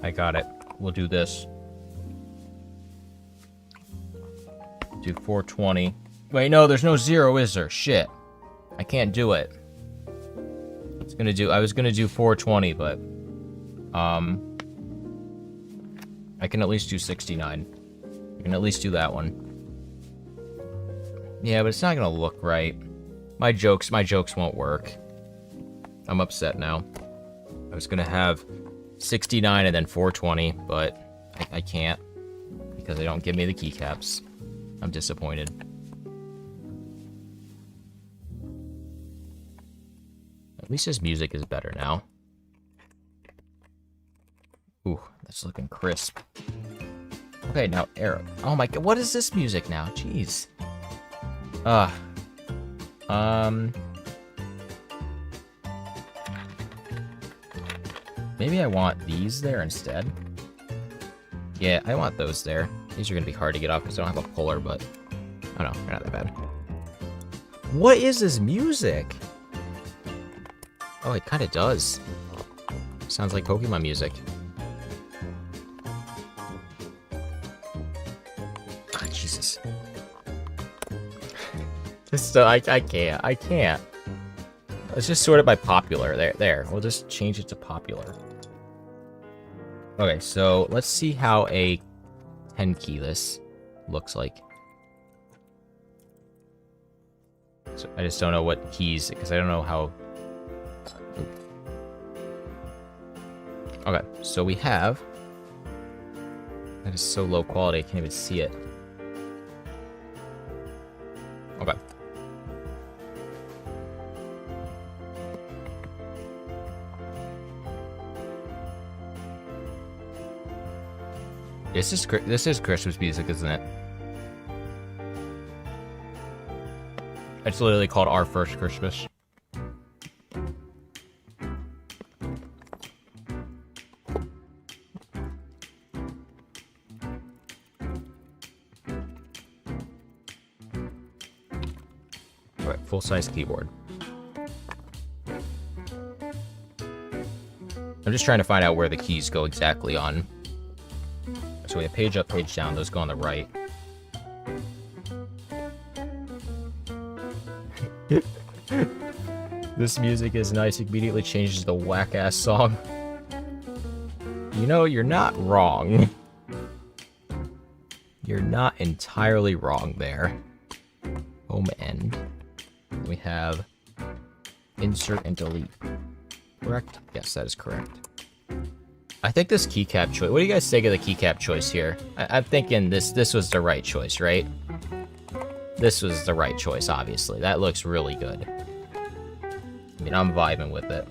I got it. We'll do this. Do 420. Wait, no, there's no 0, is there? Shit. I can't do it. I was gonna do 420, but I can at least do 69. I can at least do that one. Yeah, but it's not gonna look right. My jokes won't work. I'm upset now. I was gonna have 69 and then 420, but I can't because they don't give me the keycaps. I'm disappointed. At least his music is better now. Ooh, that's looking crisp. Okay, now arrow. Oh my god, what is this music now? Jeez. Maybe I want these there instead. Yeah, I want those there. These are gonna be hard to get off because I don't have a puller, but I don't know, they're not that bad. What is this music? Oh, it kind of does. Sounds like Pokemon music. God, Jesus. This I can't. Let's just sort it by popular. There. We'll just change it to popular. Okay, so let's see how a 10 keyless looks like. So I just don't know what keys, because I don't know how... Okay, so we have... That is so low quality, I can't even see it. Okay. This is Christmas music, isn't it? It's literally called Our First Christmas. Alright, full-size keyboard. I'm just trying to find out where the keys go exactly on. So we have page up, page down. Those go on the right. This music is nice. It immediately changes the whack-ass song. You know, you're not wrong. You're not entirely wrong there. Home end. We have insert and delete. Correct? Yes, that is correct. I think this keycap choice... What do you guys think of the keycap choice here? I'm thinking this was the right choice, right? This was the right choice, obviously. That looks really good. I mean, I'm vibing with it.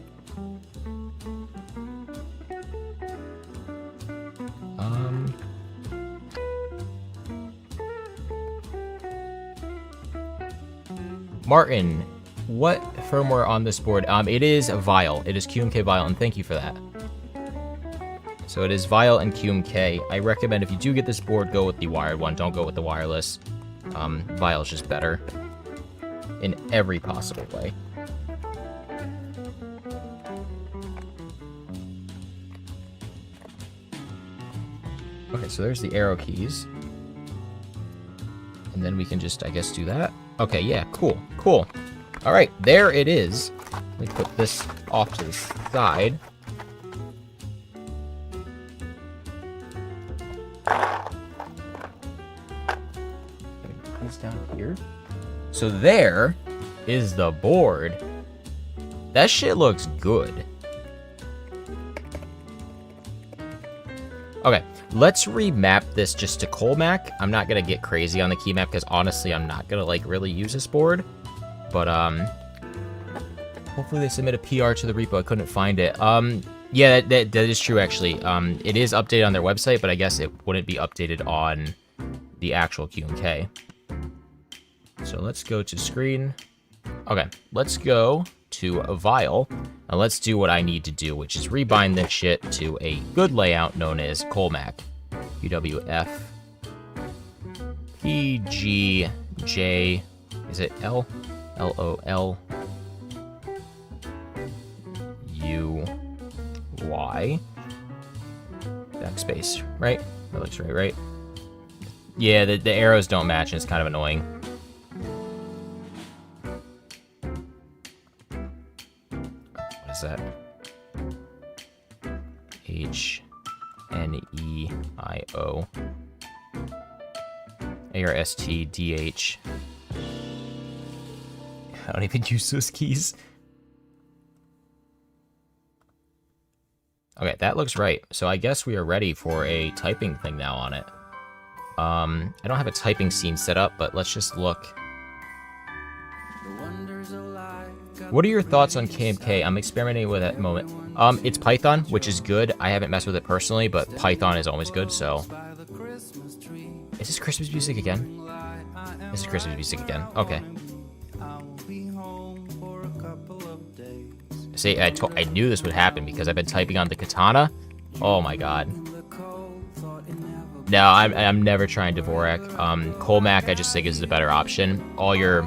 Martin, what firmware on this board? It is Vile. It is QMK Vile, and thank you for that. So it is Vile and QMK. I recommend if you do get this board, go with the wired one. Don't go with the wireless. Vile is just better in every possible way. Okay, so there's the arrow keys. And then we can just, I guess, do that. Okay, yeah, cool. All right, there it is. Let me put this off to the side. These down here. So there is the board. That shit looks good. Okay, let's remap this just to Colmac. I'm not gonna get crazy on the key map because honestly, I'm not gonna like really use this board. But hopefully they submit a PR to the repo. I couldn't find it. Yeah, that is true actually. It is updated on their website, but I guess it wouldn't be updated on the actual QMK. So let's go to screen. Okay, let's go to a Vile, and let's do what I need to do, which is rebind this shit to a good layout known as Colmac. UWF PGJ, is it L? LOL UY backspace, right? That looks right? Yeah, the arrows don't match, and it's kind of annoying. What is that? HNEIO ARSTDH. I don't even use those keys. Okay, that looks right. So I guess we are ready for a typing thing now on it. I don't have a typing scene set up, but let's just look. The wonders of life What are your thoughts on KMK? I'm experimenting with it at the moment. It's Python, which is good. I haven't messed with it personally, but Python is always good, so... Is this Christmas music again? This is Christmas music again. Okay. See, I knew this would happen because I've been typing on the katana. Oh my god. No, I'm never trying Dvorak. Colmac I just think is the better option. All your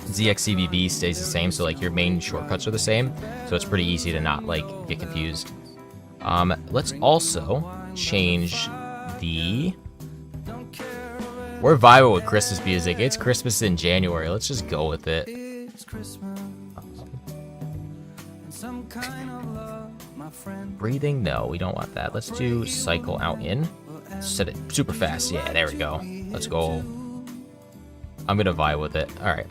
ZXCVB stays the same, so like your main shortcuts are the same, so it's pretty easy to not like get confused. Let's also change the... We're vibing with Christmas music. It's Christmas in January. Let's just go with it. Breathing? No, we don't want that. Let's do cycle out in. Set it super fast. Yeah, there we go. Let's go. I'm gonna vibe with it. All right.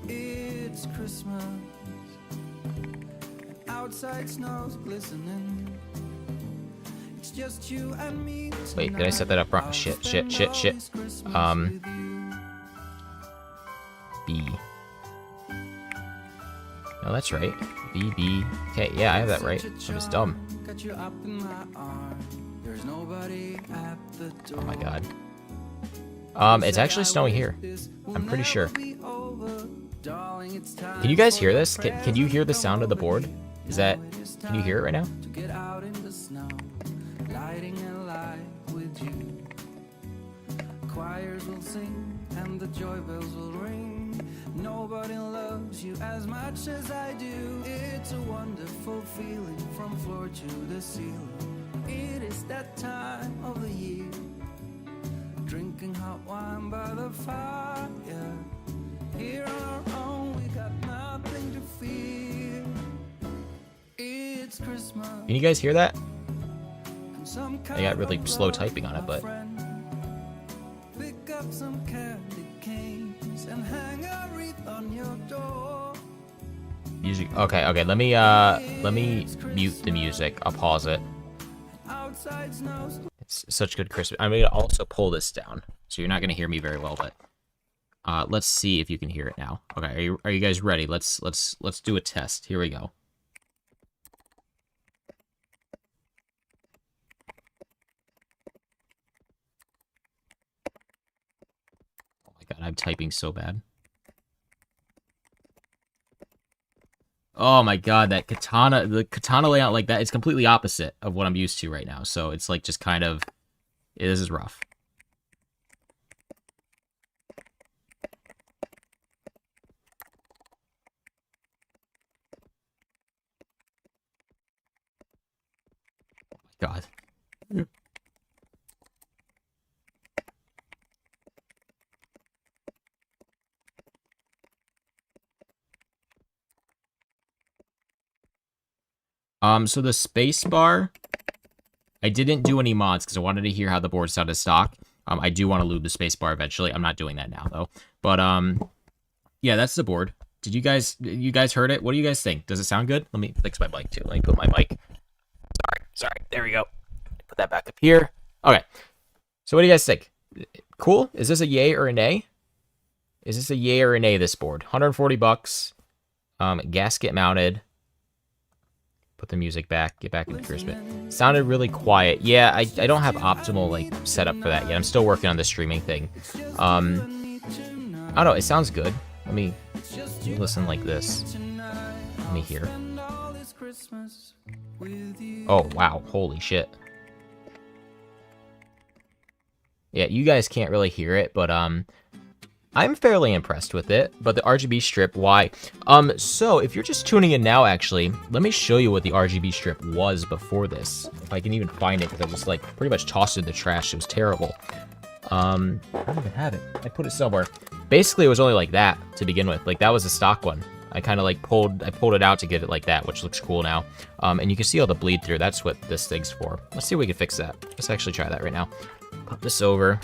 Wait, did I set that up wrong? Shit. B. No, that's right. B, B. Okay, yeah, I have that right. I'm just dumb. Oh my god. It's actually snowing here. I'm pretty sure. Can you guys hear this? Can you hear the sound of the board? Is that... Can you hear it right now? Choirs will sing and the joy bells will ring. Nobody loves you as much as I do. It's a wonderful feeling from floor to the ceiling. It is that time of the year. Drinking hot wine by the fire. Here on our own, we got nothing to fear. It's Christmas. Can you guys hear that? I got really slow typing on it, but... Pick up some candy canes and hang a wreath on your door. Music. Okay. Let me mute the music. I'll pause it. It's such good Christmas. I'm gonna also pull this down, so you're not gonna hear me very well. But let's see if you can hear it now. Okay, are you guys ready? Let's do a test. Here we go. God, I'm typing so bad. Oh my god, the katana layout like that is completely opposite of what I'm used to right now. So it's like just kind of, this is rough. Oh my god. So the space bar, I didn't do any mods because I wanted to hear how the board sounded stock. I do want to lube the space bar eventually. I'm not doing that now though. But yeah, that's the board. Did you guys heard it? What do you guys think? Does it sound good? Let me fix my mic too. Let me put my mic. Sorry. There we go. Put that back up here. Okay. So what do you guys think? Cool? Is this a yay or a nay? Is this a yay or a nay, this board? 140 bucks. Gasket mounted. Put the music back, get back into Christmas. Sounded really quiet. Yeah, I don't have optimal like setup for that yet. I'm still working on the streaming thing. I don't know, it sounds good. Let me listen like this. Let me hear. Oh wow, holy shit. Yeah, you guys can't really hear it, but I'm fairly impressed with it, but the RGB strip, why? So if you're just tuning in now, actually, let me show you what the RGB strip was before this. If I can even find it, because I just like pretty much tossed it in the trash. It was terrible. I don't even have it. I put it somewhere. Basically, it was only like that to begin with. Like that was a stock one. I kind of like pulled it out to get it like that, which looks cool now. And you can see all the bleed through. That's what this thing's for. Let's see if we can fix that. Let's actually try that right now. Pop this over.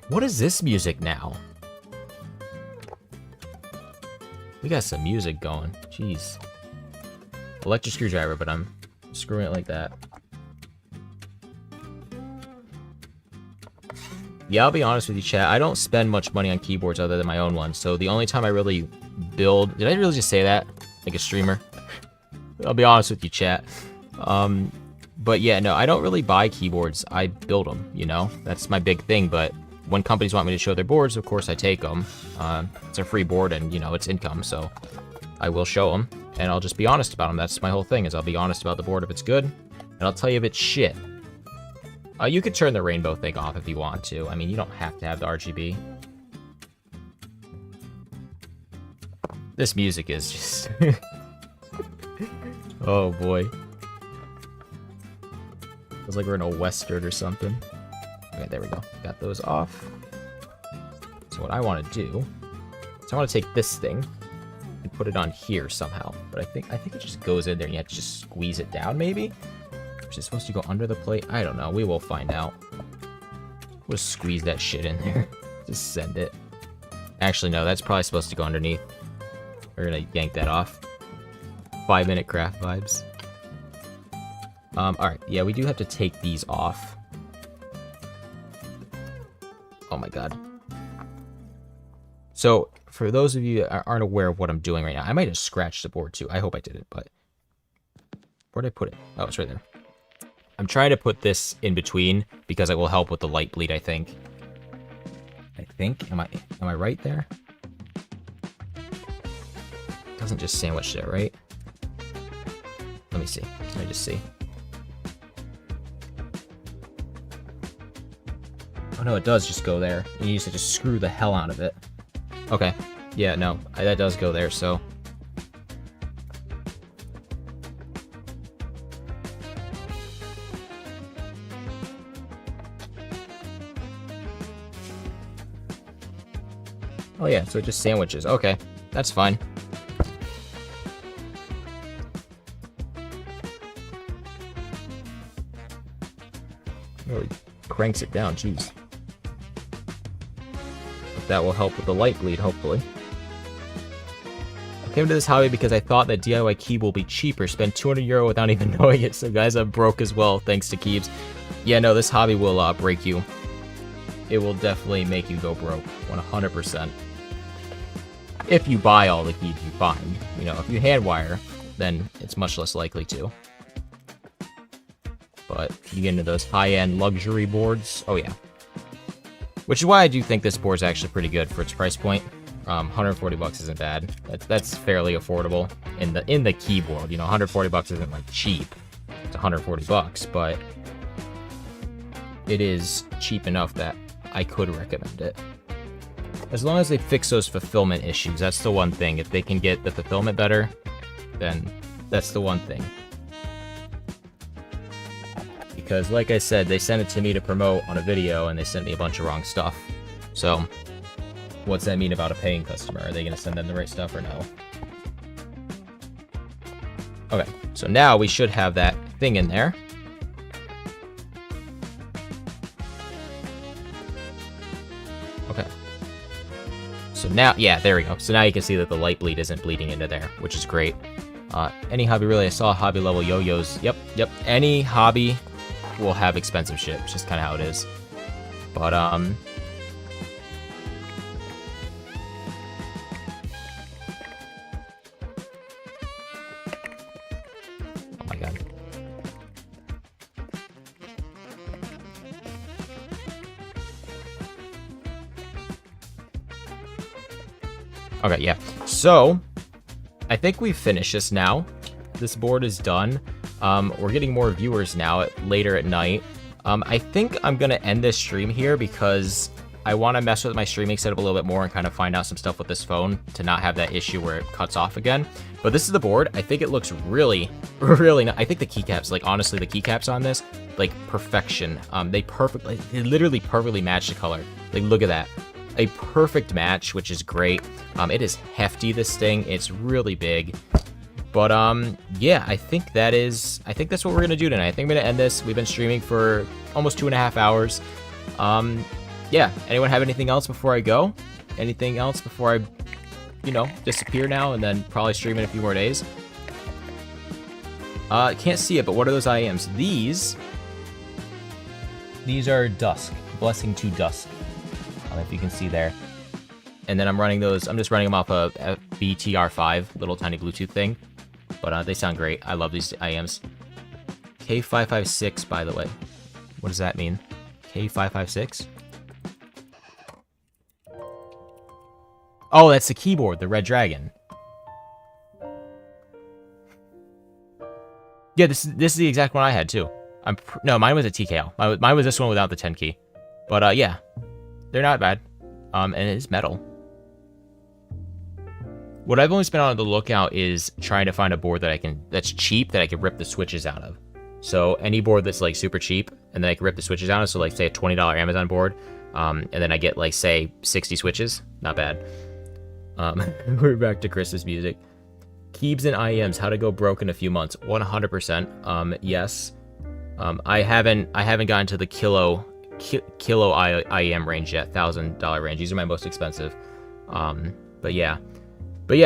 What is this music now? We got some music going. Jeez. Electric screwdriver, but I'm screwing it like that. Yeah, I'll be honest with you, chat. I don't spend much money on keyboards other than my own ones. So the only time I really build... Did I really just say that? Like a streamer? I'll be honest with you, chat. But yeah, no, I don't really buy keyboards. I build them, you know? That's my big thing, but when companies want me to show their boards, of course I take them. It's a free board and, you know, it's income, so I will show them. And I'll just be honest about them. That's my whole thing, is I'll be honest about the board if it's good, and I'll tell you if it's shit. You could turn the rainbow thing off if you want to. I mean, you don't have to have the RGB. This music is just... Oh boy. Feels like we're in a Western or something. Okay, there we go. Got those off. So what I want to do is I want to take this thing and put it on here somehow. But I think it just goes in there and you have to just squeeze it down maybe? Is it supposed to go under the plate? I don't know. We will find out. We'll just squeeze that shit in there. Just send it. Actually, no. That's probably supposed to go underneath. We're gonna yank that off. 5-minute craft vibes. Alright. Yeah, we do have to take these off. Oh my god. So, for those of you that aren't aware of what I'm doing right now, I might have scratched the board too. I hope I didn't, but... Where'd I put it? Oh, it's right there. I'm trying to put this in between because it will help with the light bleed, I think. Am I right there? Doesn't just sandwich there, right? Let me see. Let me just see. Oh no, it does just go there. You need to just screw the hell out of it. Okay. Yeah, no, that does go there, so... Oh yeah, so it just sandwiches. Okay, that's fine. Really cranks it down, jeez. But that will help with the light bleed, hopefully. I came to this hobby because I thought that DIY keyboard will be cheaper. Spend €200 without even knowing it. So guys, I'm broke as well, thanks to Keebs. Yeah, no, this hobby will break you. It will definitely make you go broke, 100%. If you buy all the keys you find. You know, if you hand wire, then it's much less likely to. But you get into those high-end luxury boards, oh yeah. Which is why I do think this board's actually pretty good for its price point. 140 bucks isn't bad. That's fairly affordable in the keyboard. You know, 140 bucks isn't like cheap. It's 140 bucks, but it is cheap enough that I could recommend it. As long as they fix those fulfillment issues, that's the one thing. If they can get the fulfillment better, then that's the one thing. Because, like I said, they sent it to me to promote on a video, and they sent me a bunch of wrong stuff. So, what's that mean about a paying customer? Are they going to send them the right stuff or no? Okay, so now we should have that thing in there. Okay. So now, yeah, there we go. So now you can see that the light bleed isn't bleeding into there, which is great. Any hobby, really, I saw hobby level yo-yos. Yep. Any hobby will have expensive shit. It's just kind of how it is. But, oh my god. Okay, yeah. So, I think we've finished this now. This board is done. We're getting more viewers now later at night. I think I'm going to end this stream here because I want to mess with my streaming setup a little bit more and kind of find out some stuff with this phone to not have that issue where it cuts off again. But this is the board. I think it looks really, really nice. I think the keycaps, like honestly, the keycaps on this, like perfection. They literally perfectly match the color. Like look at that. A perfect match, which is great. It is hefty, this thing. It's really big. But, yeah, I think that's what we're going to do tonight. I think I'm going to end this. We've been streaming for almost 2.5 hours. Yeah, anyone have anything else before I go? Anything else before I, you know, disappear now and then probably stream in a few more days? Can't see it, but what are those IMs? These are dusk Blessing to Dusk, if you can see there. And then I'm running those, I'm just running them off a BTR5, little tiny Bluetooth thing. But they sound great. I love these IEMs. K556, by the way. What does that mean? K556? Oh, that's the keyboard, the Red Dragon. Yeah, this is the exact one I had too. No, mine was a TKL. Mine was this one without the 10 key. But yeah, they're not bad. And it is metal. What I've always been on the lookout is trying to find a board that's cheap that I can rip the switches out of. So any board that's like super cheap and then I can rip the switches out of. So like say a $20 Amazon board, and then I get like say 60 switches. Not bad. We're back to Chris's music. Keebs and IEMs, how to go broke in a few months. 100%. Yes. I haven't gotten to the kilo IEM range yet. $1,000 range. These are my most expensive. But yeah,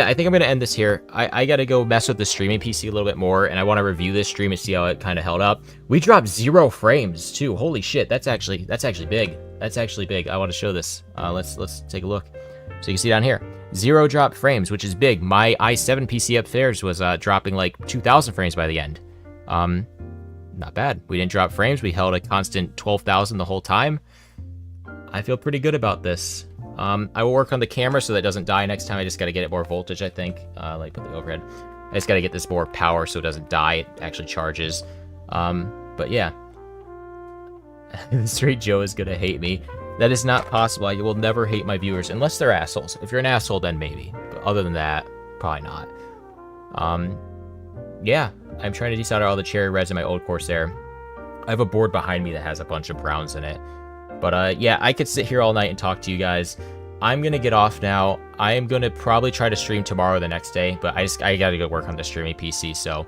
I think I'm gonna end this here. I gotta go mess with the streaming PC a little bit more, and I want to review this stream and see how it kind of held up. We dropped 0 frames too. Holy shit, that's actually big. That's actually big. I want to show this. Let's take a look. So you can see down here, 0 drop frames, which is big. My i7 PC upstairs was dropping like 2,000 frames by the end. Not bad. We didn't drop frames. We held a constant 12,000 the whole time. I feel pretty good about this. I will work on the camera so that it doesn't die next time. I just got to get it more voltage, I think. Like put the overhead. I just got to get this more power so it doesn't die. It actually charges. But yeah. Straight Joe is going to hate me. That is not possible. I will never hate my viewers unless they're assholes. If you're an asshole, then maybe. But other than that, probably not. Yeah. I'm trying to desolder all the cherry reds in my old Corsair. I have a board behind me that has a bunch of browns in it. But yeah, I could sit here all night and talk to you guys. I'm going to get off now. I am going to probably try to stream tomorrow or the next day. But I got to go work on the streaming PC. So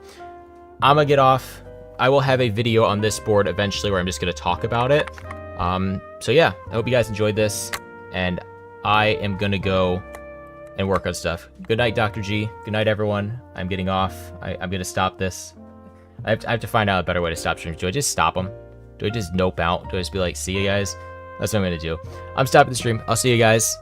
I'm going to get off. I will have a video on this board eventually where I'm just going to talk about it. So yeah, I hope you guys enjoyed this. And I am going to go and work on stuff. Good night, Dr. G. Good night, everyone. I'm getting off. I'm going to stop this. I have to find out a better way to stop streams. Do I just stop them? Do I just nope out? Do I just be like, see you guys? That's what I'm going to do. I'm stopping the stream. I'll see you guys.